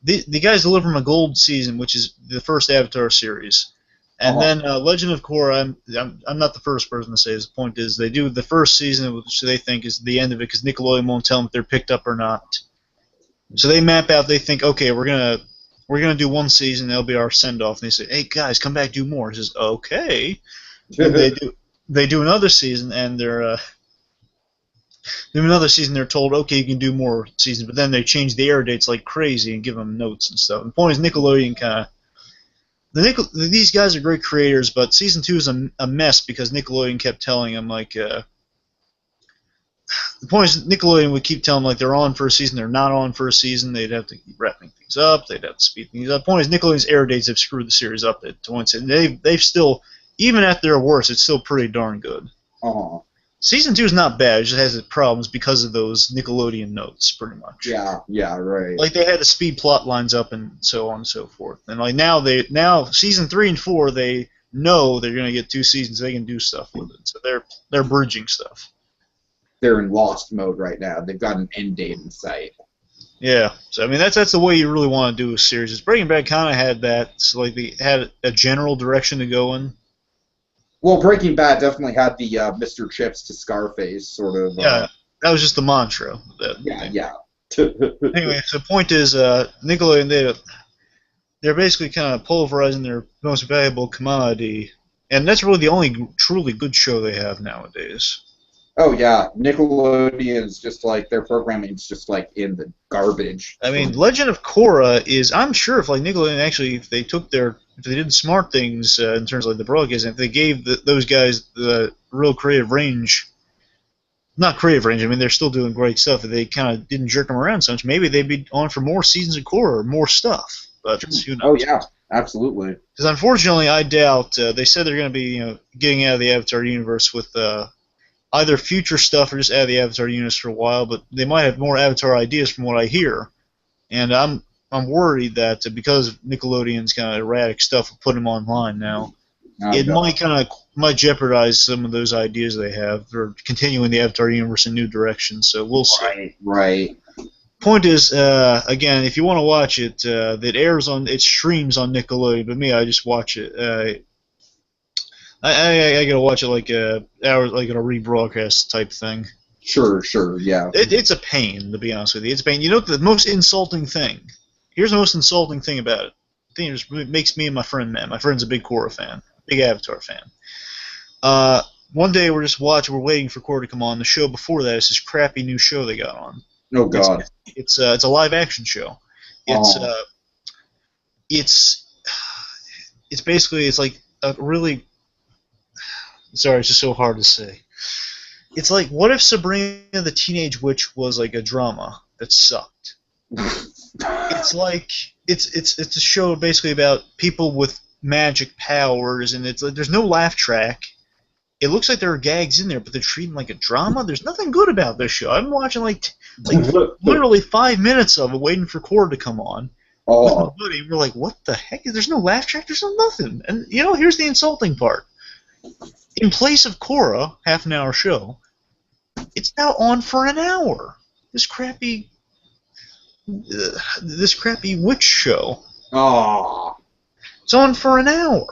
the guys deliver them a gold season, which is the first Avatar series, and then Legend of Korra. I'm not the first person to say this. The point is, they do the first season, which they think is the end of it, because Nickelodeon won't tell them if they're picked up or not. So they map out. They think, okay, we're gonna do one season. That'll be our send off. And they say, hey guys, come back, do more. He says, okay. And they do another season, and they're told, okay, you can do more seasons, but then they change the air dates like crazy and give them notes and stuff. And the point is, Nickelodeon these guys are great creators, but season 2 is a mess because Nickelodeon kept telling them, like, the point is, Nickelodeon would keep telling them, like, they're on for a season, they're not on for a season, they'd have to keep wrapping things up, they'd have to speed things up. The point is, Nickelodeon's air dates have screwed the series up at once, and they've still, even at their worst, it's still pretty darn good. Uh-huh. Season 2 is not bad. It just has its problems because of those Nickelodeon notes, pretty much. Yeah, right. Like they had to speed plot lines up and so on and so forth. And like now season 3 and 4 they know they're gonna get 2 seasons. They can do stuff with it. So they're bridging stuff. They're in Lost mode right now. They've got an end date in sight. Yeah. So I mean that's the way you really want to do a series. Breaking Bad kind of had that. So like they had a general direction to go in. Well, Breaking Bad definitely had the Mr. Chips to Scarface sort of. Yeah. That was just the mantra. Yeah. Anyway, so the point is, Nickelodeon, they're basically kind of pulverizing their most valuable commodity, and that's really the only truly good show they have nowadays. Oh yeah, Nickelodeon's just like their programming's just like in the garbage. I mean, Legend of Korra is. I'm sure if like Nickelodeon actually, if they did smart things in terms of like the broadcasting, if they gave those guys the real creative range. Not creative range. I mean, they're still doing great stuff. If they kind of didn't jerk them around so much, maybe they'd be on for more seasons of Korra or more stuff. But who knows? Oh yeah, absolutely. Because unfortunately, I doubt they said they're going to be getting out of the Avatar universe with either future stuff or just out of the Avatar universe for a while. But they might have more Avatar ideas from what I hear, and I'm worried that because Nickelodeon's kind of erratic stuff will put them online now. It might jeopardize some of those ideas they have for continuing the Avatar universe in new directions. So we'll see. Right. Point is, again, if you want to watch it, it streams on Nickelodeon. But me, I just watch it. I gotta watch it like a rebroadcast type thing. Sure, yeah. It's a pain, to be honest with you. It's a pain. You know the most insulting thing? Here's the most insulting thing about it. The thing that just makes me and my friend mad. My friend's a big Korra fan. Big Avatar fan. One day we're waiting for Korra to come on. The show before that is this crappy new show they got on. Oh God! It's a live action show. It's basically like a really. Sorry, it's just so hard to say. It's like, what if Sabrina the Teenage Witch was like a drama that sucked? It's like it's a show basically about people with magic powers, and it's like there's no laugh track. It looks like there are gags in there, but they're treating like a drama. There's nothing good about this show. I'm watching like literally 5 minutes of it, waiting for Korra to come on. With my buddy, and we're like, what the heck? There's no laugh track. There's no nothing. And here's the insulting part. In place of Korra, half-an-hour show, it's now on for an hour. This crappy witch show. Oh. It's on for an hour.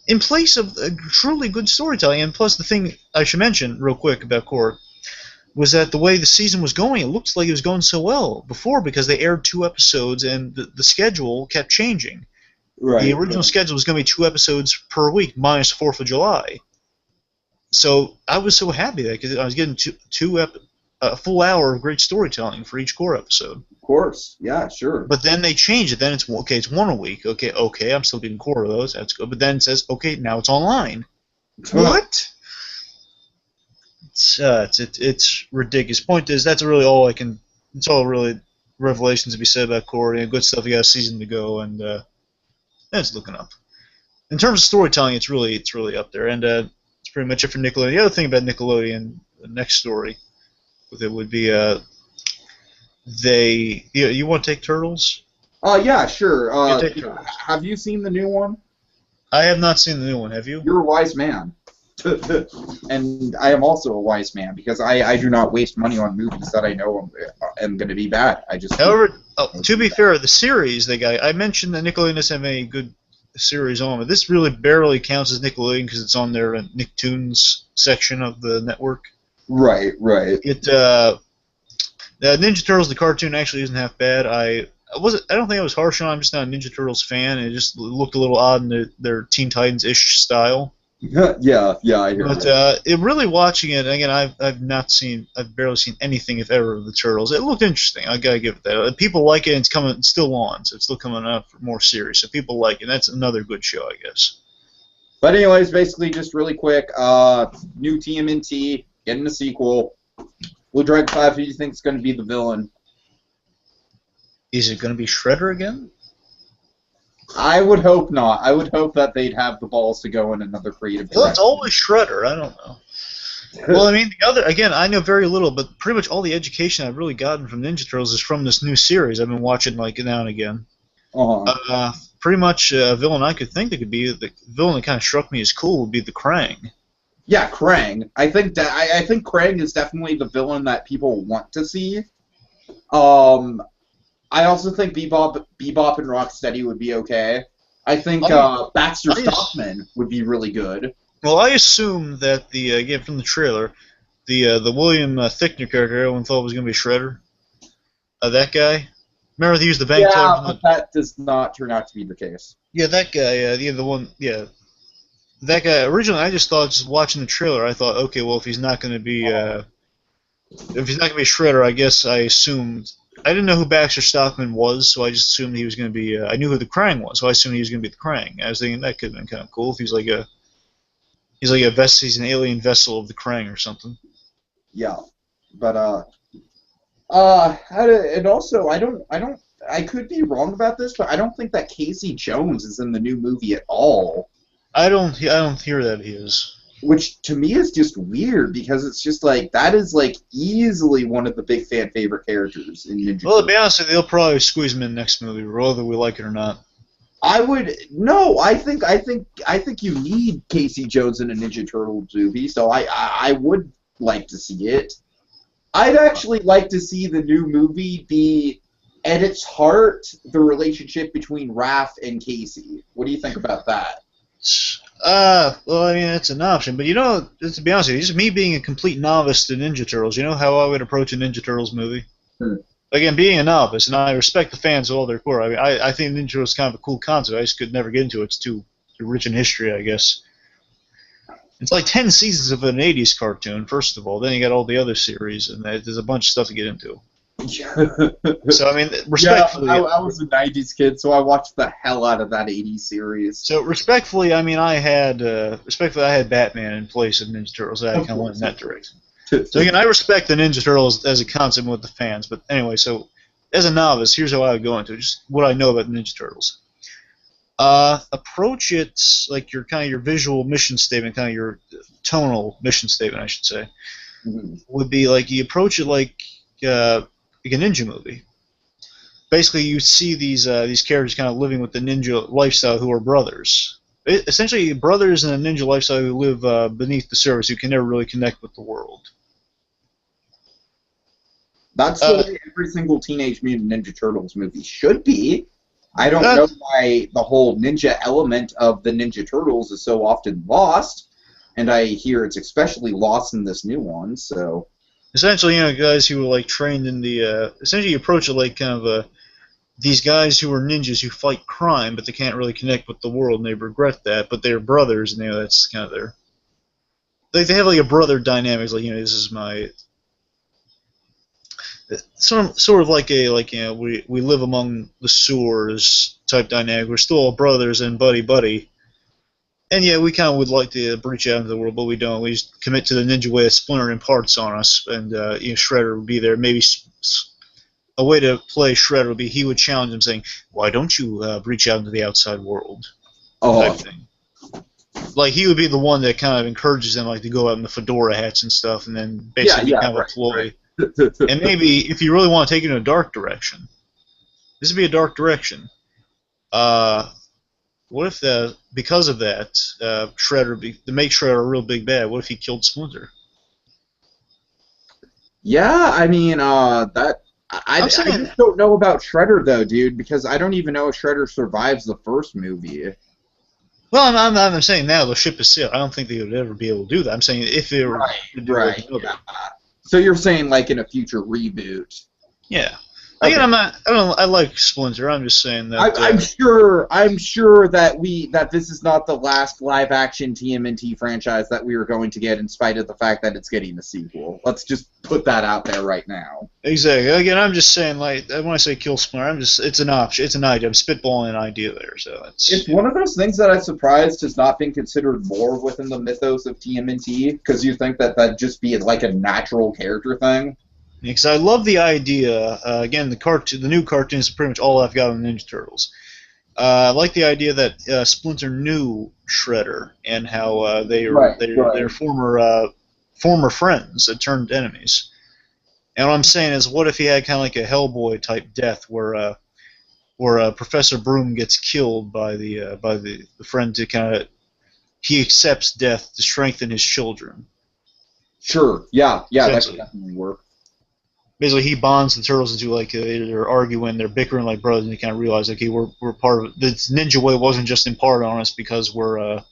In place of truly good storytelling, and plus the thing I should mention real quick about Korra was that the way the season was going, it looked like it was going so well before because they aired 2 episodes and the schedule kept changing. Right. The original schedule was going to be 2 episodes per week minus 4th of July. So I was so happy that because I was getting a full hour of great storytelling for each Korra episode. Of course, yeah, sure. But then they changed it. Then it's 1 a week. Okay, I'm still getting Korra of those. That's good. But then it says, okay, now it's online. What? It's ridiculous. Point is, that's really all I can. It's all really revelations to be said about Korra. And good stuff. You got a season to go, and it's looking up. In terms of storytelling, it's really up there, and it's pretty much it for Nickelodeon. The other thing about Nickelodeon, the next story with it would be you want to take Turtles? Yeah, sure. Take Turtles. Have you seen the new one? I have not seen the new one. Have you? You're a wise man. And I am also a wise man because I do not waste money on movies that I know am going to be bad. However, to be fair, the series I mentioned that Nickelodeon doesn't have any good series on, but this really barely counts as Nickelodeon because it's on their Nicktoons section of the network. Right. The Ninja Turtles, the cartoon, actually isn't half bad. I don't think I was harsh on. I'm just not a Ninja Turtles fan. It just looked a little odd in their Teen Titans-ish style. yeah, I hear. But really watching it again, I've barely seen anything, if ever, of the Turtles. It looked interesting. I gotta give it that. People like it, and it's still on, so it's still coming up for more series. So people like it. That's another good show, I guess. But anyways, basically, just really quick, new TMNT getting a sequel. Blue Dragon 5, who do you think is going to be the villain? Is it going to be Shredder again? I would hope not. I would hope that they'd have the balls to go in another creative direction. Well, it's always Shredder. I don't know. Well, I mean, the other again, I know very little, but pretty much all the education I've really gotten from Ninja Turtles is from this new series I've been watching like now and again. Uh-huh. Pretty much a villain I could think that could be the villain that kind of struck me as cool would be the Krang. Yeah, Krang. I think Krang is definitely the villain that people want to see. Um, I also think Bebop and Rocksteady would be okay. I think I, Baxter I just, Stockman would be really good. well, I assume that the again from the trailer, the William Thickner character everyone thought was going to be Shredder. That guy. Remember he used the bank teller Yeah, from but the. that does not turn out to be the case. Yeah, that guy. Yeah, the one. Yeah, that guy. Originally, I just thought, just watching the trailer, I thought, okay, well, if he's not going to be, if he's not going to be Shredder, I guess I assumed. I didn't know who Baxter Stockman was, so I just assumed he was going to be. I knew who the Krang was, so I assumed he was going to be the Krang. I was thinking that could have been kind of cool if he's like a he's an alien vessel of the Krang or something. Yeah, but and also I could be wrong about this, but I don't think that Casey Jones is in the new movie at all. I don't hear that he is. Which to me is just weird because it's just like that is like easily one of the big fan favorite characters in Ninja Well, to be Turtles. honest with you, they'll probably squeeze him in next movie, whether we like it or not. I would no, I think you need Casey Jones in a Ninja Turtles movie, so I would like to see it. I'd actually like to see the new movie be at its heart the relationship between Raph and Casey. What do you think about that? Well, I mean, it's an option, but to be honest with you, just me being a complete novice to Ninja Turtles, you know how I would approach a Ninja Turtles movie? Hmm. Again, being a novice, and I respect the fans of all their core. I mean, I think Ninja Turtles is kind of a cool concept. I just could never get into it. It's too rich in history, I guess. It's like 10 seasons of an 80s cartoon, first of all. Then you got all the other series, and there's a bunch of stuff to get into. So, I mean, respectfully. Yeah, I was a '90s kid, so I watched the hell out of that '80s series. So, respectfully, I mean, I had Batman in place of Ninja Turtles. I kind of went in that direction. So, again, I respect the Ninja Turtles as a concept with the fans. But anyway, so as a novice, here's how I would go into it. Just what I know about the Ninja Turtles. Approach it like your visual mission statement, kind of your tonal mission statement, I should say, would be like you approach it like a ninja movie. Basically, you see these characters kind of living with the ninja lifestyle who are brothers. Essentially, brothers in a ninja lifestyle who live beneath the surface, who can never really connect with the world. That's the way every single Teenage Mutant Ninja Turtles movie should be. I don't know why the whole ninja element of the Ninja Turtles is so often lost, and I hear it's especially lost in this new one, so... Essentially, guys who were like trained in the... essentially, you approach it like kind of these guys who are ninjas who fight crime, but they can't really connect with the world, and they regret that, but they're brothers, and that's kind of their... They have like a brother dynamic, like, this is my... Sort of like we live among the sewers type dynamic. We're still all brothers and buddy, and yeah, we kind of would like to breach out into the world, but we don't. We just commit to the ninja way of Splinter imparts on us, and Shredder would be there. Maybe a way to play Shredder would be he would challenge him, saying, "Why don't you breach out into the outside world?" Type thing. Like he would be the one that kind of encourages them, like to go out in the fedora hats and stuff, and then basically kind of a ploy. Right. And maybe if you really want to take it in a dark direction, this would be a dark direction. What if because of that, to make Shredder a real big bad, what if he killed Splinter? Yeah, I mean, I just don't know about Shredder though, dude, because I don't even know if Shredder survives the first movie. Well, I'm saying now the ship is sailed. I don't think they would ever be able to do that. I'm saying if they were to do it. Yeah. So you're saying like in a future reboot? Yeah. Again, okay. I like Splinter. I'm just saying that. I'm sure that this is not the last live-action TMNT franchise that we are going to get, in spite of the fact that it's getting a sequel. Let's just put that out there right now. Exactly. Again, I'm just saying, like, when I say kill Splinter, it's an option. It's an idea. I'm spitballing an idea there. So it's one of those things that I'm surprised has not been considered more within the mythos of TMNT, because you think that that'd just be like a natural character thing. Because I love the idea. Again, the new cartoon is pretty much all I've got on Ninja Turtles. I like the idea that Splinter knew Shredder and how they're former former friends that turned enemies. And what I'm saying is, what if he had kind of like a Hellboy type death, where Professor Broom gets killed by the friend to kind of he accepts death to strengthen his children. Sure. Yeah. That could definitely work. Basically, he bonds the turtles into like they're arguing, they're bickering like brothers, and you kind of realize, okay, we're part of it. This ninja way wasn't just imparted on us because we're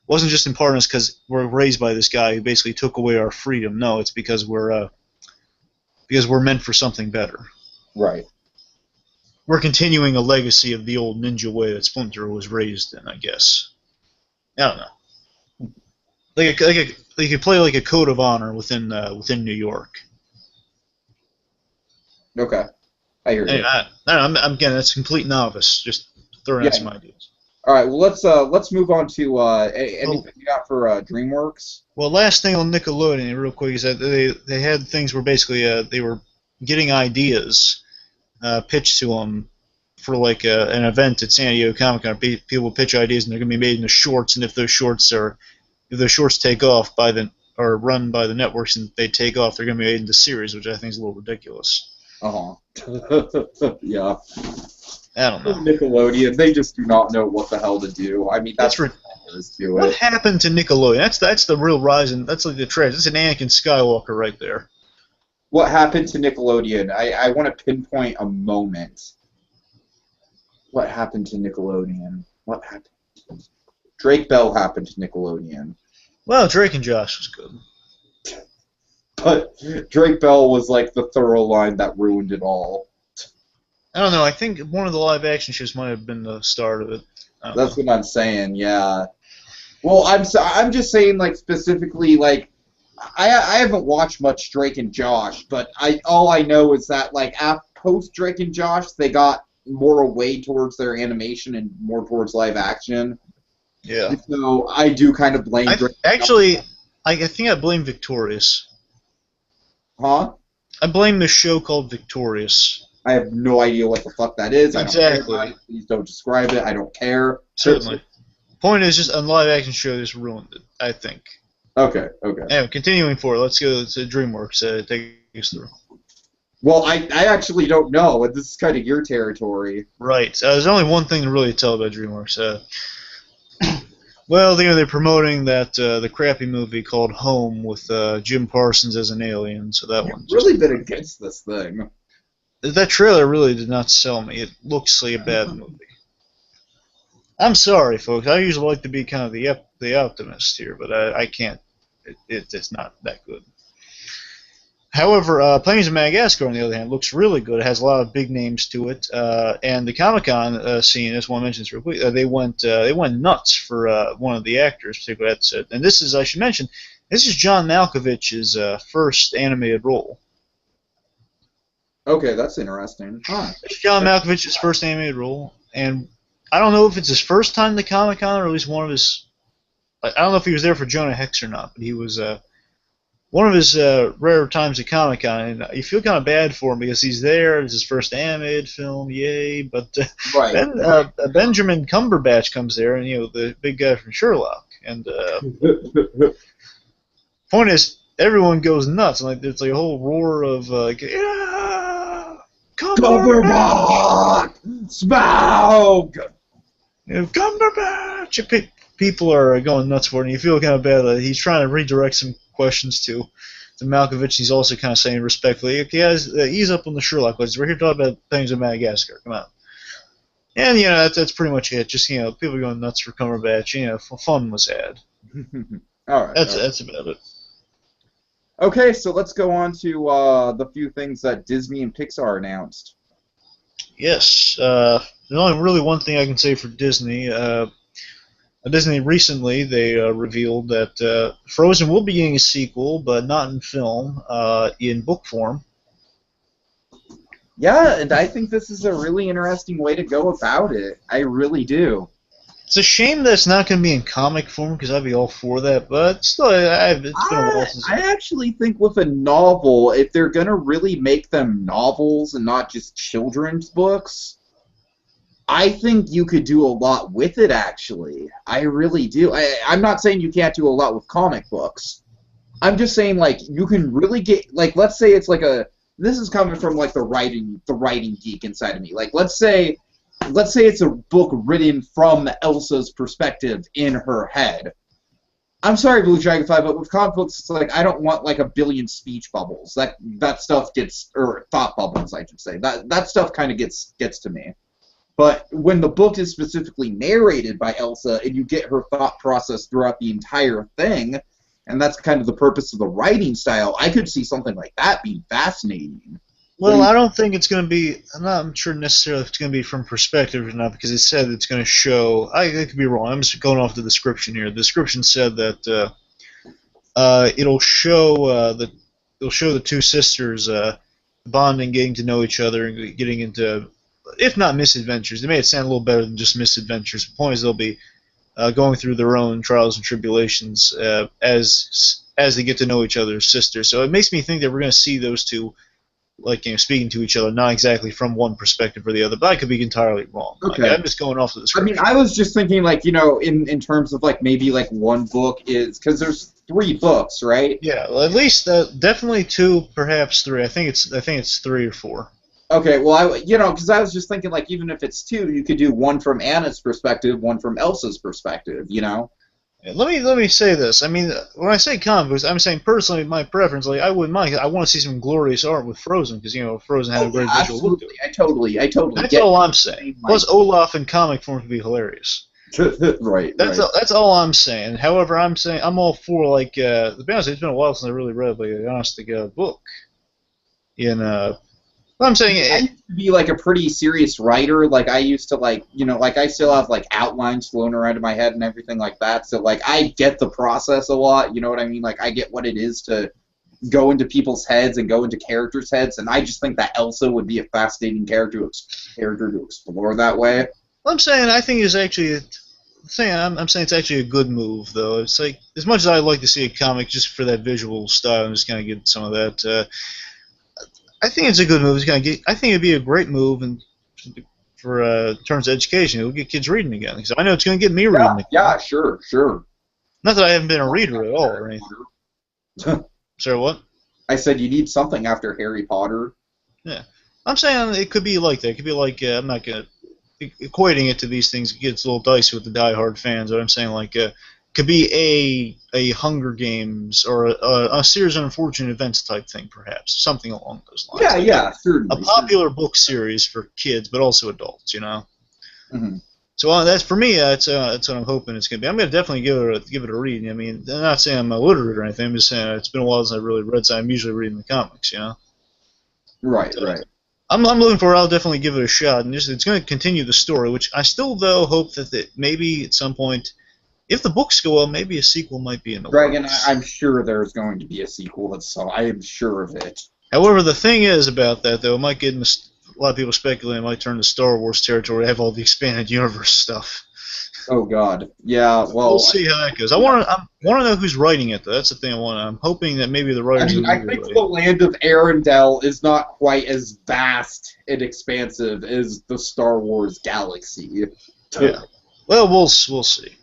raised by this guy who basically took away our freedom. No, it's because we're meant for something better. Right. We're continuing a legacy of the old ninja way that Splinter was raised in, I guess. I don't know. They could play like a code of honor within New York. Okay, I hear you. Anyway, I'm again, that's complete novice. Just throwing out some ideas. All right, well let's move on to anything you got for DreamWorks. Well, last thing on Nickelodeon, real quick, is that they had things where basically they were getting ideas pitched to them for like an event at San Diego Comic-Con. People pitch ideas and they're going to be made into shorts, and if those shorts take off or run by the networks and they take off, they're going to be made into series, which I think is a little ridiculous. Yeah. I don't know. Nickelodeon, they just do not know what the hell to do. I mean, that's ridiculous to it. What happened to Nickelodeon? That's the real rise, and that's like the trend. That's an Anakin Skywalker right there. What happened to Nickelodeon? I want to pinpoint a moment. What happened to Nickelodeon? What happened? Drake Bell happened to Nickelodeon. Well, Drake and Josh was good. But Drake Bell was like the thorough line that ruined it all. I don't know. I think one of the live-action shows might have been the start of it. That's what I'm saying. Yeah. Well, I'm just saying, like, specifically, like, I haven't watched much Drake and Josh, but all I know is that like post Drake and Josh, they got more away towards their animation and more towards live action. Yeah. And so I do kind of blame. I think I blame Victorious. Huh? I blame this show called Victorious. I have no idea what the fuck that is. Exactly. I don't care. Please don't describe it. I don't care. Certainly. Point is, just a live-action show just ruined it, I think. Okay. Anyway, continuing forward, let's go to DreamWorks. Take us through. Well, I actually don't know, and this is kind of your territory. Right. There's only one thing to really tell about DreamWorks. Well, they're promoting the crappy movie called Home with Jim Parsons as an alien, so that one's really been against this thing. That trailer really did not sell me. It looks like a bad movie. I'm sorry, folks. I usually like to be kind of the optimist here, but I can't. It's not that good. However, Planes of Madagascar, on the other hand, looks really good. It has a lot of big names to it, and the Comic-Con scene, I just want to mention this real quick, they went nuts for one of the actors, particularly that's it. And this is, I should mention, this is John Malkovich's first animated role. Okay, that's interesting. Huh. It's John Malkovich's first animated role, and I don't know if it's his first time to Comic-Con or at least one of his. I don't know if he was there for Jonah Hex or not, but he was one of his rare times at Comic-Con, and you feel kind of bad for him because he's there. It's his first animated film, yay! But right. Then Benjamin Cumberbatch comes there, and the big guy from Sherlock, and point is, everyone goes nuts, and it's like a whole roar of yeah, Cumberbatch, Smaug, Cumberbatch. People are going nuts for it, and you feel kind of bad that he's trying to redirect some questions to Malkovich. He's also kind of saying respectfully, okay, guys, ease up on the Sherlock questions. We're here talking about Planes of Madagascar. Come on. And that's pretty much it. Just people going nuts for Cumberbatch. Fun was had. All right. That's about it. Okay, so let's go on to the few things that Disney and Pixar announced. Yes. There's only really one thing I can say for Disney. Disney recently, they revealed that Frozen will be getting a sequel, but not in film, in book form. Yeah, and I think this is a really interesting way to go about it. I really do. It's a shame that it's not going to be in comic form, because I'd be all for that, but still, it's been a while since... I actually think with a novel, if they're going to really make them novels and not just children's books, I think you could do a lot with it, actually. I really do. I'm not saying you can't do a lot with comic books, I'm just saying, like, you can really get, like, let's say it's like a, this is coming from, like, the writing geek inside of me. Like, let's say it's a book written from Elsa's perspective in her head. I'm sorry, Blue Dragonfly, but with comic books, it's like, I don't want, like, a billion speech bubbles. That stuff gets, or thought bubbles, I should say. That stuff kind of gets to me. But when the book is specifically narrated by Elsa, and you get her thought process throughout the entire thing, and that's kind of the purpose of the writing style, I could see something like that being fascinating. Well, I don't think it's going to be. I'm not sure necessarily if it's going to be from perspective or not, because it said it's going to show. I could be wrong. I'm just going off the description here. The description said that it'll show the two sisters bonding, getting to know each other, and getting into, if not misadventures. They made it sound a little better than just misadventures. The point is they'll be going through their own trials and tribulations as they get to know each other as sisters. So it makes me think that we're going to see those two, like, speaking to each other, not exactly from one perspective or the other, but I could be entirely wrong. Okay. Like, I'm just going off the description. I mean, I was just thinking, like, in terms of, like, maybe, like, one book is, because there's 3 books, right? Yeah, well, at least definitely 2, perhaps 3. I think it's 3 or 4. Okay, well, because I was just thinking, like, even if it's 2, you could do one from Anna's perspective, one from Elsa's perspective, Let me say this. I mean, when I say comic books, I'm saying personally my preference. Like, I wouldn't mind. I want to see some glorious art with Frozen, because Frozen had a great visual look to it. I totally. That's all I'm saying. Plus, Olaf in comic form would be hilarious. Right. That's all I'm saying. However, I'm all for, like, to be honest, it's been a while since I really read, like, an honest to God book. What I'm saying, I used to be, like, a pretty serious writer. Like, I used to, like, like, I still have, like, outlines floating around in my head and everything like that. So, like, I get the process a lot. You know what I mean? Like, I get what it is to go into people's heads and go into characters' heads. And I just think that Elsa would be a fascinating character to explore that way. what I'm saying, I think is actually. I'm saying it's actually a good move, though. It's like, as much as I'd like to see a comic just for that visual style and just kind of get some of that. I think it's a good move. I think it'd be a great move, and for terms of education, it'll get kids reading again. Because I know it's going to get me reading again. Yeah, sure. Not that I haven't been a reader at all or anything. Sorry, what? I said you need something after Harry Potter. Yeah, I'm saying it could be like that. It could be like, I'm not going to equating it to these things. It gets a little dicey with the diehard fans. But I'm saying, like, could be a Hunger Games or a series of unfortunate events type thing, perhaps, something along those lines. Yeah, certainly. A popular book series for kids, but also adults, Mm-hmm. So that's, for me, that's what I'm hoping it's going to be. I'm going to definitely give it a read. I mean, I'm not saying I'm illiterate or anything. I'm just saying it's been a while since I've really read. So I'm usually reading the comics, Right. I'm looking for it. I'll definitely give it a shot, and it's going to continue the story, which I still, though, hope that maybe at some point, if the books go well, maybe a sequel might be in the Dragon, works. I'm sure there's going to be a sequel, so I am sure of it. However, the thing is about that, though, it might get into, a lot of people speculate it might turn to Star Wars territory, have all the expanded universe stuff. Oh God, yeah. Well, We'll see how that goes. I want to know who's writing it, though. That's the thing I want. I'm hoping that maybe the writers. I think the land of Arendelle is not quite as vast and expansive as the Star Wars galaxy. Yeah. Well, we'll see.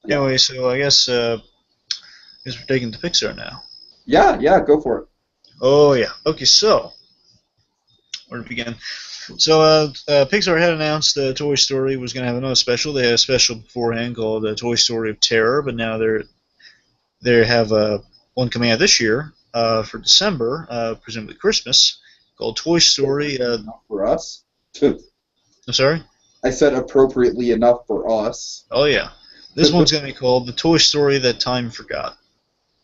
Anyway, so I guess we're taking to Pixar now. Yeah, go for it. Oh yeah. Okay, so where to begin? So Pixar had announced Toy Story was going to have another special. They had a special beforehand called Toy Story of Terror, but now they have one coming out this year for December, presumably Christmas, called Toy Story. Not for us. I'm sorry? I said appropriately enough for us. Oh yeah. This one's going to be called The Toy Story That Time Forgot.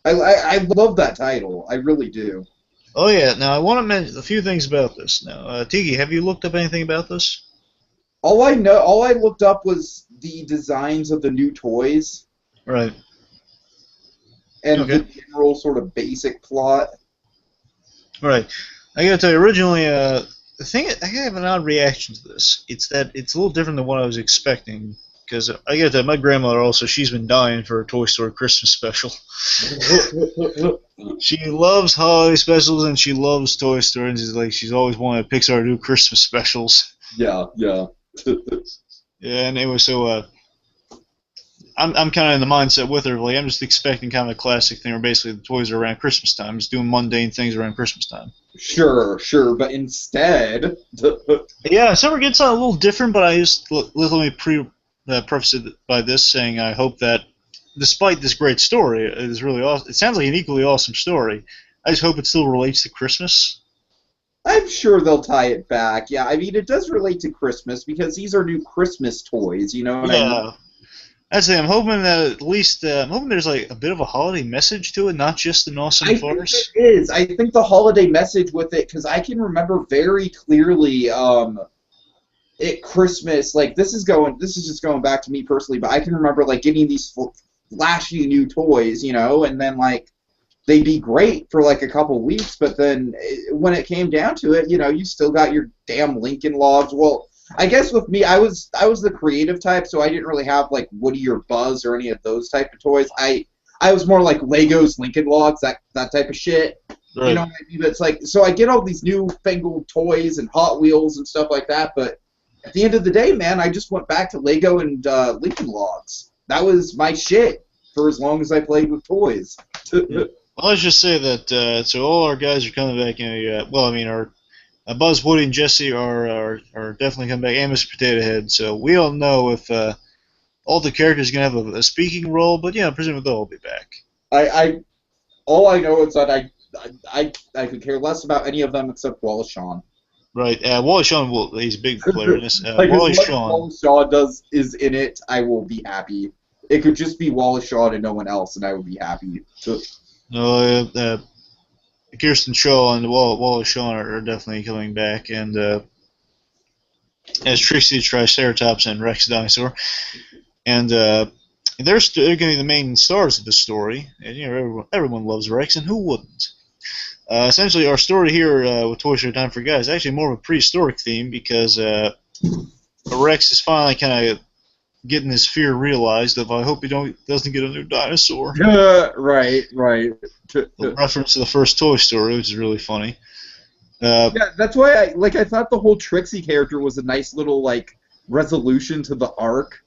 I love that title. I really do. Oh yeah. Now I want to mention a few things about this. Now, Tiki, have you looked up anything about this? All I looked up was the designs of the new toys. Right. And the general sort of basic plot. Right. I gotta tell you, originally, the thing, I have an odd reaction to this. It's that it's a little different than what I was expecting. Because I get that my grandmother also, she's been dying for a Toy Story Christmas special. She loves holiday specials and she loves Toy Story, and she's always wanted Pixar to do Christmas specials. Yeah. Yeah, and anyway, so I'm kind of in the mindset with her. Like I'm just expecting kind of a classic thing, where basically the toys are around Christmas time, just doing mundane things around Christmas time. Sure, sure, but instead, Yeah, Summer gets a little different, but I just let me preface it by this saying I hope that, despite this great story, it is really awesome. It sounds like an equally awesome story. I just hope it still relates to Christmas. I'm sure they'll tie it back. Yeah, I mean, it does relate to Christmas because these are new Christmas toys, you know what I mean? Yeah, that's it. I'm hoping that at least I'm hoping there's like a bit of a holiday message to it, not just an awesome I think farce. it is. I think the holiday message with it, because I can remember very clearly at Christmas, like this is just going back to me personally, but I can remember like getting these flashy new toys, you know, and then like they'd be great for like a couple weeks, but then when it came down to it, you know, you still got your damn Lincoln Logs. Well, I guess with me, I was the creative type, so I didn't really have like Woody or Buzz or any of those type of toys. I was more like Legos, Lincoln Logs, that type of shit. You Right. know what I mean? But it's like, so I get all these newfangled toys and Hot Wheels and stuff like that, but at the end of the day, man, I just went back to Lego and Lincoln Logs. That was my shit for as long as I played with toys. Yeah. Well, let's just say that so all our guys are coming back. Well, I mean, our Buzz, Woody, and Jesse are definitely coming back, and Mr. Potato Head. So we don't know if all the characters are gonna have a speaking role, but yeah, presumably they'll all be back. I all I know is that I could care less about any of them except Wallace Shawn. Right. Wally Shawn he's a big player in this. Like Wally as much as Shawn. Wallace Shawn is in it, I will be happy. It could just be Wallace Shawn and no one else, and I would be happy. So, Kirsten Shaw and Wally Shawn are definitely coming back, and as Trixie the Triceratops and Rex Dinosaur, and they're going to be the main stars of the story. And you know, everyone loves Rex, and who wouldn't? Essentially, our story here with Toy Story Time for Guys is actually more of a prehistoric theme because Rex is finally kind of getting his fear realized of I hope he doesn't get a new dinosaur. right. A reference to the first Toy Story, which is really funny. Yeah, that's why I thought the whole Trixie character was a nice little like resolution to the arc.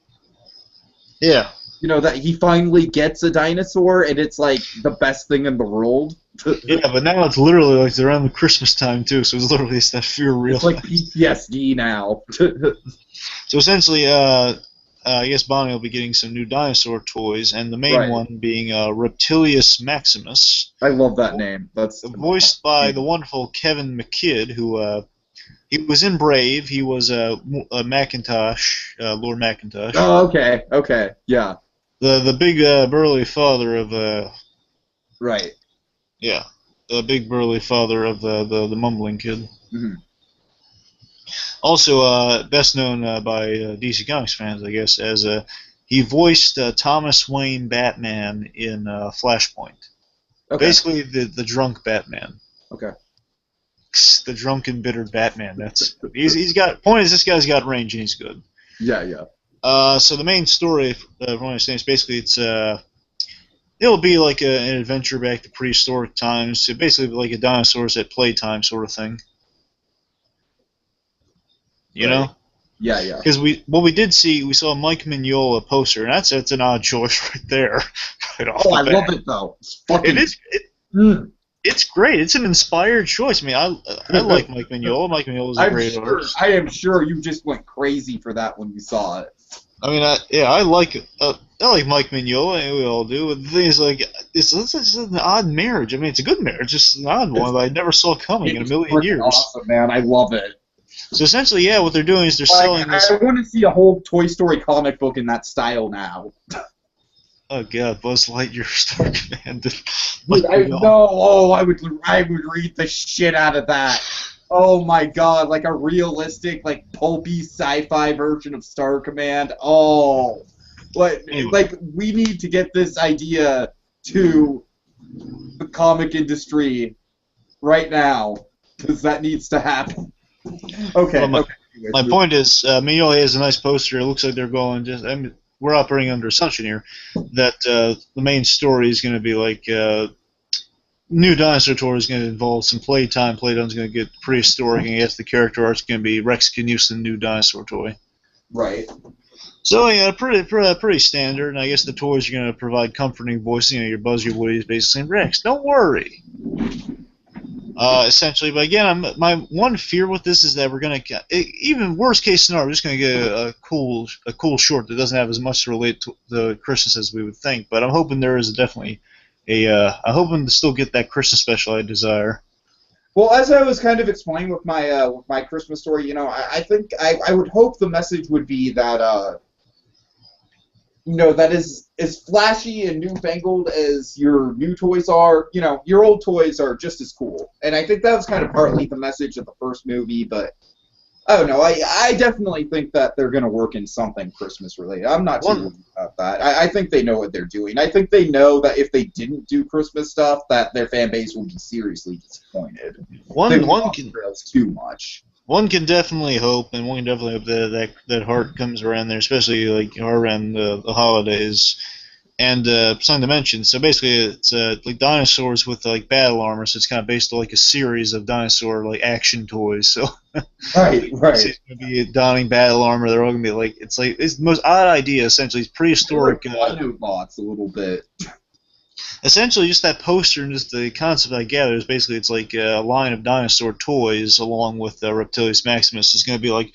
Yeah. You know, that he finally gets a dinosaur and it's like the best thing in the world. Yeah, but now it's literally like it's around the Christmas time too, so it's literally that fear realized. It's like PTSD now. So essentially, I guess Bonnie will be getting some new dinosaur toys, and the main one being Reptilius Maximus. I love that name. That's voiced by the wonderful Kevin McKidd, who he was in Brave. He was a Macintosh, Lord Macintosh. Oh, okay, yeah. The big burly father of Right. Yeah, the big burly father of the mumbling kid. Mm-hmm. Also, best known by DC Comics fans, I guess, as he voiced Thomas Wayne Batman in Flashpoint. Okay. Basically, the drunk Batman. Okay. The drunken, bitter Batman. He's got. Point is, this guy's got range and he's good. Yeah. So the main story, from what I understand, is basically it'll be like an adventure back to prehistoric times. So basically, like a dinosaurs at playtime sort of thing. You know? Yeah. Because we saw Mike Mignola poster, and that's an odd choice right there. Right off the I bat. love it though. It's great. It's an inspired choice. I mean, I like Mike Mignola. Mike Mignola's a great artist. I am sure you just went crazy for that when you saw it. I mean, I like Mike Mignola, and we all do. But the thing is, like, it's an odd marriage. I mean, it's a good marriage, just an odd one that I never saw coming in a million years. Awesome, man. I love it. So essentially, yeah, what they're doing is they're selling this. I want to see a whole Toy Story comic book in that style now. Oh god, Buzz Lightyear Star Command. I would read the shit out of that. Oh my god, like a realistic, like pulpy sci-fi version of Star Command. Oh, like we need to get this idea to the comic industry right now because that needs to happen. Okay. My point is, Mignola has a nice poster. It looks like they're going we're operating under assumption here that the main story is going to be like new dinosaur tour is going to involve some playtime. Playtime's going to get prehistoric, and I guess the character art's going to be Rex can use the new dinosaur toy. Right. So yeah, pretty standard. And I guess the toys are going to provide comforting voices. You know, your Buzz, your Woody is basically saying, Rex, don't worry. Essentially, but again, my one fear with this is that we're gonna even worst case scenario, we're just gonna get a cool short that doesn't have as much to relate to the Christmas as we would think. But I'm hoping there is definitely I'm hoping to still get that Christmas special I desire. Well, as I was kind of explaining with my Christmas story, I think I would hope the message would be that that is as flashy and newfangled as your new toys are. Your old toys are just as cool, and I think that was kind of partly the message of the first movie. But I don't know. I definitely think that they're going to work in something Christmas related. I'm not too worried about that. I think they know what they're doing. I think they know that if they didn't do Christmas stuff, that their fan base would be seriously disappointed. One can trails too much. One can definitely hope, and one can definitely hope that heart comes around there, especially like around the holidays. And something to mention, so basically it's like dinosaurs with like battle armor, so it's kind of based on like a series of dinosaur like action toys. So right. It's gonna be donning battle armor. They're all gonna be like it's the most odd idea. Essentially, it's prehistoric. Autobots a little bit. Essentially, just that poster and just the concept I gather is basically it's like a line of dinosaur toys along with Reptilius Maximus. It's going to be like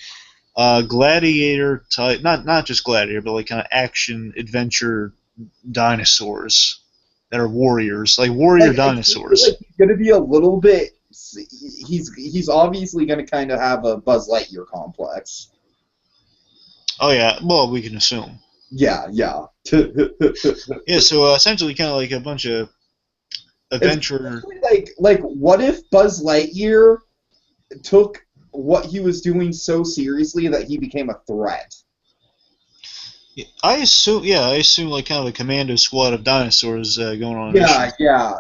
gladiator type, not just gladiator, but like kind of action adventure dinosaurs that are warriors, like warrior dinosaurs. Like he's going to be a little bit. He's obviously going to kind of have a Buzz Lightyear complex. Oh yeah, well we can assume. Yeah. Yeah, so essentially kind of like a bunch of adventure. Like what if Buzz Lightyear took what he was doing so seriously that he became a threat? I assume like kind of a commando squad of dinosaurs going on. Yeah.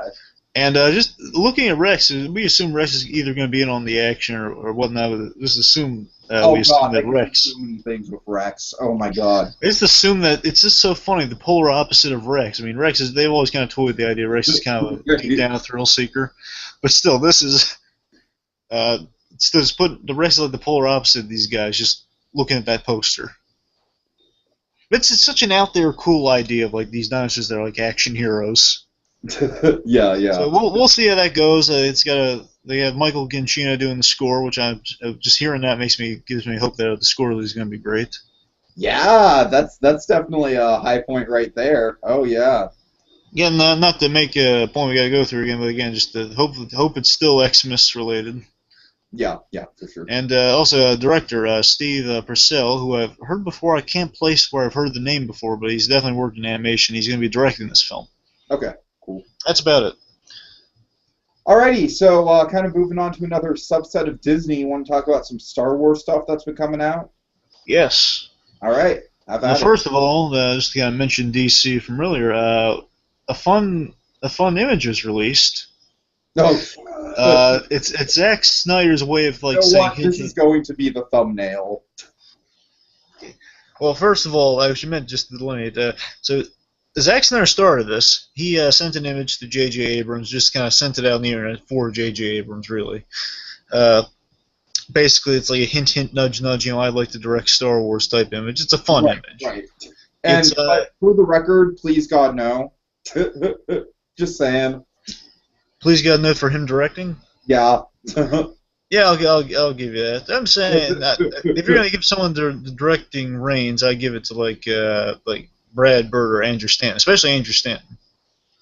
And just looking at Rex, we assume Rex is either going to be in on the action or whatnot. Just assume assume that Rex. Doing things with Rex. Oh my God. I just assume that it's just so funny, the polar opposite of Rex. I mean, they've always kind of toyed with the idea Rex is kind of a deep down thrill seeker, but still, this is just put the Rex is like the polar opposite of these guys. Just looking at that poster. It's such an out there cool idea of like these dinosaurs that are like action heroes. Yeah. So we'll see how that goes. They have Michael Giacchino doing the score, which I'm just hearing that gives me hope that the score is going to be great. Yeah, that's definitely a high point right there. Oh yeah. Yeah, not to make a point we got to go through again, but again, just to hope it's still Xmas related. Yeah, for sure. And also director Steve Purcell, who I've heard before. I can't place where I've heard the name before, but he's definitely worked in animation. He's going to be directing this film. Okay. Cool. That's about it. Alrighty, so kind of moving on to another subset of Disney. You want to talk about some Star Wars stuff that's been coming out? Yes. Alright. First of all, just to kind of mention DC from earlier, a fun image was released. Oh. It's Zack Snyder's way of like saying this is going to be the thumbnail. Well, first of all, I should meant just to delineate. So Zack Snyder started this. He sent an image to J.J. Abrams, just kind of sent it out on the internet for J.J. Abrams, really. Basically, it's like a hint, hint, nudge, nudge. I'd like to direct Star Wars type image. It's a fun image. Right. And for the record, please God no. Just saying. Please God no for him directing. Yeah. Yeah, I'll give you that. I'm saying that if you're gonna give someone the directing reins, I give it to like Brad Bird or Andrew Stanton, especially Andrew Stanton.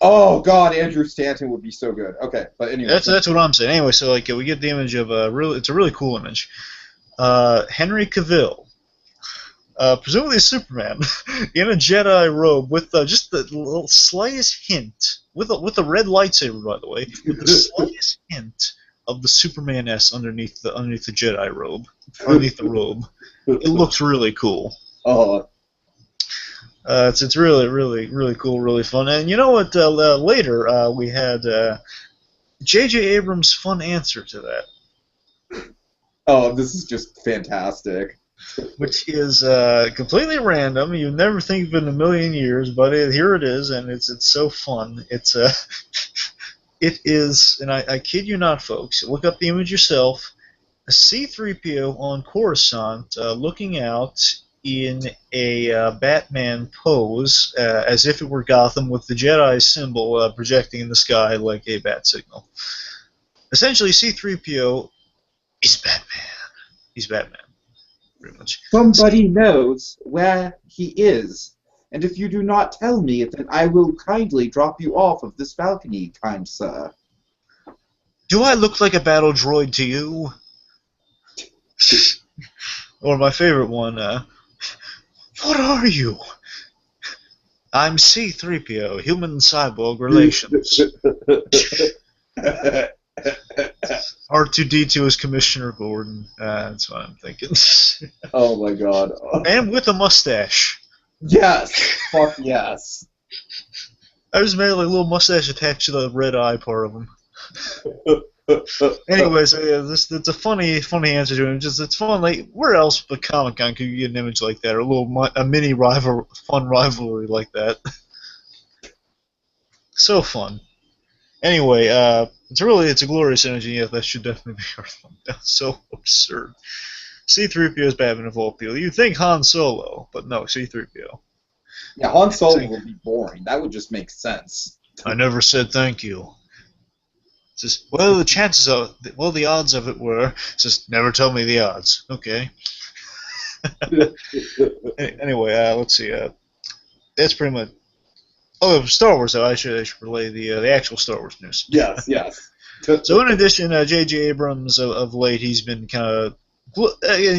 Oh God, Andrew Stanton would be so good. Okay, but anyway. That's what I'm saying. Anyway, so like we get the image of it's a really cool image. Henry Cavill, presumably Superman, in a Jedi robe with just the little slightest hint, with a red lightsaber, by the way, with the slightest hint of the Superman S underneath the Jedi robe, underneath the robe. It looks really cool. Oh. It's really, really, really cool, really fun. And you know what? Later we had J.J. Abrams' fun answer to that. Oh, this is just fantastic. Which is completely random. You'd never think of it in a million years, but here it is, and it's so fun. It's it is, and I kid you not, folks. Look up the image yourself. A C-3PO on Coruscant, looking out in a Batman pose, as if it were Gotham, with the Jedi symbol projecting in the sky like a bat signal. Essentially, C-3PO is Batman. He's Batman, pretty much. Somebody knows where he is, and if you do not tell me, then I will kindly drop you off of this balcony, kind sir. Do I look like a battle droid to you? Or my favorite one, what are you? I'm C-3PO, human-cyborg relations. R2-D2 is Commissioner Gordon. That's what I'm thinking. Oh my god. And with a mustache. Yes! Fuck yes. I just made like a little mustache attached to the red eye part of him. Anyways, it's a funny answer to him. Just it's fun. Like where else but Comic Con could you get an image like that, or a mini fun rivalry like that? So fun. Anyway, it's a glorious energy. Yeah, that should definitely be our fun. That's so absurd. C-3PO is Batman of all people. You'd think Han Solo, but no, C-3PO. Yeah, Han Solo would be boring. That would just make sense. I never said thank you. It's just, well, the odds of it were, just never tell me the odds. Okay. Anyway, let's see. That's pretty much. Oh, Star Wars, though. I should relay the actual Star Wars news. Yes, yes. So, in addition, J.J. Abrams of late, he's been kind of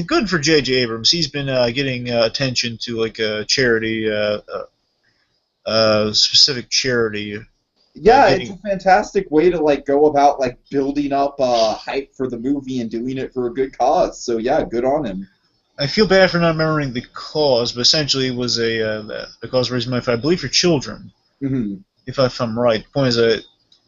good for J.J. Abrams. He's been getting attention to like a charity, specific charity. Yeah, it's a fantastic way to like go about like building up hype for the movie and doing it for a good cause. So yeah, good on him. I feel bad for not remembering the cause, but essentially it was the cause raising money, I believe, for children. Mm-hmm. If I'm right. The point is that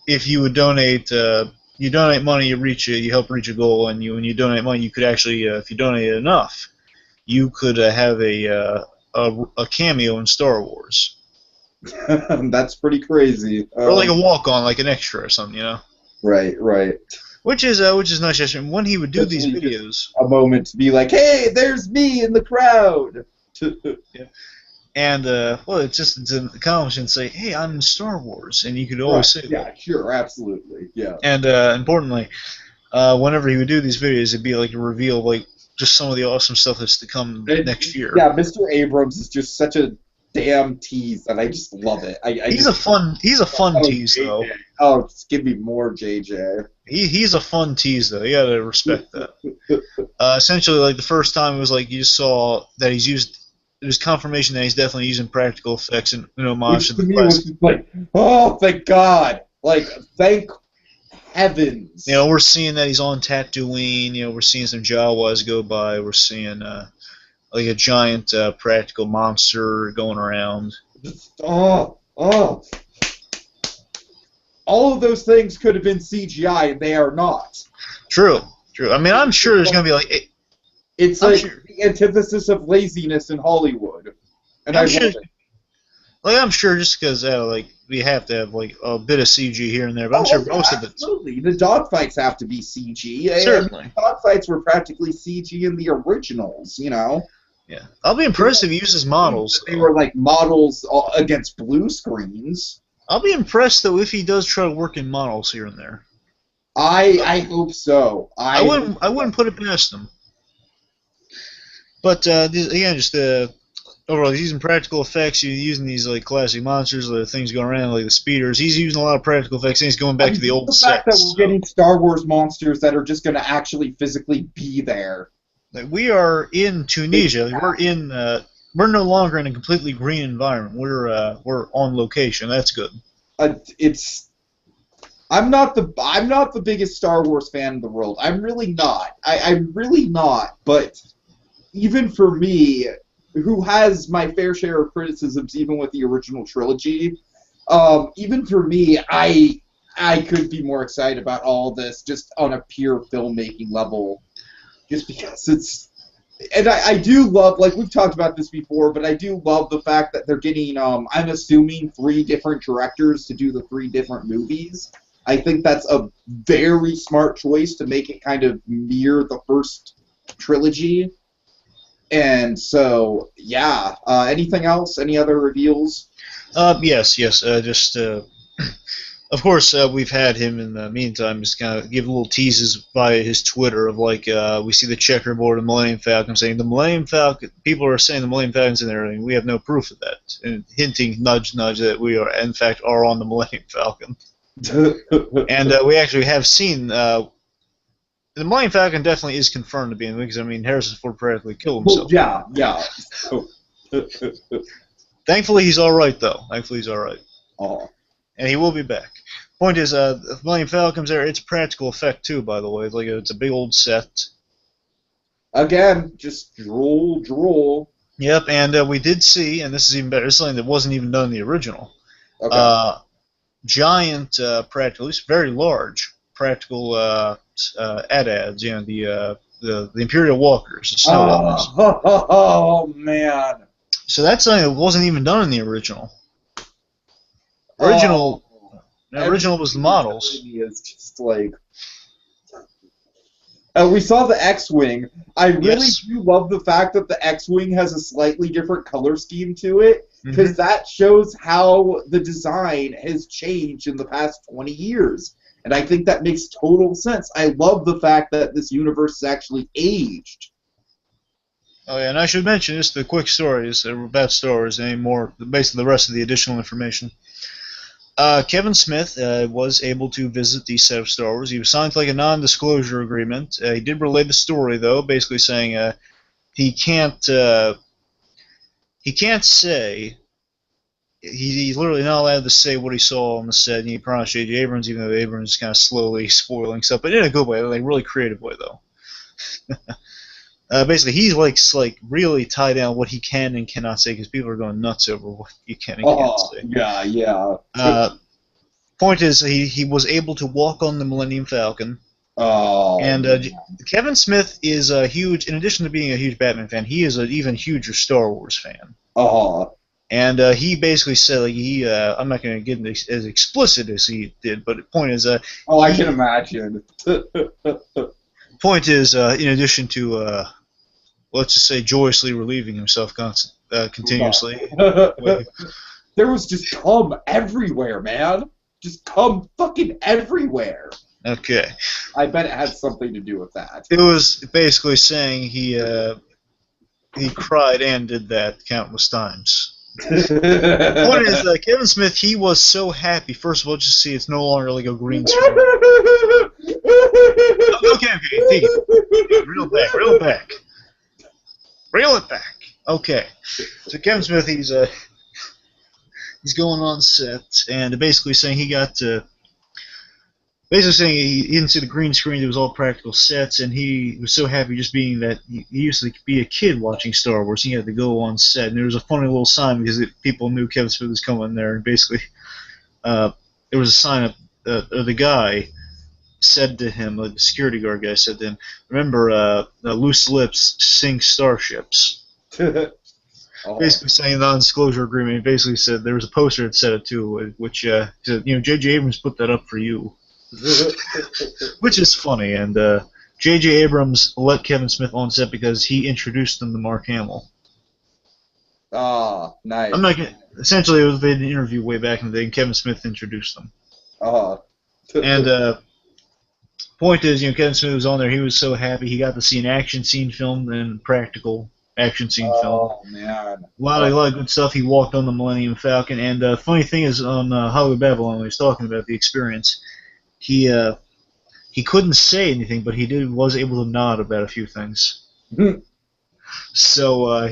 if you would donate, you donate money, you help reach a goal, and when you donate money, you could actually, if you donate enough, you could have a cameo in Star Wars. That's pretty crazy. Or like a walk-on, like an extra or something, you know? Right, right. Which is nice. Just when he would do these videos, a moment to be like, "Hey, there's me in the crowd." Yeah. And well, it's an accomplishment. Say, "Hey, I'm in Star Wars," and you could always say that. Yeah, sure, absolutely, yeah. And importantly, whenever he would do these videos, it'd be like a reveal, like just some of the awesome stuff that's to come next year. Yeah, Mr. Abrams is just such a damn tease, and I just love it. He's a fun tease, though. Oh, just give me more JJ. He's a fun tease, though. You gotta respect that. Essentially, like the first time it was like you saw that he's used. It was confirmation that he's definitely using practical effects and homage to the classic. Like, oh, thank God! Like, thank heavens! We're seeing that he's on Tatooine. We're seeing some Jawas go by. We're seeing like a giant practical monster going around. Oh. All of those things could have been CGI, and they are not. True. I mean, I'm sure there's going to be like... It's like the antithesis of laziness in Hollywood. And I'm sure, I'm sure just because we have to have like a bit of CG here and there, but I'm sure most of it... Absolutely. The dogfights have to be CG. Certainly. The dogfights were practically CG in the originals, Yeah. I'll be impressed if he uses models. They were like models against blue screens. I'll be impressed, though, if he does try to work in models here and there. I hope so. I wouldn't put it past him. But again, just overall, he's using practical effects. He's using these like classic monsters, the things going around, like the speeders. He's using a lot of practical effects, and he's going back to the old sets. The fact that we're getting Star Wars monsters that are just going to actually physically be there. Like, we are in Tunisia. We're no longer in a completely green environment. We're on location. That's good. I'm not the biggest Star Wars fan in the world. I'm really not. I'm really not. But even for me, who has my fair share of criticisms, even with the original trilogy, even for me, I could be more excited about all this just on a pure filmmaking level, just because it's. And I do love, like we've talked about this before, but I do love the fact that they're getting, I'm assuming, 3 different directors to do the 3 different movies. I think that's a very smart choice to make it kind of mirror the first trilogy. And so, yeah. Anything else? Any other reveals? Yes, yes. Of course, we've had him in the meantime just kind of give little teases via his Twitter of like we see the checkerboard of Millennium Falcon saying the Millennium Falcon. People are saying the Millennium Falcon's in there, and we have no proof of that, and hinting, nudge, nudge, that we are in fact are on the Millennium Falcon. And we actually have seen the Millennium Falcon definitely is confirmed to be in it because I mean Harrison Ford practically killed himself. Well, yeah. Thankfully, he's all right though. Thankfully, he's all right. Oh. And he will be back. Point is, the Millennium Falcon's there. It's a practical effect too, by the way. It's a big old set. Again, just drool. Yep, and we did see, and this is even better. This is something that wasn't even done in the original. Okay. Giant practical, at least very large practical ads. You know, the Imperial Walkers, the Snow Walkers. Oh man. So that's something that wasn't even done in the original. The original was the models. Is just like. We saw the X-wing. I really do love the fact that the X-wing has a slightly different color scheme to it, because that shows how the design has changed in the past 20 years. And I think that makes total sense. I love the fact that this universe is actually aged. Oh yeah, and I should mention just the quick stories about Star Wars, any more, basically the rest of the additional information. Kevin Smith was able to visit the set of Star Wars. He was signed to like a non-disclosure agreement. He did relay the story though, basically saying he can't say. He's literally not allowed to say what he saw on the set, and he promised J.J. Abrams, even though Abrams is kind of slowly spoiling stuff, but in a good way, like a really creative way though. Basically, he's like really tied down what he can and cannot say because people are going nuts over what you can and can't say. Yeah. Point is, he was able to walk on the Millennium Falcon. Oh. And Kevin Smith is a huge, in addition to being a huge Batman fan, he is an even huger Star Wars fan. Oh. And he basically said, like, I'm not going to get as explicit as he did, but the point is, I can imagine. Point is, in addition to, let's just say, joyously relieving himself continuously. There was just cum everywhere, man. Just cum fucking everywhere. Okay. I bet it had something to do with that. It was basically saying he cried and did that countless times. The point is, Kevin Smith, he was so happy. First of all, just see it's no longer like a green screen. Okay, take it. Reel it back. Okay. So Kevin Smith, he's going on set and basically saying he got basically saying he didn't see the green screen. It was all practical sets, and he was so happy just being that he used to be a kid watching Star Wars. He had to go on set, and there was a funny little sign because people knew Kevin Smith was coming there, and basically there was a sign up. The guy said to him, the security guard guy said to him, "Remember, loose lips sink starships." Basically saying non-disclosure agreement. He basically said there was a poster that said it too, which said, J.J. Abrams put that up for you. Which is funny, and J.J. Abrams let Kevin Smith on set because he introduced them to Mark Hamill. Nice. I'm not gonna, essentially, it was an interview way back in the day, and Kevin Smith introduced them. And point is, Kevin Smith was on there. He was so happy he got to see an action scene film and practical action scene film. Oh man, a lot of good stuff. He walked on the Millennium Falcon, and the funny thing is, on Hollywood Babylon, when he was talking about the experience, he couldn't say anything, but he was able to nod about a few things. So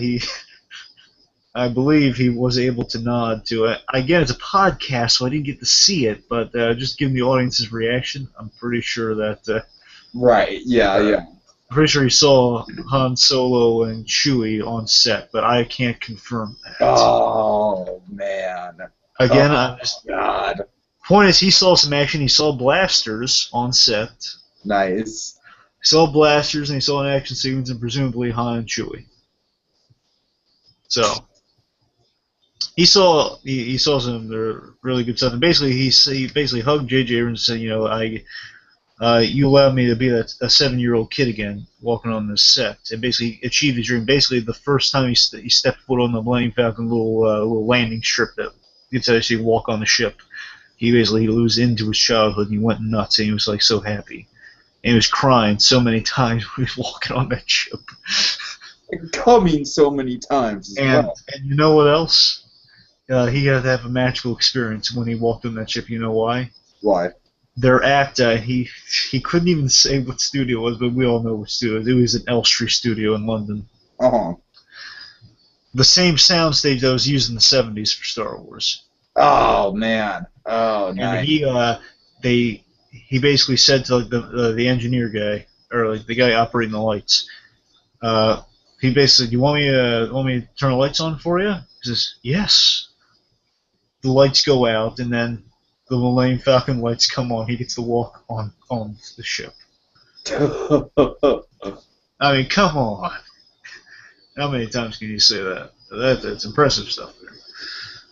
I believe he was able to nod to it. Again, it's a podcast, so I didn't get to see it, but just giving the audience's reaction, I'm pretty sure that. Right. Yeah. I'm pretty sure he saw Han Solo and Chewie on set, but I can't confirm that. Oh man. Again, God. Point is, he saw some action. He saw blasters on set. Nice. He saw blasters, and he saw an action sequence, and presumably Han and Chewie. So he saw some really good stuff, and basically he basically hugged J.J. Abrams and said, you allowed me to be a 7-year-old kid again, walking on this set, and basically achieve his dream. Basically, the first time he stepped foot on the Millennium Falcon little landing strip that gets to actually walk on the ship, he basically lose into his childhood. And he went nuts, and he was like so happy, and he was crying so many times when he was walking on that ship. Coming so many times as well. And you know what else? He had to have a magical experience when he walked on that ship. You know why? Why? Their act, he couldn't even say what studio it was, but we all know what studio it was. It was an Elstree studio in London. Uh-huh. The same soundstage that was used in the 70s for Star Wars. Oh, man. Oh, nice. And he basically said to like, the engineer guy, or like the guy operating the lights, he basically, you want me to turn the lights on for you? He says, yes. The lights go out, and then the Millennium Falcon lights come on. He gets to walk on the ship. I mean, come on. How many times can you say that? That's impressive stuff there.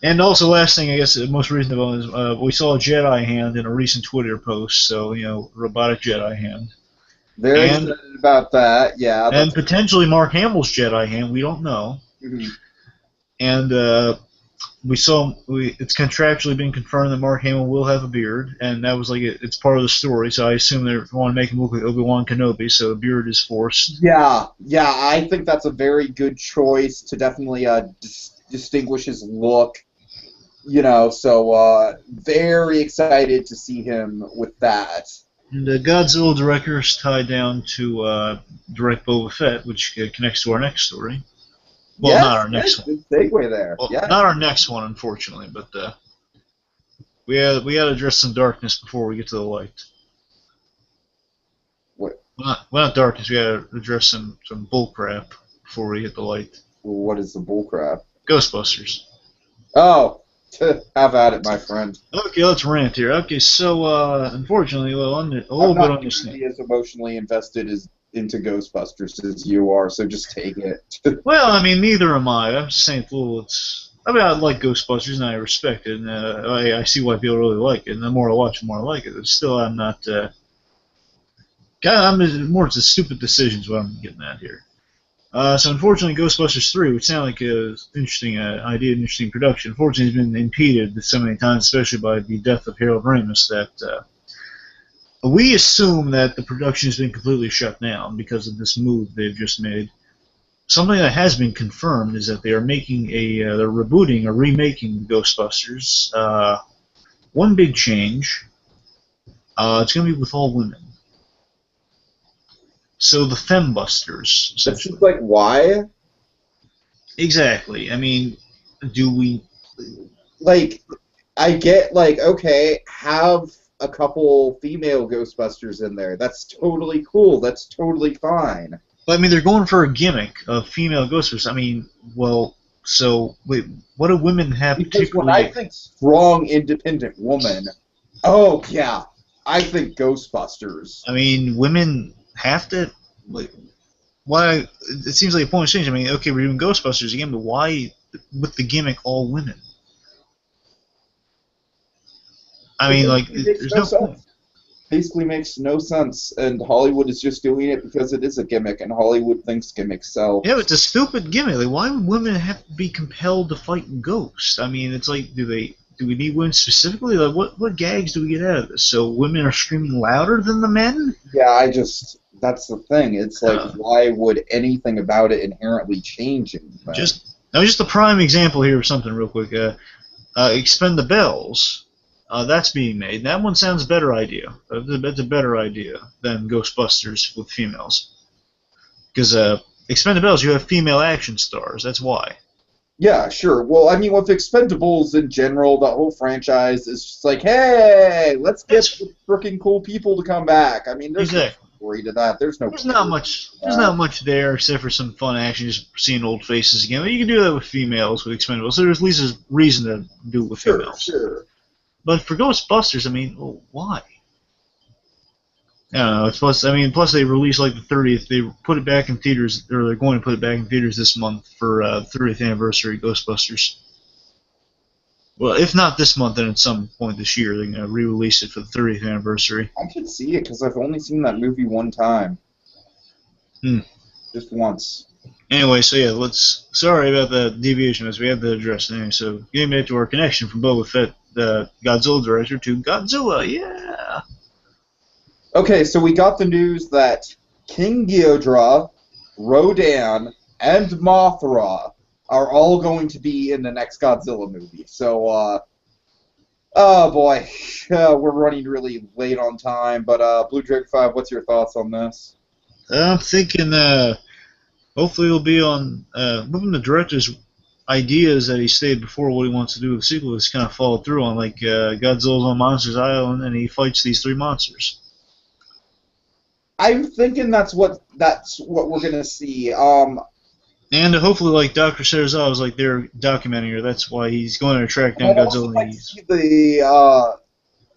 And also, last thing, I guess, the most reasonable is we saw a Jedi hand in a recent Twitter post. So, robotic Jedi hand. Very excited about that, yeah. And potentially Mark Hamill's Jedi hand. We don't know. Mm-hmm. And it's contractually been confirmed that Mark Hamill will have a beard, and that was like it's part of the story. So I assume they want to make him look like Obi-Wan Kenobi, so a beard is forced. Yeah, I think that's a very good choice to definitely distinguish his look. So very excited to see him with that. And Godzilla director is tied down to direct Boba Fett, which connects to our next story. Well, yes, not our next one. Good segue there. Well, yeah. Not our next one, unfortunately, but we had to address some darkness before we get to the light. What? Well, not darkness. We had to address some bullcrap before we hit the light. What is the bullcrap? Ghostbusters. Oh, have at it, my friend. Okay, let's rant here. Okay, so unfortunately, I'm not as emotionally invested into Ghostbusters as you are, so just take it. Well, I mean, neither am I. I'm just saying, I like Ghostbusters, and I respect it, and I see why people really like it, and the more I watch, the more I like it. But still, I'm not... I'm more to stupid decisions what I'm getting at here. So unfortunately, Ghostbusters 3, which sounded like an interesting idea, an interesting production, unfortunately has been impeded so many times, especially by the death of Harold Ramis, that we assume that the production has been completely shut down because of this move they've just made. Something that has been confirmed is that they are making they're rebooting or remaking Ghostbusters. One big change, it's going to be with all women. So the Fembusters, essentially. That's like why? Exactly. I mean, do we... I get, okay, have a couple female Ghostbusters in there. That's totally cool. That's totally fine. But, I mean, they're going for a gimmick of female Ghostbusters. I mean, well, so, wait, what do women have because particularly... when I think strong, independent woman, oh, yeah, I think Ghostbusters. I mean, women have to... Why? It seems like a point of change. I mean, okay, we're doing Ghostbusters again, but why with the gimmick all women? I mean, there's no point. Basically makes no sense, and Hollywood is just doing it because it is a gimmick, and Hollywood thinks gimmicks sell. Yeah, it's a stupid gimmick. Like, why would women have to be compelled to fight ghosts? I mean, it's like, do we need women specifically? Like, what gags do we get out of this? So women are screaming louder than the men? Yeah, that's the thing. It's like, why would anything about it inherently change? Just a prime example here of something real quick. Expendables, that's being made. And that one sounds a better idea. That's a better idea than Ghostbusters with females. Because Expendables, you have female action stars. That's why. Yeah, sure. Well, I mean, with Expendables in general, the whole franchise is just like, hey, let's get freaking cool people to come back. I mean, there's exactly. no story to that. There's not much. There's not much there except for some fun action, just seeing old faces again. But you can do that with females with Expendables. So there's at least a reason to do it with females. Sure. But for Ghostbusters, I mean, well, why? I don't know. Plus they released like the 30th. They put it back in theaters, or they're going to put it back in theaters this month for 30th anniversary Ghostbusters. Well, if not this month, then at some point this year they're gonna re-release it for the 30th anniversary. I should see it because I've only seen that movie one time, Hmm. just once. Anyway, so yeah, let's. Sorry about the deviation, as we have to address it anyway. So, getting back to our connection from Boba Fett, the Godzilla director, to Godzilla. Yeah. Okay, so we got the news that King Ghidorah, Rodan, and Mothra are all going to be in the next Godzilla movie. So, oh boy, we're running really late on time. But Blue Drake 5, what's your thoughts on this? I'm thinking. Hopefully, it'll be on. Moving the director's ideas that he stated before what he wants to do with the sequel is kind of followed through on, like Godzilla's on Monsters Island, and he fights these three monsters. I'm thinking that's what we're gonna see. And hopefully, like Dr. Serizawa's, like they're documenting her. That's why he's going to track down I'd also Godzilla. like And to see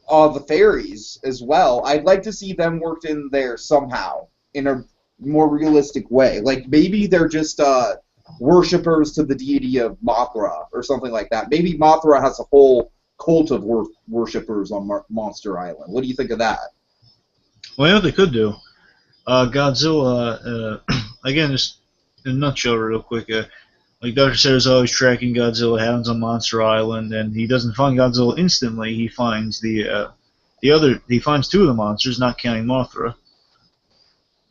the fairies as well. I'd like to see them worked in there somehow in a more realistic way. Like maybe they're just worshippers to the deity of Mothra or something like that. Maybe Mothra has a whole cult of worshippers on Monster Island. What do you think of that? well, you know what they could do? Godzilla, again, just in a nutshell, real quick. Like Dr. Sarah's always tracking Godzilla, happens on Monster Island, and he doesn't find Godzilla instantly. He finds the other. He finds two of the monsters, not counting Mothra.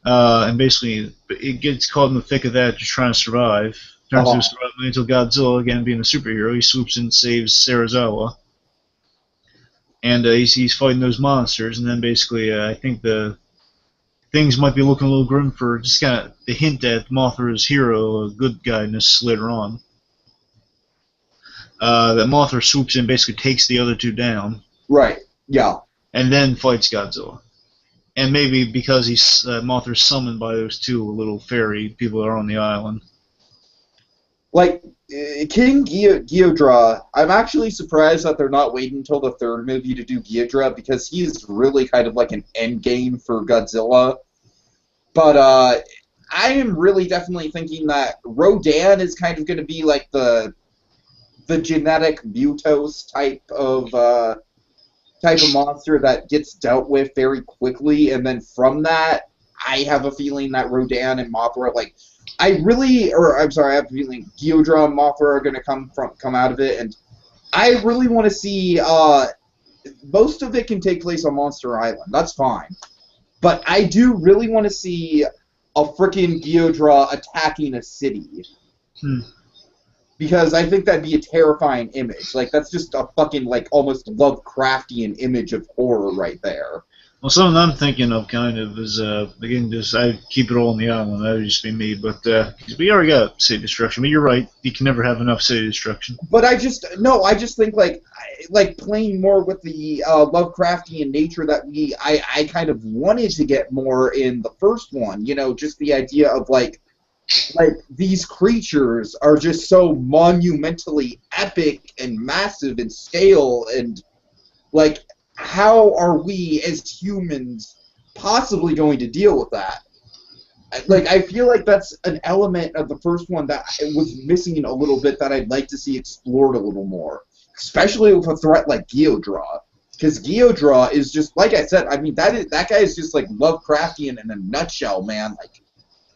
And basically, it gets caught in the thick of that, just trying to survive. Turns to survive until Godzilla, again being a superhero, he swoops in and saves Serizawa. And he's fighting those monsters, and then basically, I think the things might be looking a little grim for just kind of the hint at Mothra's hero, good guyness later on. That Mothra swoops in, basically takes the other two down, Right. Yeah. and then fights Godzilla. And maybe because he's Mothra's summoned by those two little fairy people that are on the island. Like King Ghidorah, I'm actually surprised that they're not waiting until the third movie to do Ghidorah because he's really kind of like an end game for Godzilla. But I am really definitely thinking that Rodan is kind of going to be like the genetic Mutos type of monster that gets dealt with very quickly, and then from that, I have a feeling that Rodan and Mothra, like, I have a feeling Ghidorah and Mothra are going to come out of it, and I really want to see, most of it can take place on Monster Island, that's fine, but I do really want to see a frickin' Ghidorah attacking a city. Because I think that'd be a terrifying image. Like, that's just a fucking, like, almost Lovecraftian image of horror right there. Well, something I'm thinking of kind of is, again, just I keep it all on the island. That would just be me. But we already got city destruction. But you're right. You can never have enough city destruction. But I just think, like playing more with the Lovecraftian nature that I kind of wanted to get more in the first one. You know, just the idea of, like these creatures are just so monumentally epic and massive in scale, and like how are we as humans possibly going to deal with that? Like, I feel like that's an element of the first one that was missing a little bit that I'd like to see explored a little more, especially with a threat like Ghidorah. Because Ghidorah is just, like I said, I mean, that guy is just like Lovecraftian in a nutshell, man. Like,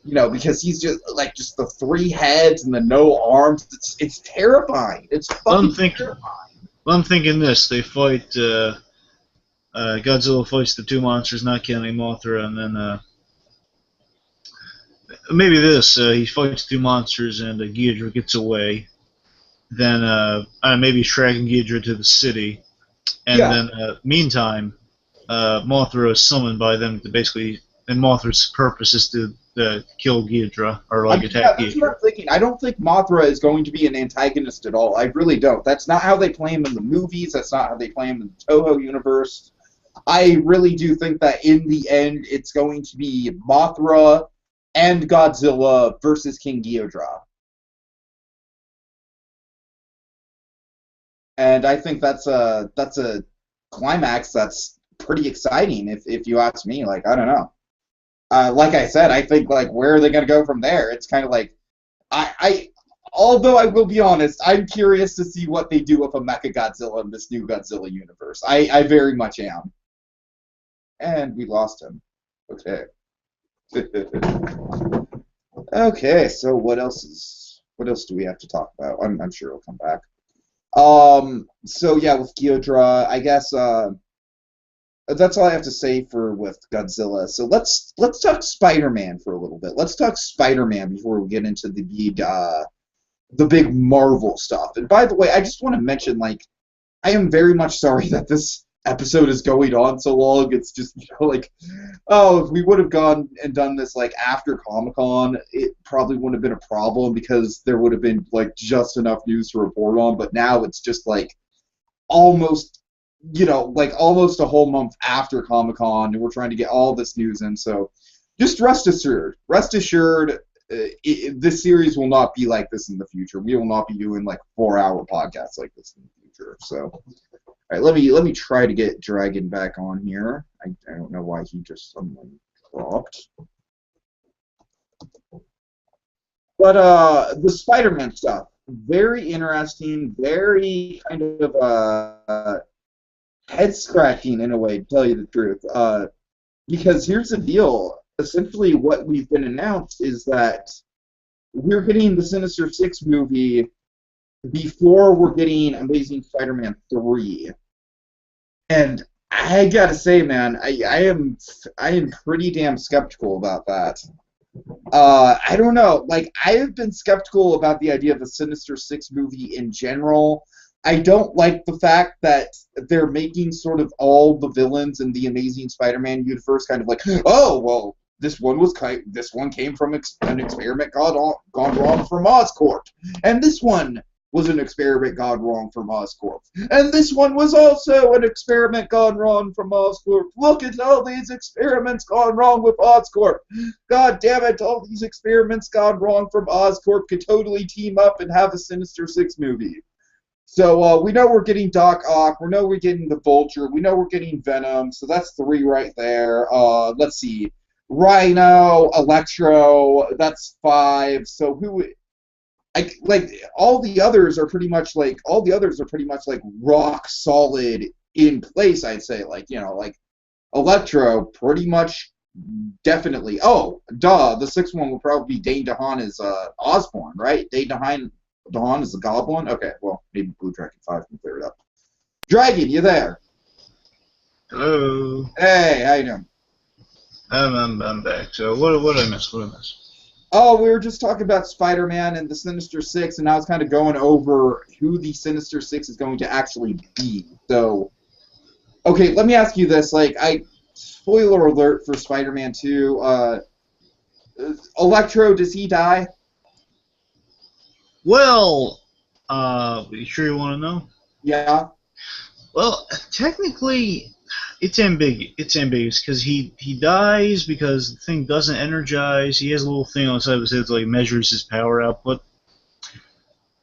you know, because he's just like the three heads and the no arms. It's terrifying. It's fucking terrifying. Well, I'm thinking this: they fight. Godzilla fights the two monsters, not counting Mothra, and then maybe this: he fights two monsters, and Ghidorah gets away. Then maybe he's tracking Ghidorah to the city, and then meantime, Mothra is summoned by them to basically. And Mothra's purpose is to kill Ghidorah, or like attack that's Ghidorah. what I'm thinking. I don't think Mothra is going to be an antagonist at all. I really don't. That's not how they play him in the movies. That's not how they play him in the Toho universe. I really do think that in the end, it's going to be Mothra and Godzilla versus King Ghidorah. And I think that's a climax that's pretty exciting, if you ask me. Like, I don't know. Like I said, I think, like, where are they going to go from there? It's kind of like, Although I will be honest, I'm curious to see what they do with a Mechagodzilla in this new Godzilla universe. I very much am. And we lost him. Okay. Okay, so what else do we have to talk about? I'm sure he'll come back. So yeah, with Gyodra, I guess that's all I have to say for with Godzilla. So let's talk Spider-Man for a little bit. Let's talk Spider-Man before we get into the big Marvel stuff. And by the way, I just want to mention, like, I am very much sorry that this episode is going on so long. It's just, like, oh, if we would have gone and done this, like, after Comic-Con, it probably wouldn't have been a problem because there would have been, like, just enough news to report on. But now it's just, like, almost, like, almost a whole month after Comic-Con, and we're trying to get all this news in. So just rest assured, this series will not be like this in the future. We will not be doing like 4-hour podcasts like this in the future. So, all right, let me try to get Dragon back on here. I don't know why he just suddenly dropped. But the Spider-Man stuff, very interesting, very kind of head scratching in a way, to tell you the truth. Because here's the deal. Essentially, what we've been announced is that we're getting the Sinister Six movie before we're getting Amazing Spider-Man 3. And I gotta say, man, I am pretty damn skeptical about that. I don't know. Like, I have been skeptical about the idea of a Sinister Six movie in general. I don't like the fact that they're making sort of all the villains in the Amazing Spider-Man universe kind of like, oh, well, this one came from an experiment gone wrong from Oscorp, and this one was an experiment gone wrong from Oscorp, and this one was also an experiment gone wrong from Oscorp. Look at all these experiments gone wrong with Oscorp. God damn it, all these experiments gone wrong from Oscorp could totally team up and have a Sinister Six movie. So we know we're getting Doc Ock, we know we're getting the Vulture, we know we're getting Venom, so that's 3 right there. Let's see. Rhino, Electro, that's 5. So all the others are pretty much like rock solid in place, I'd say. Like Electro, pretty much definitely. Oh, duh, the 6th one will probably be Dane DeHaan as Osborn, right? Dane DeHaan is the Goblin? Okay, well, maybe Blue Dragon 5 can clear it up. Dragon, you there? Hello. Hey, how you doing? I'm back. So what did I miss? Oh, we were just talking about Spider-Man and the Sinister Six, and I was kind of going over who the Sinister Six is going to actually be. So, okay, let me ask you this. Spoiler alert for Spider-Man 2. Electro, does he die? Well, you sure you want to know? Yeah. Well, technically, it's ambiguous because he dies because the thing doesn't energize. He has a little thing on the side of his head that like measures his power output,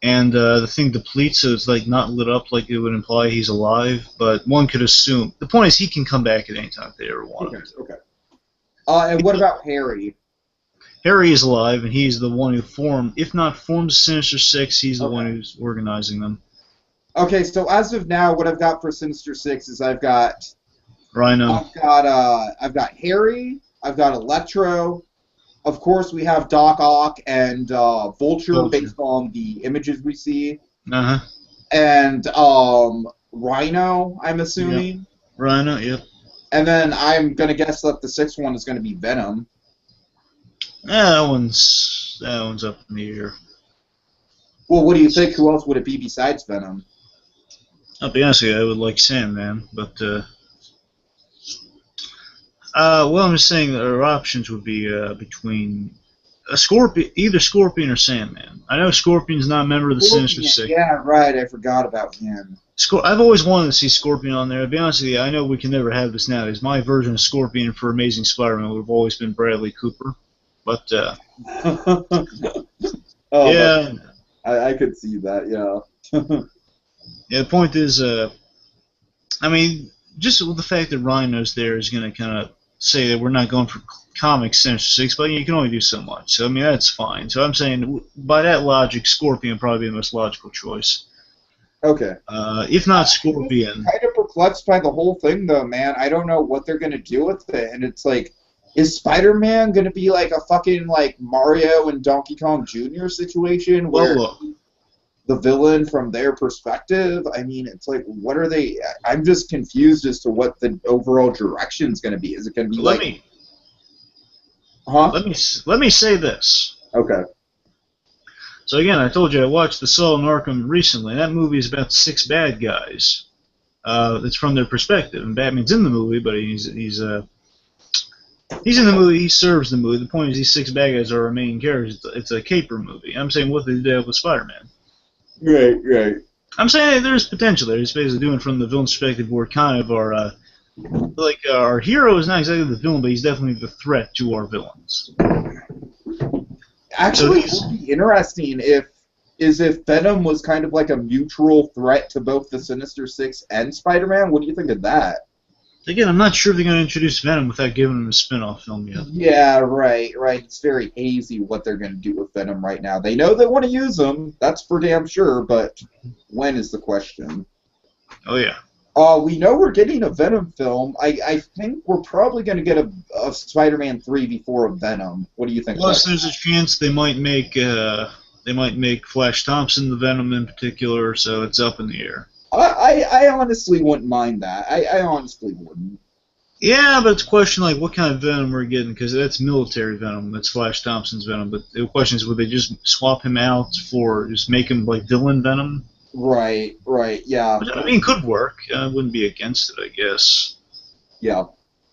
and the thing depletes, so it's like not lit up like it would imply he's alive. But one could assume the point is he can come back at any time if they ever want him. Okay. And what about Harry? Harry is alive, and he's the one who formed the Sinister Six. He's the one who's organizing them. Okay, so as of now, what I've got for Sinister Six is I've got Rhino. I've got Harry. I've got Electro. Of course, we have Doc Ock and Vulture based on the images we see. Uh huh. And Rhino, I'm assuming. Yep. Rhino. Yep. And then I'm gonna guess that the 6th one is gonna be Venom. That one's up in the air. Well, what do you think? Who else would it be besides Venom? I'll be honest with you, I would like Sandman, but well, I'm just saying that our options would be between a Scorpion, either Scorpion or Sandman. I know Scorpion's not a member of the Sinister Six. Yeah, right. I forgot about him. I've always wanted to see Scorpion on there. To be honest with you, I know we can never have this nowadays. My version of Scorpion for Amazing Spider-Man would have always been Bradley Cooper, but yeah. I could see that, yeah. Yeah, the point is, I mean, just with the fact that Rhino's there is going to kind of say that we're not going for comic Sinister Six, but you can only do so much. So I mean that's fine. So I'm saying by that logic, Scorpion would probably be the most logical choice. Okay. If not I'm Scorpion, kind of perplexed by the whole thing, though, man. I don't know what they're gonna do with it, and it's like, is Spider-Man gonna be like a fucking like Mario and Donkey Kong Jr. situation where well, the villain from their perspective? I mean, it's like, what are they? I'm just confused as to what the overall direction's gonna be. Is it gonna be let like, me huh? let me say this. Okay. So again, I told you I watched The Soul in Arkham recently. And that movie is about 6 bad guys. It's from their perspective, and Batman's in the movie, but he's in the movie. He serves the movie. The point is, these 6 bad guys are our main characters. It's a caper movie. I'm saying what they did with Spider-Man. Right, right. I'm saying there's potential there. It's basically doing from the villain's perspective, where kind of our hero is not exactly the villain, but he's definitely the threat to our villains. Actually, it would be interesting if Venom was kind of like a mutual threat to both the Sinister Six and Spider-Man. What do you think of that? Again, I'm not sure if they're going to introduce Venom without giving him a spin-off film yet. Yeah, right. It's very hazy what they're going to do with Venom right now. They know they want to use him, that's for damn sure, but when is the question? Oh, yeah. We know we're getting a Venom film. I think we're probably going to get a Spider-Man 3 before a Venom. What do you think? Plus, there's a chance they might make Flash Thompson the Venom in particular, so it's up in the air. I honestly wouldn't mind that. I honestly wouldn't. Yeah, but it's a question like what kind of Venom we're getting, because that's military Venom. That's Flash Thompson's Venom. But the question is, would they just swap him out for just make him like villain Venom? Right, yeah. Which, I mean, could work. I wouldn't be against it, I guess. Yeah.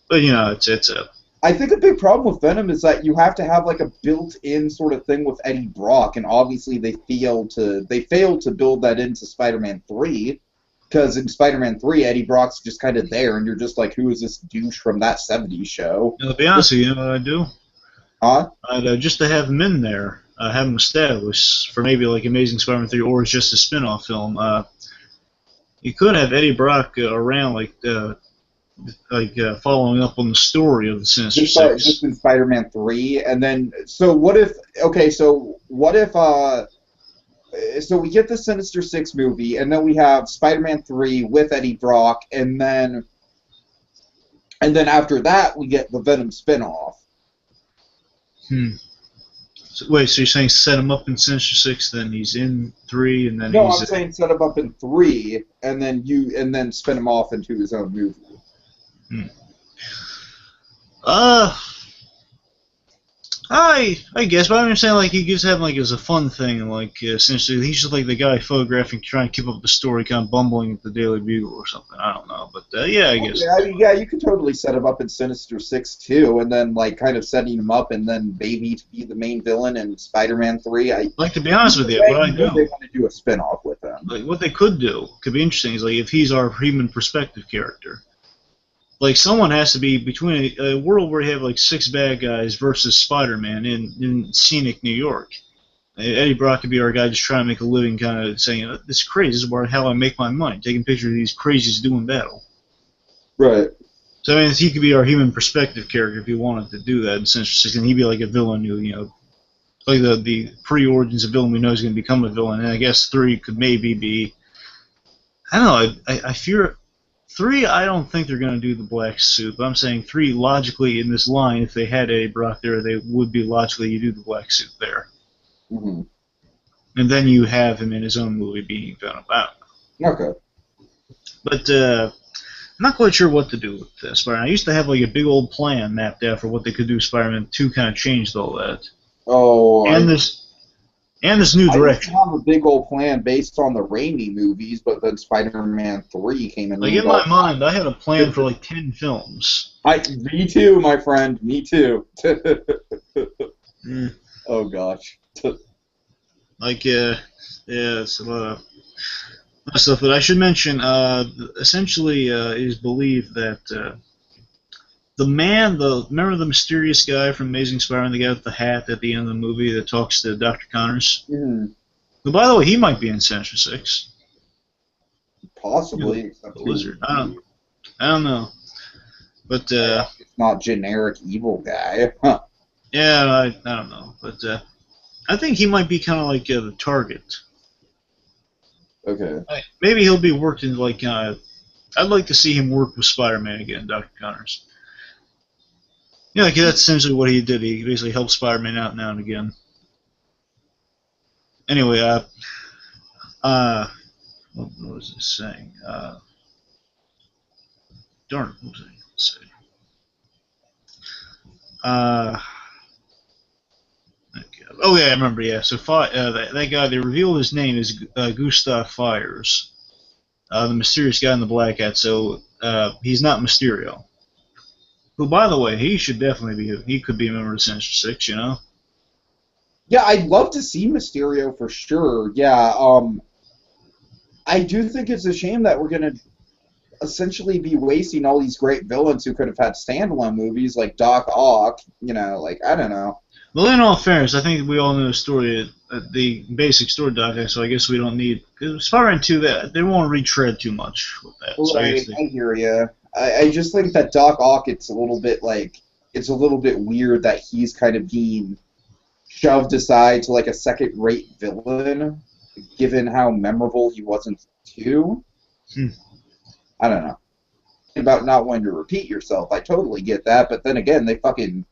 But it's a. I think a big problem with Venom is that you have to have like a built-in sort of thing with Eddie Brock, and obviously they failed to build that into Spider-Man 3, because in Spider-Man 3, Eddie Brock's just kind of there, and you're just like, who is this douche from that '70s show? To be honest with you, know what I'd do? Huh? I'd just to have him in there, have him established for maybe like Amazing Spider-Man 3, or it's just a spin-off film. You could have Eddie Brock around, following up on the story of the Sinister Six. Just in Spider-Man 3, and then so what if so we get the Sinister Six movie, and then we have Spider-Man 3 with Eddie Brock, and then after that we get the Venom spinoff. So, wait, so you're saying set him up in Sinister Six, then he's in 3, and then No, he's I'm saying set him up in 3, and then spin him off into his own movie. I guess, but I'm saying like he gives him like as a fun thing, and like essentially he's just like the guy photographing, trying to keep up the story, kind of bumbling at the Daily Bugle or something. I don't know, but yeah, I guess. Yeah, you could totally set him up in Sinister Six too, and then like kind of setting him up, and then maybe to be the main villain in Spider-Man 3. Like to be honest with you, what I do, they want to do a spin-off with him. Like what they could do could be interesting is like if he's our human perspective character. Like, someone has to be between a world where you have, like, 6 bad guys versus Spider-Man in scenic New York. Eddie Brock could be our guy just trying to make a living, kind of saying, this is crazy, this is how I make my money, taking pictures of these crazies doing battle. Right. So, I mean, he could be our human perspective character if he wanted to do that in Sinister Six, and he'd be like a villain who, like the pre-origins of villain we know is going to become a villain, and I guess 3 could maybe be, I don't know, I fear... 3, I don't think they're going to do the black suit, but I'm saying 3, logically, in this line, if they had Eddie Brock there, they would be logically, you do the black suit there. Mm-hmm. And then you have him in his own movie being Venom. Okay. But I'm not quite sure what to do with Spider-Man. I used to have like a big old plan mapped out for what they could do. Spider-Man 2 kind of changed all that. Oh, and this new direction. I used to have a big old plan based on the Raimi movies, but then Spider-Man 3 came in. Like in my mind, I had a plan for like 10 films. Me too, my friend. Me too. Oh gosh. Like it's a lot of stuff. But I should mention, essentially, it is believed that remember the mysterious guy from Amazing Spider-Man, the guy with the hat at the end of the movie that talks to Dr. Connors? Mm-hmm. Well, by the way, he might be in Sinister Six. Possibly. The lizard. I don't know. But It's not generic evil guy. Huh. yeah, I don't know. But I think he might be kind of like the target. Okay. Maybe he'll be working like. I'd like to see him work with Spider-Man again, Dr. Connors. Yeah, like that's essentially what he did. He basically helped Spider-Man out now and again. Anyway, what was this saying? Darn, what was I going to say? Uh, oh yeah, I remember. Yeah, so that guy, they revealed his name is Gustav Fires, the mysterious guy in the black hat. So he's not Mysterio. Who, by the way, he should definitely be. He could be a member of Sinister Six. You know. Yeah, I'd love to see Mysterio for sure. Yeah, I do think it's a shame that we're gonna essentially be wasting all these great villains who could have had standalone movies like Doc Ock. You know, like I don't know. Well, in all fairness, I think we all know the story, the basic story, Doc. So I guess we don't need. Cause Spider-Man 2, they won't retread too much with that. So I Right, guess I hear you. I just think that Doc Ock, it's a little bit like it's a little bit weird that he's kind of being shoved aside to like a second-rate villain, given how memorable he wasn't too. Hmm. I don't know. About not wanting to repeat yourself, I totally get that, but then again, they fucking,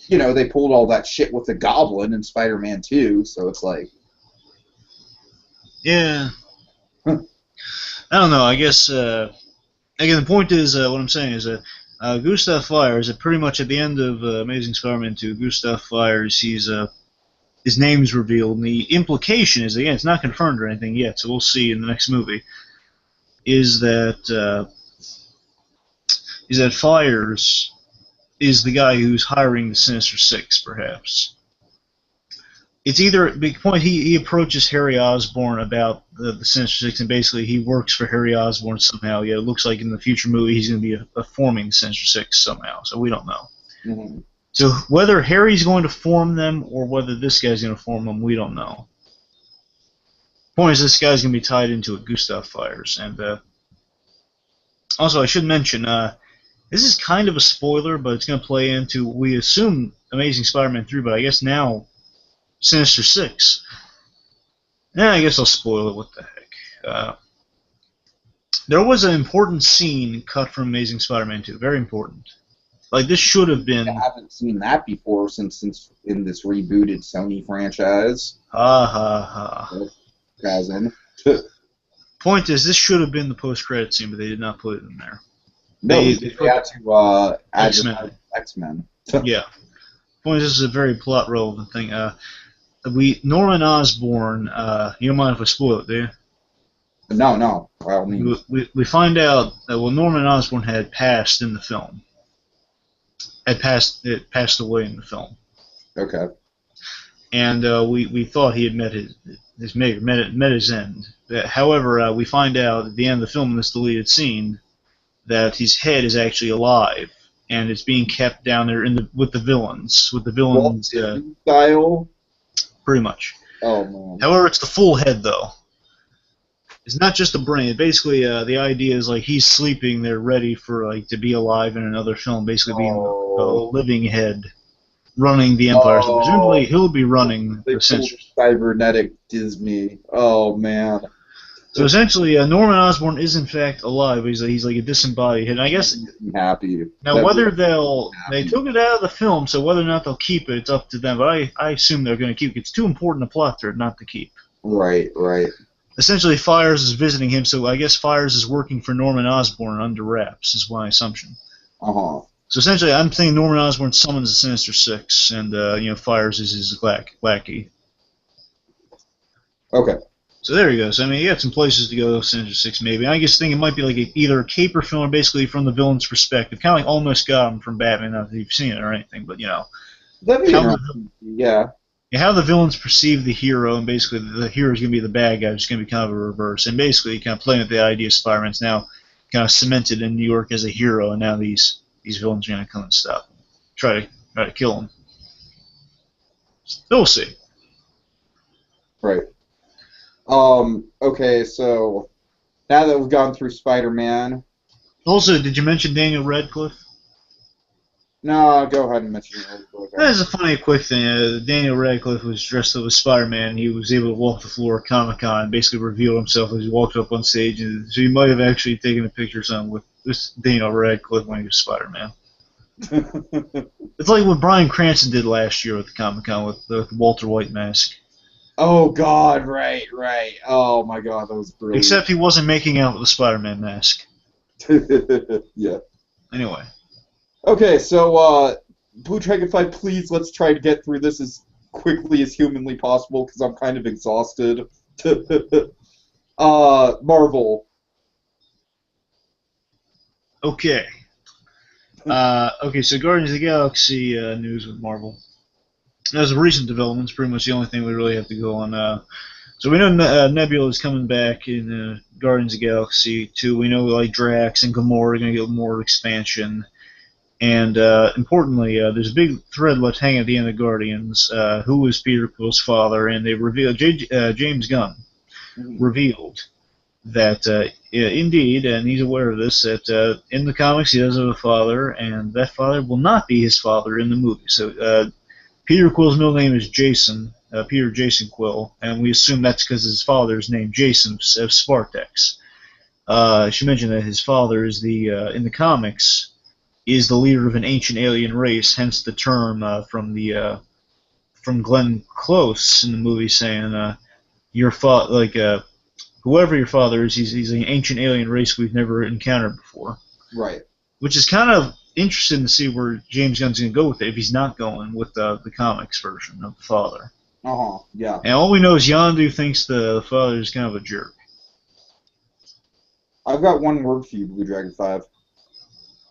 they pulled all that shit with the Goblin in Spider-Man 2, so it's like, Yeah. I don't know. I guess again, the point is what I'm saying is that Gustav Fires, pretty much at the end of Amazing Spider-Man 2, Gustav Fires, his name's revealed, and the implication is, again, it's not confirmed or anything yet, so we'll see in the next movie, is that Fires is the guy who's hiring the Sinister Six, perhaps. It's either big point he approaches Harry Osborn about the Sinister Six, and basically he works for Harry Osborn somehow. Yeah, it looks like in the future movie he's going to be forming the Sinister Six somehow. So we don't know. mm-hmm. So whether Harry's going to form them or whether this guy's going to form them, we don't know. Point is, this guy's going to be tied into a Gustav Fires, and also I should mention this is kind of a spoiler, but it's going to play into we assume Amazing Spider-Man 3, but I guess now Sinister Six. Yeah, I guess I'll spoil it. What the heck? There was an important scene cut from Amazing Spider-Man 2. Very important. Like, this should have been... I haven't seen that before since in this rebooted Sony franchise. Ha ha ha. Cousin. Point is, this should have been the post-credit scene, but they did not put it in there. No, they had to add X-Men. X-Men. Yeah. Point is, this is a very plot-relevant thing. Norman Osborn, you don't mind if I spoil it, do you? No, by all means. We find out that Norman Osborn had passed in the film. It passed away in the film. Okay. And we thought he had met his end. However, we find out at the end of the film in this deleted scene that his head is actually alive and it's being kept down there with the villains. Style. Pretty much. Oh man. However, it's the full head though. It's not just the brain. Basically, the idea is like he's sleeping there, ready for like to be alive in another film. Basically, being a living head, running the Empire. So presumably, he'll be running the Sinister. Cybernetic Disney. Oh man. So essentially, Norman Osborn is in fact alive. He's like a disembodied head. And I guess happy. Now whether they took it out of the film, so whether or not they'll keep it, it's up to them. But I assume they're going to keep it. It's too important a plot thread not to keep. Right. Essentially, Fires is visiting him, so I guess Fires is working for Norman Osborn under wraps, is my assumption. Uh-huh. So essentially, I'm thinking Norman Osborn summons the Sinister Six, and Fires is his lackey. Okay. So there he goes. I mean, you got some places to go, Sinister Six maybe. I just think it might be like either a caper film or basically from the villain's perspective, kind of like Almost Got Him from Batman. Not that you've seen it or anything, but That'd be yeah. How the villains perceive the hero, and basically the hero's going to be the bad guy, it's going to be kind of a reverse. And basically, kind of playing with the idea of Spider-Man's now kind of cemented in New York as a hero, and now these villains are going to come and stop him, try to kill him. We'll see. Right. Okay, so now that we've gone through Spider-Man. Also, did you mention Daniel Radcliffe? No, go ahead and mention it real quick. There's a funny, quick thing. Daniel Radcliffe was dressed up as Spider-Man. He was able to walk the floor at Comic-Con and basically reveal himself as he walked up on stage. And so he might have actually taken a picture or something with this Daniel Radcliffe when he was Spider-Man. It's like what Bryan Cranston did last year at the Comic-Con with the Walter White mask. Oh, God, right. Oh, my God, that was brilliant. Except he wasn't making out with the Spider-Man mask. Yeah. Anyway. Okay, so, Blue Dragon 5, please, let's try to get through this as quickly as humanly possible, because I'm kind of exhausted. Marvel. Okay. So Guardians of the Galaxy news with Marvel. As a recent development, it's pretty much the only thing we really have to go on. So we know Nebula is coming back in Guardians of the Galaxy 2. We know like Drax and Gamora are going to get more expansion. And importantly, there's a big thread left hanging at the end of Guardians. Who is Peter Quill's father? And they revealed, James Gunn revealed that indeed, and he's aware of this, that in the comics he does have a father, and that father will not be his father in the movie. So Peter Quill's middle name is Jason, Peter Jason Quill, and we assume that's because his father is named Jason of Spartex. I should mention that his father is in the comics, is the leader of an ancient alien race, hence the term from Glenn Close in the movie saying whoever your father is, he's an ancient alien race we've never encountered before. Right. Which is kind of interesting to see where James Gunn's going to go with it if he's not going with the comics version of the father. Yeah. And all we know is Yondu thinks the father is kind of a jerk. I've got one word for you, Blue Dragon 5.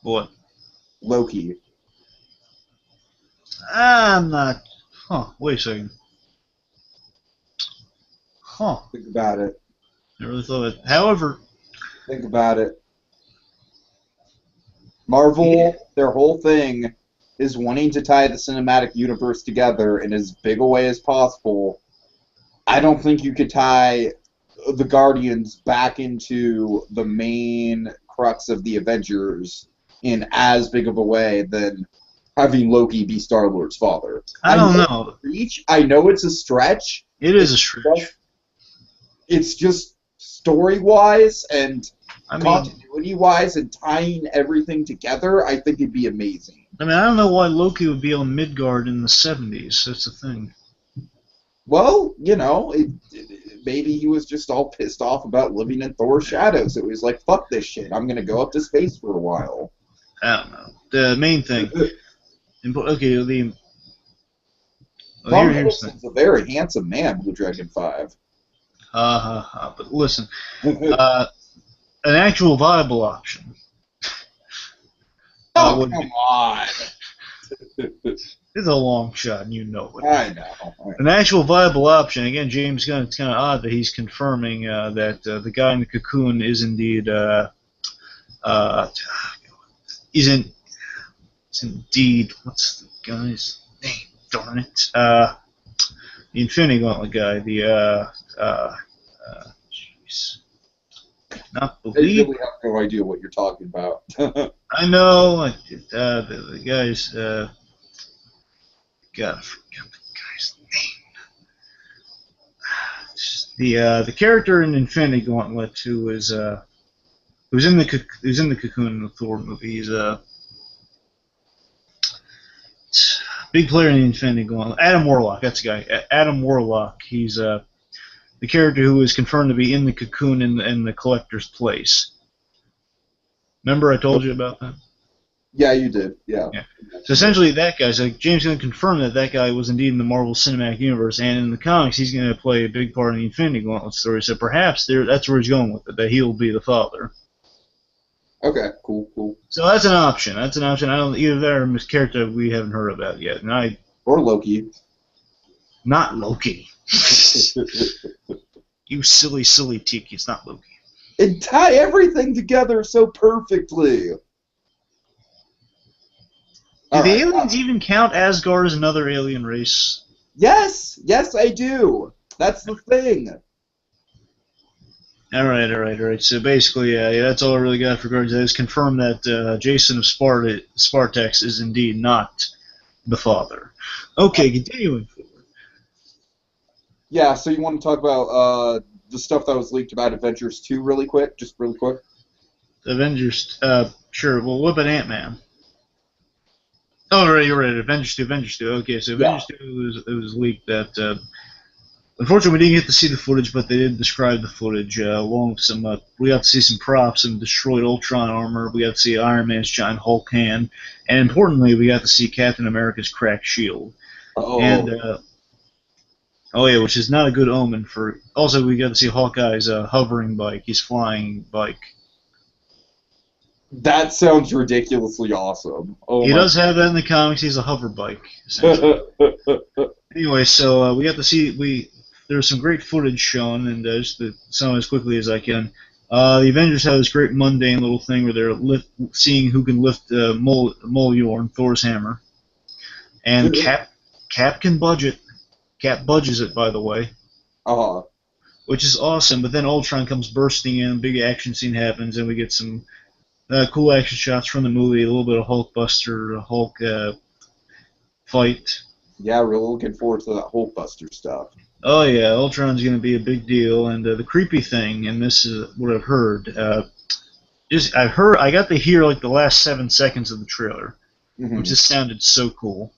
What? Loki. I'm not... wait a second. Think about it. I really thought that. However... Think about it. Marvel, their whole thing is wanting to tie the cinematic universe together in as big a way as possible. I don't think you could tie the Guardians back into the main crux of the Avengers in as big of a way than having Loki be Star-Lord's father. I don't know. I know it's a stretch. It is a stretch. It's just story-wise and continuity-wise and tying everything together, I think it'd be amazing. I mean, I don't know why Loki would be on Midgard in the 70s. That's the thing. Well, maybe he was just all pissed off about living in Thor's shadows. It was like, fuck this shit. I'm going to go up to space for a while. I don't know. The main thing. Tom Hiddleston's a very handsome man, Blue Dragon 5. But listen, an actual viable option. Come on. It's a long shot, and you know it. I know. An actual viable option. Again, James Gunn. It's kind of odd that he's confirming that the guy in the cocoon is indeed indeed. What's the guy's name? Darn it. The Infinity Gauntlet guy. Jeez. Not believe. I really have no idea what you're talking about. I know. The guy's. Gotta forget the guy's name. The character in Infinity Gauntlet who's in the cocoon in the Thor movie. He's a big player in the Infinity Gauntlet. Adam Warlock. That's the guy. Adam Warlock. He's the character who is confirmed to be in the cocoon in the Collector's place. Remember I told you about that? Yeah, you did. Yeah. So essentially, that guy. So James Gunn confirmed that guy was indeed in the Marvel Cinematic Universe, and in the comics, he's going to play a big part in the Infinity Gauntlet story. So perhaps that's where he's going with it. That he'll be the father. Okay. Cool. So that's an option. I don't either that or his character we haven't heard about yet. Or Loki. Not Loki. You silly tiki. It's not Loki. And tie everything together so perfectly. Do the aliens even count Asgard as another alien race? Yes, I do. That's the thing. All right. So basically, yeah, that's all I really got for regards to this. Confirm that Jason of Spartax is indeed not the father. Okay, continuing. Yeah, so you want to talk about the stuff that was leaked about Avengers 2 really quick? Just really quick? Avengers, sure. Well, what about Ant-Man? Oh, right, you're right. Avengers 2. Okay, so Yeah. Avengers 2 it was leaked that. Unfortunately, we didn't get to see the footage, but they did describe the footage along with some. We got to see some props, some destroyed Ultron armor. We got to see Iron Man's giant Hulk hand, and importantly, we got to see Captain America's cracked shield. Oh, And oh yeah, which is not a good omen for. Also, we got to see Hawkeye's hovering bike. He's flying bike. that sounds ridiculously awesome. Oh He my. does have that in the comics. He's a hover bike, essentially. Anyway, so we got to see there was some great footage shown, and just to sum as quickly as I can. The Avengers have this great mundane little thing where they're seeing who can lift Mjolnir, Thor's hammer, and Cap can budget. Cap budges it, by the way, uh, which is awesome. But then Ultron comes bursting in, big action scene happens, and we get some cool action shots from the movie, a little bit of Hulkbuster, Hulk fight. yeah, we're looking forward to that Hulkbuster stuff. Oh yeah, Ultron's going to be a big deal, and the creepy thing, and this is what I've heard, I got to hear like the last 7 seconds of the trailer, Mhm. which just sounded so cool.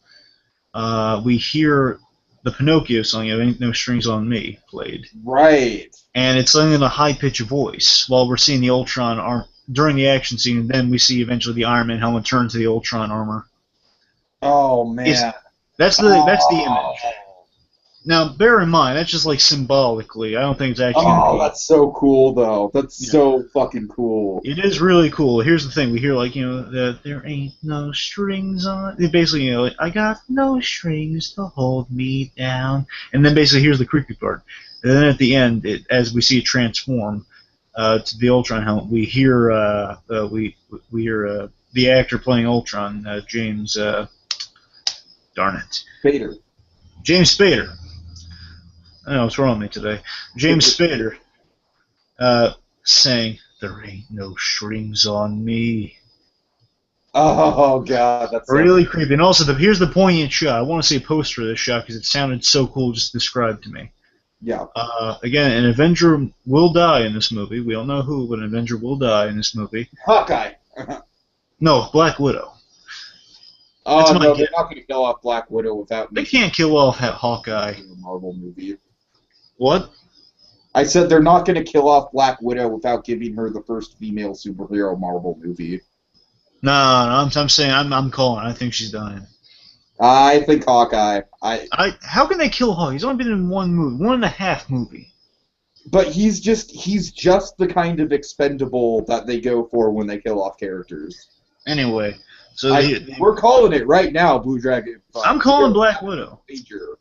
We hear the Pinocchio song, "Ain't No Strings on Me," played, Right. and it's sung in a high pitched voice while we're seeing the Ultron arm during the action scene, and then we see eventually the Iron Man helmet turn to the Ultron armor. Oh man. That's the image. Now, bear in mind, that's just like symbolically. I don't think it's actually going to Oh, be. that's so cool though. That's Yeah. so fucking cool. It is really cool. Here's the thing: we hear like that there ain't no strings on. It basically, like, I got no strings to hold me down. And then basically, here's the creepy part. And then at the end, as we see it transform to the Ultron helmet, we hear the actor playing Ultron, James. Darn it, Vader. James Spader. I don't know what's wrong with me today. James Spader saying, "There ain't no strings on me." Oh god, that's Really creepy. And also, here's the poignant shot. I want to see a poster of this shot because it sounded so cool just described to me. yeah. Again, an Avenger will die in this movie. We don't know who, but an Avenger will die in this movie. Hawkeye. No, Black Widow. Oh That's my no, they're guess. not going to kill off Black Widow without They making can't kill off Hawkeye. a Marvel movie. What? I said they're not going to kill off Black Widow without giving her the first female superhero Marvel movie. No, I'm saying I'm calling. I think she's dying. I think Hawkeye. How can they kill Hawkeye? He's only been in one movie, 1.5 movie. But he's just the kind of expendable that they go for when they kill off characters. Anyway, so we're calling it right now, Blue Dragon. I'm calling Black Widow. Major.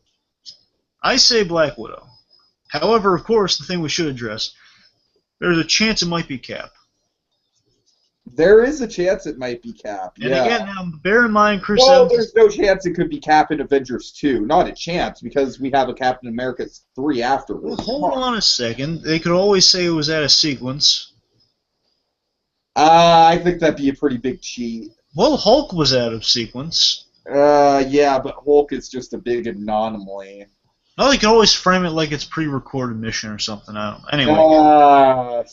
I say Black Widow. However, of course, the thing we should address, there's a chance it might be Cap. There is a chance it might be Cap. And yeah. again, now bear in mind, Chris Well, Evans. there's no chance it could be Cap in Avengers 2. Not a chance, because we have a Captain America 3 afterwards. Well, hold on a second. They could always say it was out of sequence. I think that'd be a pretty big cheat. Well, Hulk was out of sequence. Yeah, but Hulk is just a big anomaly. No, they could always frame it like it's pre-recorded mission or something. I don't know. Anyway.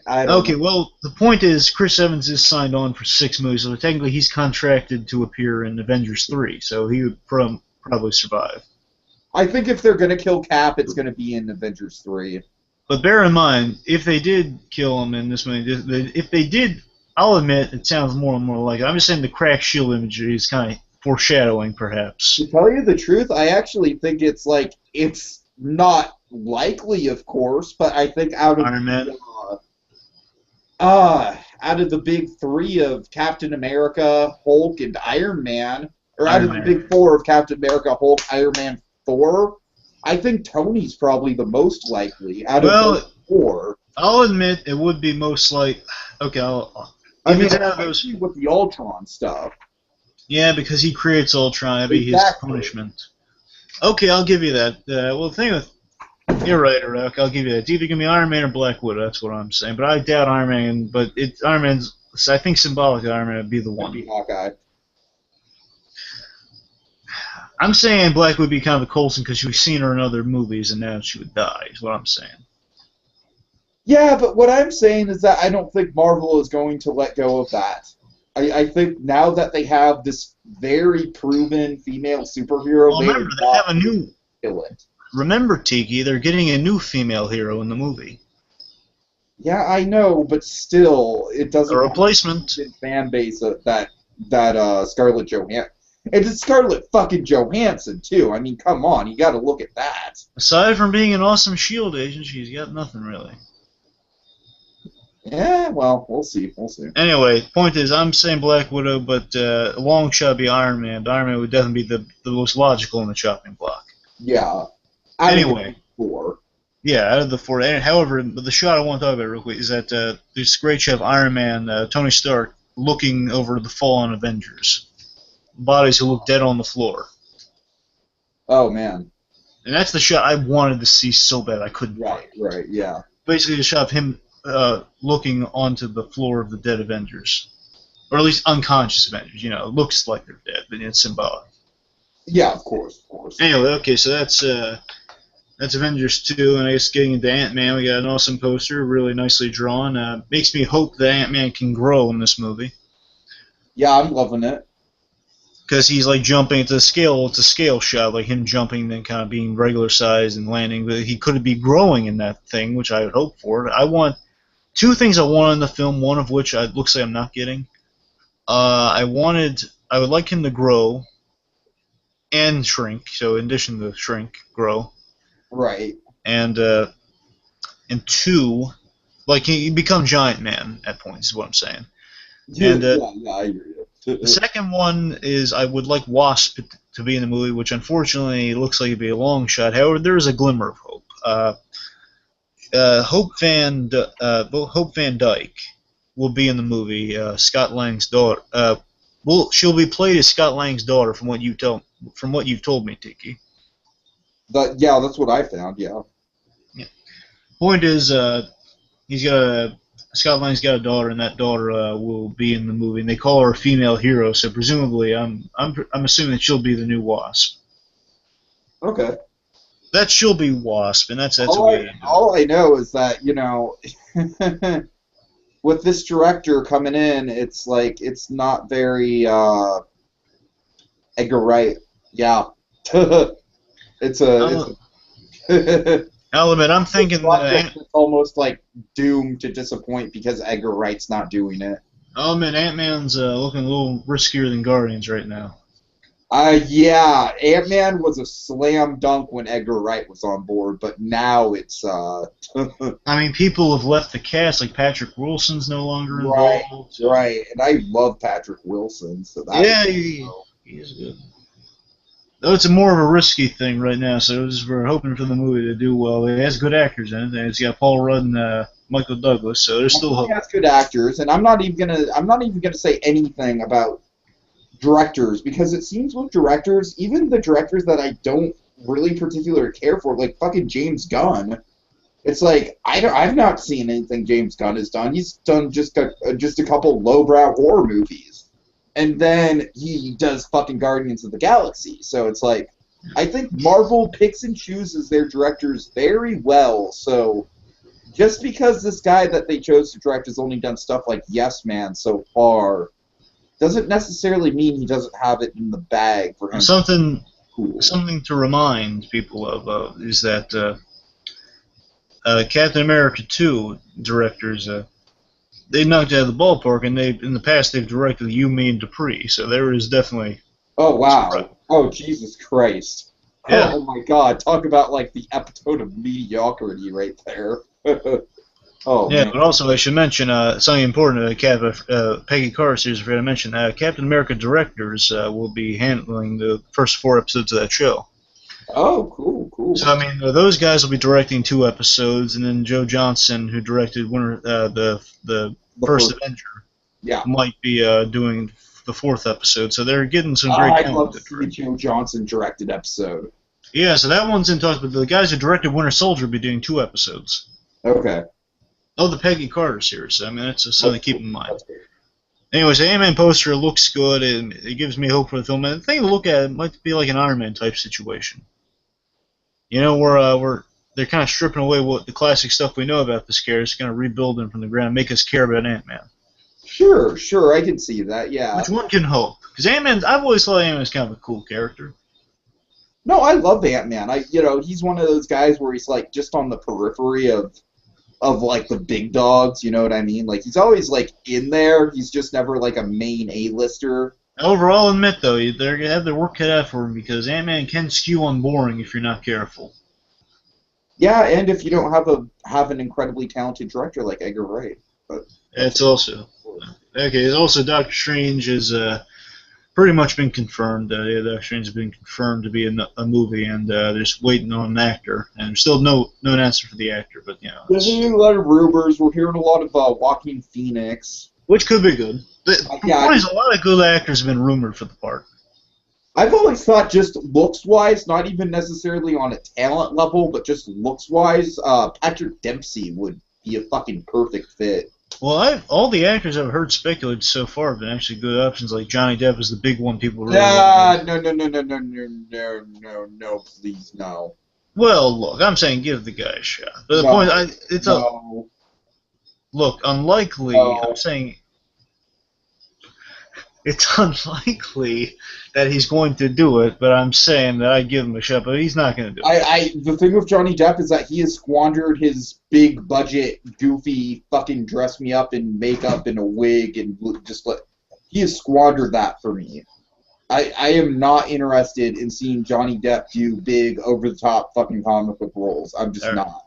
I don't Okay, know. well, the point is, Chris Evans is signed on for 6 movies, so technically he's contracted to appear in Avengers 3, so he would probably survive. I think if they're going to kill Cap, it's going to be in Avengers 3. But bear in mind, if they did kill him in this movie, if they did, I'll admit, it sounds more and more like it. I'm just saying the cracked shield imagery is kind of foreshadowing, perhaps. To tell you the truth, I actually think it's not likely, of course, but I think out of Iron Man. out of the big 3 of Captain America, Hulk, and Iron Man, or out of the big 4 of Captain America, Hulk, Iron Man, Thor, I think Tony's probably the most likely out of those 4. I'll admit it would be most like. Okay, I mean, out of those, with the Ultron stuff. yeah, because he creates Ultron, that'd be his punishment. Okay, I'll give you that. Well, the thing with You're right, Iraq. I'll give you that. It's either gonna be Iron Man or Black Widow. That's what I'm saying. But I doubt Iron Man. But Iron Man's. I think symbolically Iron Man would be the Could one. be Hawkeye. I'm saying Black would be kind of a Coulson because we've seen her in other movies, and now she would die. Is what I'm saying. Yeah, but what I'm saying is that I don't think Marvel is going to let go of that. I think now that they have this very proven female superhero, Well, remember they have a new. Kill it. Remember, Tiki, they're getting a new female hero in the movie. Yeah, I know, but still, it doesn't. A replacement. Have a fan base that Scarlett Johansson. And it's Scarlett fucking Johansson too. I mean, come on, you got to look at that. Aside from being an awesome Shield agent, she's got nothing really. Yeah, well, we'll see. We'll see. Anyway, point is, I'm saying Black Widow, but a long shot would be Iron Man. Iron Man would definitely be the most logical in the chopping block. Yeah. Anyway. Four. Yeah, out of the four. However, the shot I want to talk about real quick is that this great shot of Iron Man, Tony Stark, looking over the fallen Avengers. Bodies who look dead on the floor. Oh, man. And that's the shot I wanted to see so bad I couldn't. Right, yeah. Basically, the shot of him looking onto the floor of the dead Avengers. Or at least unconscious Avengers. You know, it looks like they're dead, but it's symbolic. Yeah, of course. Anyway, okay, so that's Avengers 2, and I guess getting into Ant-Man, we got an awesome poster, really nicely drawn. Makes me hope that Ant-Man can grow in this movie. Yeah, I'm loving it. Because he's like jumping, it's a scale shot, like him jumping, then kind of being regular size and landing, but he could be growing in that thing, which I would hope for. I want two things I want in the film, one of which looks like I'm not getting. I would like him to grow and shrink, so in addition to shrink, grow. Right. And two, like he become Giant Man at points, is what I'm saying. Yeah, I hear you. The second one is I would like Wasp to be in the movie, which unfortunately looks like it'd be a long shot. However, there is a glimmer of hope. Hope Van Dyke will be in the movie. Scott Lang's daughter. She'll be played as Scott Lang's daughter, from what you've told me, Tiki. Yeah, that's what I found. Yeah. Point is, Scott Lang's got a daughter, and that daughter will be in the movie, and they call her a female hero. So presumably, I'm assuming that she'll be the new Wasp. Okay. That she'll be Wasp, and that's all I know is that with this director coming in, it's like it's not very Edgar Wright. Yeah. It's I'll admit, I'm thinking it's almost like doomed to disappoint because Edgar Wright's not doing it. I'll admit, Ant-Man's looking a little riskier than Guardians right now. Yeah, Ant-Man was a slam dunk when Edgar Wright was on board, but now it's I mean, people have left the cast, like Patrick Wilson's no longer involved. Right, and I love Patrick Wilson, so that he is good. Though it's more of a risky thing right now, so we're hoping for the movie to do well. It has good actors in it, and it's got Paul Rudd and Michael Douglas, so there's still hope. It has good actors, and I'm not even gonna say anything about directors, because it seems with directors, even the directors that I don't really particularly care for, like fucking James Gunn, it's like I've not seen anything James Gunn has done. He's done just a couple lowbrow horror movies. And then he does fucking Guardians of the Galaxy. So it's like, I think Marvel picks and chooses their directors very well. So just because this guy that they chose to direct has only done stuff like Yes Man so far, doesn't necessarily mean he doesn't have it in the bag for him. Something to remind people of is that Captain America 2 directors... they knocked it out of the ballpark, and in the past they've directed You, Me, and Dupree, so there is definitely... Oh, wow. Oh, Jesus Christ. Yeah. Oh, my God. Talk about, like, the epitome of mediocrity right there. Oh, yeah, man. but also I should mention something important. Peggy Carsters, I forgot to mention, Captain America directors will be handling the first 4 episodes of that show. Oh, cool. So, I mean, those guys will be directing 2 episodes, and then Joe Johnson, who directed the first Avenger, might be doing the 4th episode. So they're getting some great talent. I'd love to see a Joe Johnson directed episode. Yeah, so that one's in talks, but the guys who directed Winter Soldier will be doing 2 episodes. Okay. Oh, the Peggy Carter series. I mean, that's just something to keep in mind. That's cool. Anyways, the Ant-Man poster looks good, and it gives me hope for the film. And the thing to look at, it might be like an Iron Man type situation. You know, where they're kind of stripping away what the classic stuff we know about this character, kind of rebuilding from the ground, make us care about Ant-Man. Sure, I can see that. Yeah. Which one can hope? Because Ant-Man, I've always thought Ant-Man's kind of a cool character. No, I love Ant-Man. He's one of those guys where he's like just on the periphery of like the big dogs. You know what I mean? Like he's always like in there. He's just never like a main A-lister. Overall, I'll admit though, they're gonna have their work cut out for him because Ant-Man can skew on boring if you're not careful. Yeah, and if you don't have an incredibly talented director like Edgar Wright. But It's also okay. It's also Doctor Strange is pretty much been confirmed. Yeah, Doctor Strange has been confirmed to be a movie, and they're just waiting on an actor, and there's still no answer for the actor. But you know, there's a lot of rumors. We're hearing a lot of Joaquin Phoenix, which could be good. A lot of good actors have been rumored for the part. I've always thought just looks-wise, not even necessarily on a talent level, but just looks-wise, Patrick Dempsey would be a fucking perfect fit. Well, all the actors I've heard speculated so far have been actually good options. Like Johnny Depp is the big one people really want. No, please, no. Well, look, I'm saying give the guy a shot. But the point, look, unlikely. No. I'm saying it's unlikely that he's going to do it, but I'm saying that I give him a shot, but he's not going to do it. The thing with Johnny Depp is that he has squandered his big budget, goofy, fucking dress me up in makeup and a wig and he has squandered that for me. I am not interested in seeing Johnny Depp do big, over-the-top fucking comic book roles. I'm just not.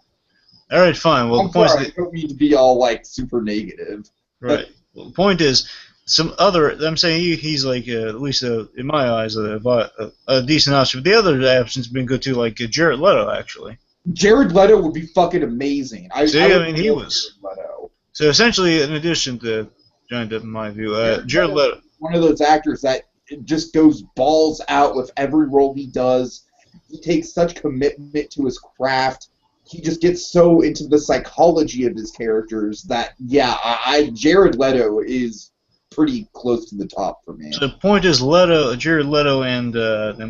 All right, fine. Well, I don't need to be all, like, super negative. Right. Well, the point is, I'm saying he's like, at least in my eyes, a decent option. But the other options have been good too, like Jared Leto, actually. Jared Leto would be fucking amazing. He was. So essentially, in addition to Johnny Depp, in my view, Jared Leto. One of those actors that just goes balls out with every role he does. He takes such commitment to his craft. He just gets so into the psychology of his characters that, Jared Leto is pretty close to the top for me. So the point is, Jared Leto and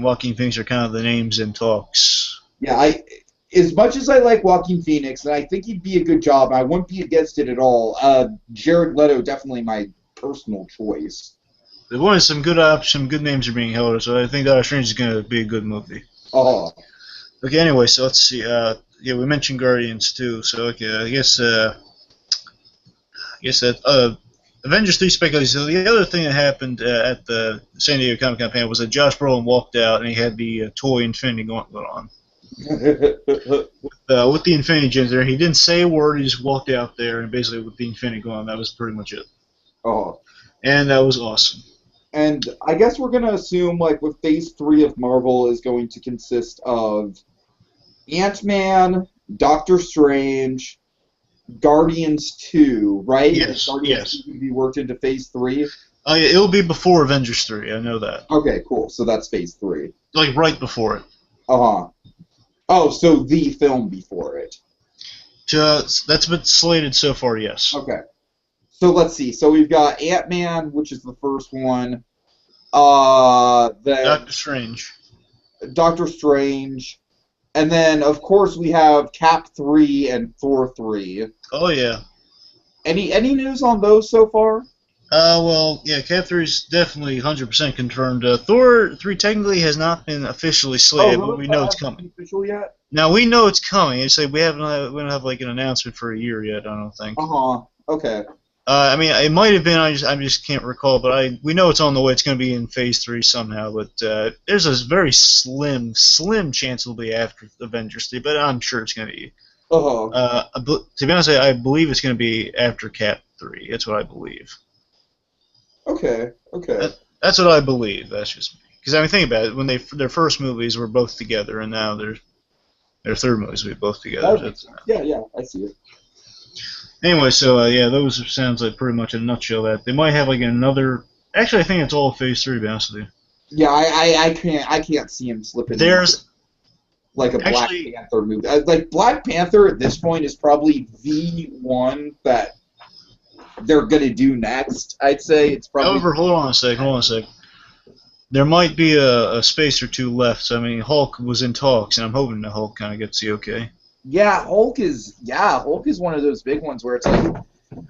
Joaquin Phoenix are kind of the names in talks. Yeah, as much as I like Joaquin Phoenix, and I think he'd be a good job, I wouldn't be against it at all. Jared Leto definitely my personal choice. The point is, some good names are being held, so I think Doctor Strange is going to be a good movie. Oh. Okay, anyway, so let's see. We mentioned Guardians too, so okay, I guess that. Avengers 3 speculation. So the other thing that happened at the San Diego Comic-Con panel was that Josh Brolin walked out and he had the toy Infinity Gauntlet on. With the Infinity Gems there. He didn't say a word, he just walked out there and basically with the Infinity Gauntlet, that was pretty much it. Oh. And that was awesome. And I guess we're going to assume, like, with Phase 3 of Marvel is going to consist of Ant-Man, Doctor Strange, Guardians 2, right? Yes. Guardians 2 can be worked into Phase 3? Yeah, it'll be before Avengers 3, I know that. Okay, cool. So that's Phase 3. Like, right before it. Uh-huh. Oh, so the film before it. That's been slated so far, yes. Okay. So let's see. So we've got Ant-Man, which is the first one. Then Doctor Strange. And then, of course, we have Cap 3 and Thor 3. Oh, yeah. Any news on those so far? Cap 3 is definitely 100% confirmed. Thor 3 technically has not been officially slated, but we know it's coming. Official yet? Now, we know it's coming. It's like we don't have like an announcement for a year yet, I don't think. Uh-huh. Okay. I mean, it might have been. I just can't recall. But we know it's on the way. It's going to be in Phase 3 somehow. But there's a very slim chance it'll be after Avengers 3. But I'm sure it's going to be. Uh-huh. To be honest, I believe it's going to be after Cap 3. That's what I believe. Okay. That's what I believe. That's just me. Because I mean, think about it. When their first movies were both together, and now their third movies will be both together. Yeah, I see it. Anyway, so those sounds like pretty much in a nutshell that they might have like another. Actually, I think it's all Phase 3. To be honest with you. Yeah, I can't see him slipping. like a Black Actually, Panther movie. Like Black Panther at this point is probably the one that they're gonna do next. I'd say it's probably. however, hold on a sec. Hold on a sec. There might be a space or two left. So, I mean, Hulk was in talks, and I'm hoping the Hulk kind of gets the okay. Hulk is one of those big ones where it's like,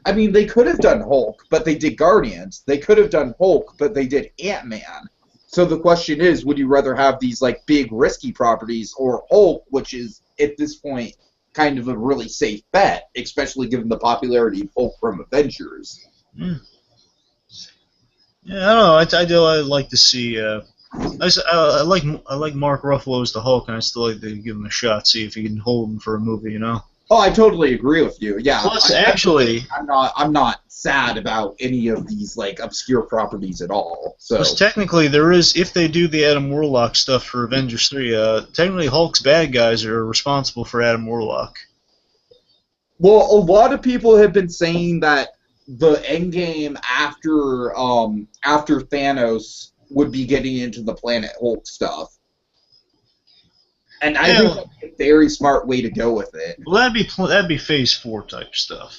I mean, they could have done Hulk, but they did Guardians. They could have done Hulk, but they did Ant-Man. So the question is, would you rather have these like big risky properties or Hulk, which is at this point kind of a really safe bet, especially given the popularity of Hulk from Avengers. Hmm. Yeah, I don't know. I like to see. I like Mark Ruffalo as the Hulk, and I still like to give him a shot, see if he can hold him for a movie. You know. Oh, I totally agree with you. Yeah. Plus, actually, I'm not sad about any of these like obscure properties at all. So. Plus, technically, there is, if they do the Adam Warlock stuff for Avengers 3, technically Hulk's bad guys are responsible for Adam Warlock. Well, a lot of people have been saying that the Endgame after Thanos would be getting into the Planet Hulk stuff. And I think that'd be a very smart way to go with it. Well, that'd be Phase 4 type stuff.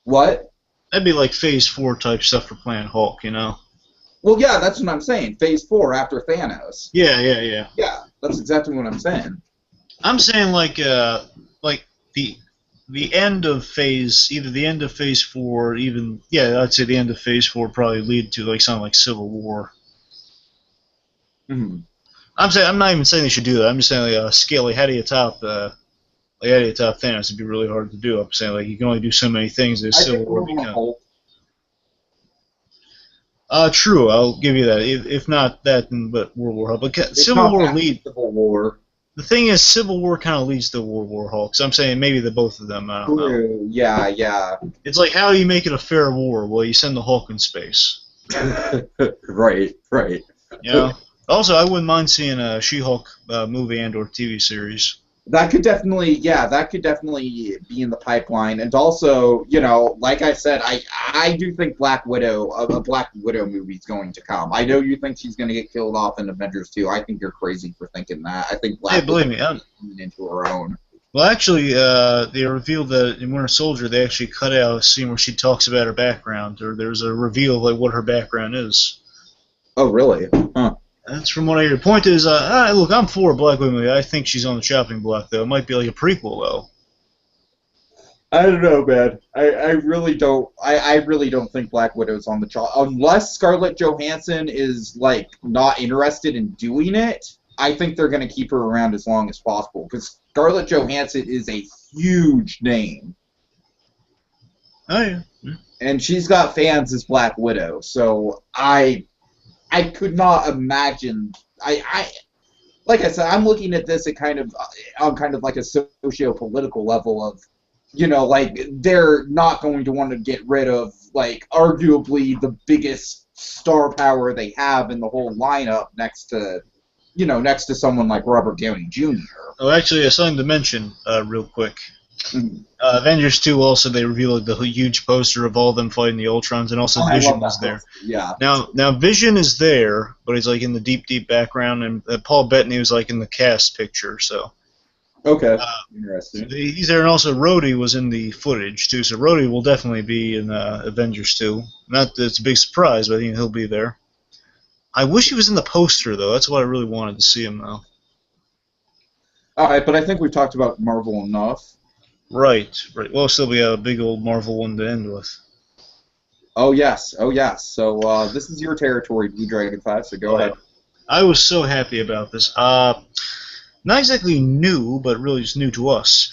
What? That'd be like Phase 4 type stuff for Planet Hulk, you know? Well, yeah, that's what I'm saying. Phase 4 after Thanos. Yeah. Yeah, that's exactly what I'm saying. I'm saying like the end of either the end of Phase 4, I'd say the end of Phase 4 probably lead to like something like Civil War. Mm-hmm. I'm not even saying they should do that. I'm just saying like scale, like how do you top Thanos? It'd be really hard to do. I'm saying like you can only do so many things as Civil War become. True. I'll give you that. If not that, then but World War Hulk. But Civil War leads. Civil War. The thing is, Civil War kind of leads to World War Hulk. So I'm saying maybe the both of them. I don't know. Yeah. It's like, how do you make it a fair war? Well, you send the Hulk in space. Right. You know. Also, I wouldn't mind seeing a She-Hulk movie and/or TV series. That could definitely be in the pipeline. And also, you know, like I said, I do think a Black Widow movie is going to come. I know you think she's going to get killed off in Avengers 2. I think you're crazy for thinking that. I think Black Widow is coming into her own. Well, actually, they revealed that in Winter Soldier, they actually cut out a scene where she talks about her background, or there's a reveal of like what her background is. Oh, really? Huh. That's from what I hear. The point is, look, I'm for a Black Widow movie. I think she's on the chopping block, though. It might be like a prequel, though. I don't know, man. I really don't. I really don't think Black Widow's on the chop unless Scarlett Johansson is like not interested in doing it. I think they're going to keep her around as long as possible because Scarlett Johansson is a huge name. Oh yeah. And she's got fans as Black Widow, so I could not imagine. Like I said, I'm looking at this on kind of like a socio-political level of, you know, like they're not going to want to get rid of like arguably the biggest star power they have in the whole lineup next to someone like Robert Downey Jr. Oh, actually, something to mention real quick. Avengers 2 also, they revealed the huge poster of all of them fighting the Ultrons, and also Vision was there. Yeah. Now Vision is there, but he's like in the deep background, and Paul Bettany was like in the cast picture. So. Okay. Interesting. He's there, and also Rhodey was in the footage too. So Rhodey will definitely be in Avengers 2. Not that it's a big surprise, but I think he'll be there. I wish he was in the poster though. That's what I really wanted to see him though. All right, but I think we've talked about Marvel enough. Right. Well, still be a big old Marvel one to end with. Oh yes. So this is your territory, Blue Dragon 5. So go ahead. I was so happy about this. Not exactly new, but really just new to us.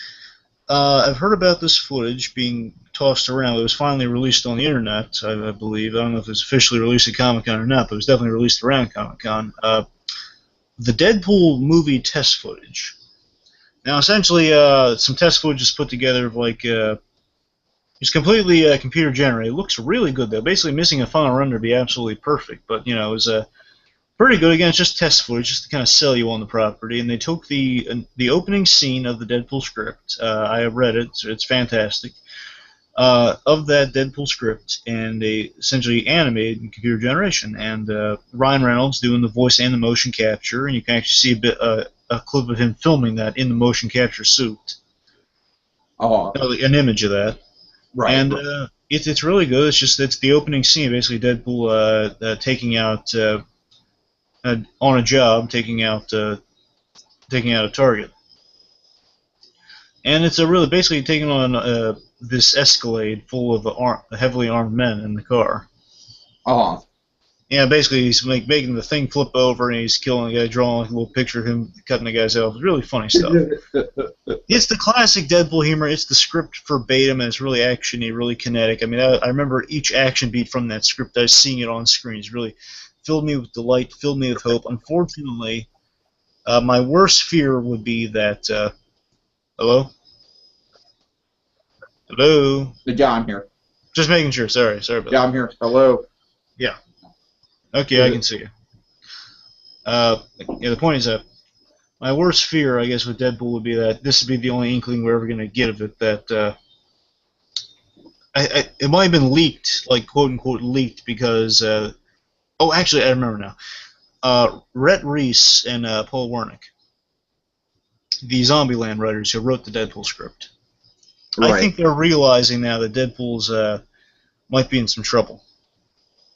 I've heard about this footage being tossed around. It was finally released on the internet, I believe. I don't know if it was officially released at Comic-Con or not, but it was definitely released around Comic-Con. The Deadpool movie test footage. Now, essentially, some test footage is put together of like it's completely computer generated. It looks really good though. Basically, missing a final render would be absolutely perfect, but you know, it was pretty good. Again, it's just test footage, just to kind of sell you on the property. And they took the opening scene of the Deadpool script. I have read it; it's fantastic. Of that Deadpool script, and they essentially animated in computer generation. And Ryan Reynolds doing the voice and the motion capture, and you can actually see a bit a clip of him filming that in the motion capture suit. Oh, An image of that. right. And right. it's really good. It's the opening scene, basically Deadpool taking out on a job, taking out a target, and it's a really basically taking on this Escalade full of heavily armed men in the car. Oh. Yeah, basically he's making the thing flip over and he's killing a guy, drawing a little picture of him cutting the guy's head. It's really funny stuff. It's the classic Deadpool humor. It's the script verbatim, and it's really actiony, really kinetic. I mean, I remember each action beat from that script. I was seeing it on screen. It's really filled me with delight, filled me with hope. Unfortunately, my worst fear would be that. Hello? Hello? Yeah, I'm here. Just making sure. Sorry about that. Yeah, I'm here. Hello. Yeah. Okay, I can see you. The point is that my worst fear, I guess, with Deadpool would be that this would be the only inkling we're ever going to get of it. That it might have been leaked, like quote unquote leaked, because oh, actually, I remember now. Rhett Reese and Paul Wernick, the Zombieland writers who wrote the Deadpool script, Right. I think they're realizing now that Deadpool's might be in some trouble.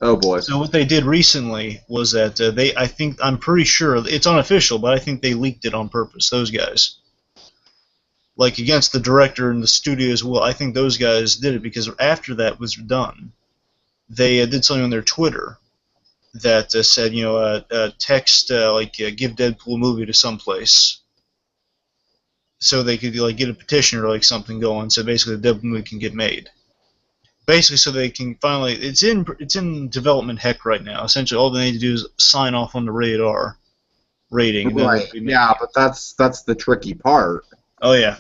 Oh boy. So what they did recently was that I'm pretty sure it's unofficial, but I think they leaked it on purpose. Those guys, like against the director and the studio as well. I think those guys did it because after that was done, they did something on their Twitter that said, text give Deadpool a movie to someplace, so they could like get a petition or like something going. So basically, the Deadpool movie can get made. Basically, so they can finally, it's in development heck right now. Essentially, all they need to do is sign off on the rated R rating. Right. Yeah, but that's the tricky part. Oh yeah,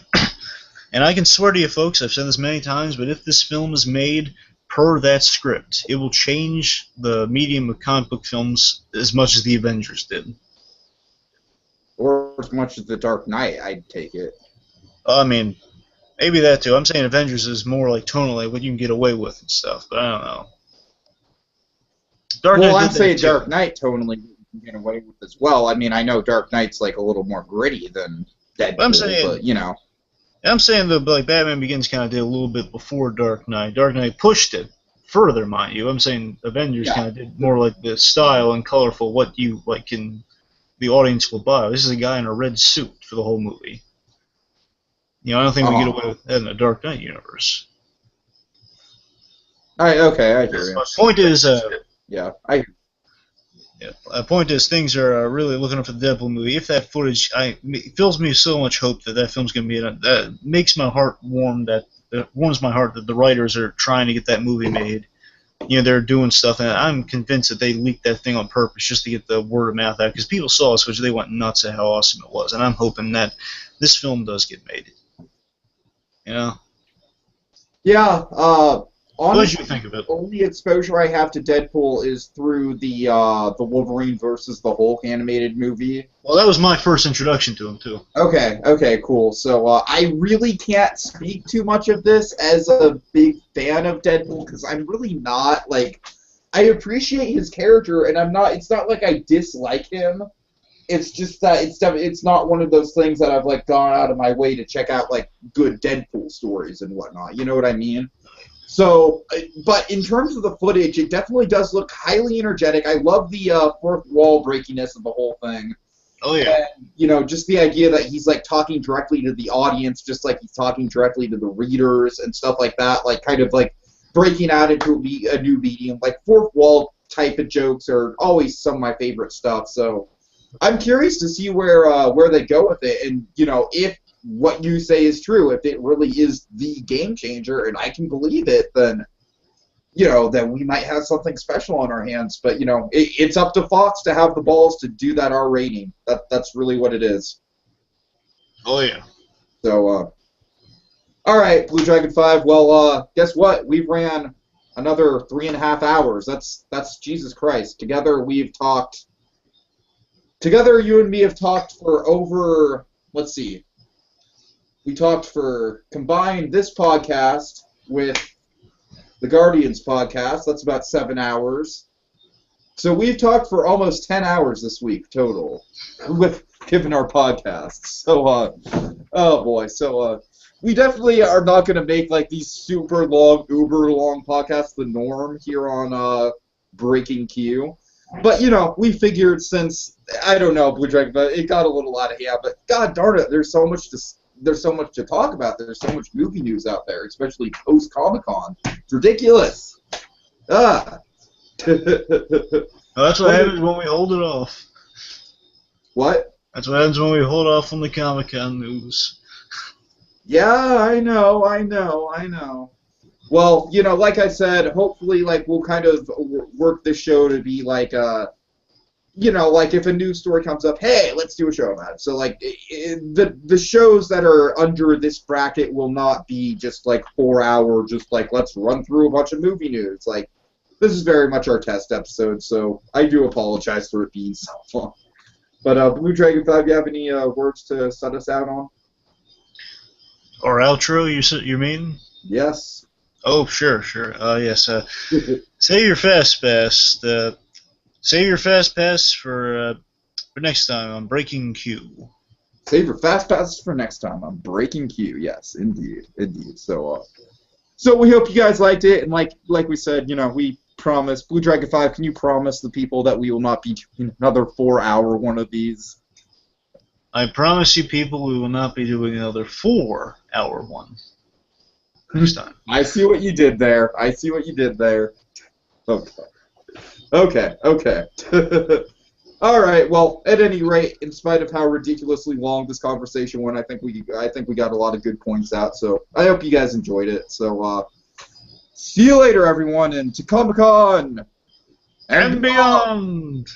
and I can swear to you, folks, I've said this many times, but if this film is made per that script, it will change the medium of comic book films as much as the Avengers did. Or as much as The Dark Knight, I'd take it. I mean, maybe that too. I'm saying Avengers is more like tonally what you can get away with and stuff, but I don't know. I'm saying Dark Knight tonally you can get away with as well. I mean, I know Dark Knight's like a little more gritty than Deadpool, but you know. I'm saying that like Batman Begins kind of did a little bit before Dark Knight. Dark Knight pushed it further, mind you. I'm saying Avengers kind of did more like the style and colorful, what you like the audience will buy. This is a guy in a red suit for the whole movie. I don't think we get away with that in the Dark Knight universe. Okay, I hear you. Point is, point is, things are really looking up for the Deadpool movie. If that footage, it fills me with so much hope that film's going to be that makes my heart warm. That warms my heart that the writers are trying to get that movie made. They're doing stuff, and I'm convinced that they leaked that thing on purpose just to get the word of mouth out, because people saw us, which they went nuts at how awesome it was, and I'm hoping that this film does get made. Yeah. What did you think of it? The only exposure I have to Deadpool is through the Wolverine versus the Hulk animated movie. Well, that was my first introduction to him too. Okay, cool. So I really can't speak too much of this as a big fan of Deadpool, because I'm really not like. I appreciate his character, and I'm not. It's not like I dislike him. It's just that it's not one of those things that I've like gone out of my way to check out like good Deadpool stories and whatnot. You know what I mean? So, but in terms of the footage, it definitely does look highly energetic. I love the fourth wall breakiness of the whole thing. Oh yeah. And, just the idea that he's like talking directly to the audience, just like he's talking directly to the readers and stuff like that. Like kind of like breaking out into a new medium. Like fourth wall type of jokes are always some of my favorite stuff. So, I'm curious to see where they go with it, and if what you say is true, if it really is the game changer, and I can believe it, then then we might have something special on our hands. But it's up to Fox to have the balls to do that R rating. That's really what it is. Oh yeah. So, all right, Blue Dragon 5. Well, guess what? We've ran another 3.5 hours. That's Jesus Christ. Together, you and me have talked for over, let's see, we talked for, combined this podcast with the Guardians podcast, that's about 7 hours. So we've talked for almost 10 hours this week total, with given our podcasts. So, oh boy. So, we definitely are not going to make like these super long, uber long podcasts the norm here on Breaking Q. But we figured since I don't know Blue Dragon, but it got a little out of hand. But god darn it, there's so much to talk about. There's so much movie news out there, especially post Comic-Con. It's ridiculous. Ah. Well, that's what happens when we hold it off. What? That's what happens when we hold off on the Comic-Con news. Yeah, I know. Well, like I said, hopefully, like, we'll kind of work this show to be like, like if a news story comes up, hey, let's do a show about it. So, like, the shows that are under this bracket will not be just like 4-hour, just like let's run through a bunch of movie news. Like, this is very much our test episode, so I do apologize for it being so long. But Blue Dragon 5, you have any words to set us out on? Or outro, you mean? Yes. Oh, sure. Yes. Save your fast pass. Save your fast pass for next time on Breaking Q. Save your fast passes for next time on Breaking Q. Yes, indeed. So we hope you guys liked it, and like we said, we promise. Blue Dragon 5, can you promise the people that we will not be doing another 4-hour one of these? I promise you, people, we will not be doing another 4-hour one next time. I see what you did there. Okay. All right. Well, at any rate, in spite of how ridiculously long this conversation went, I think we got a lot of good points out. So I hope you guys enjoyed it. So see you later, everyone, and to Comic-Con and beyond.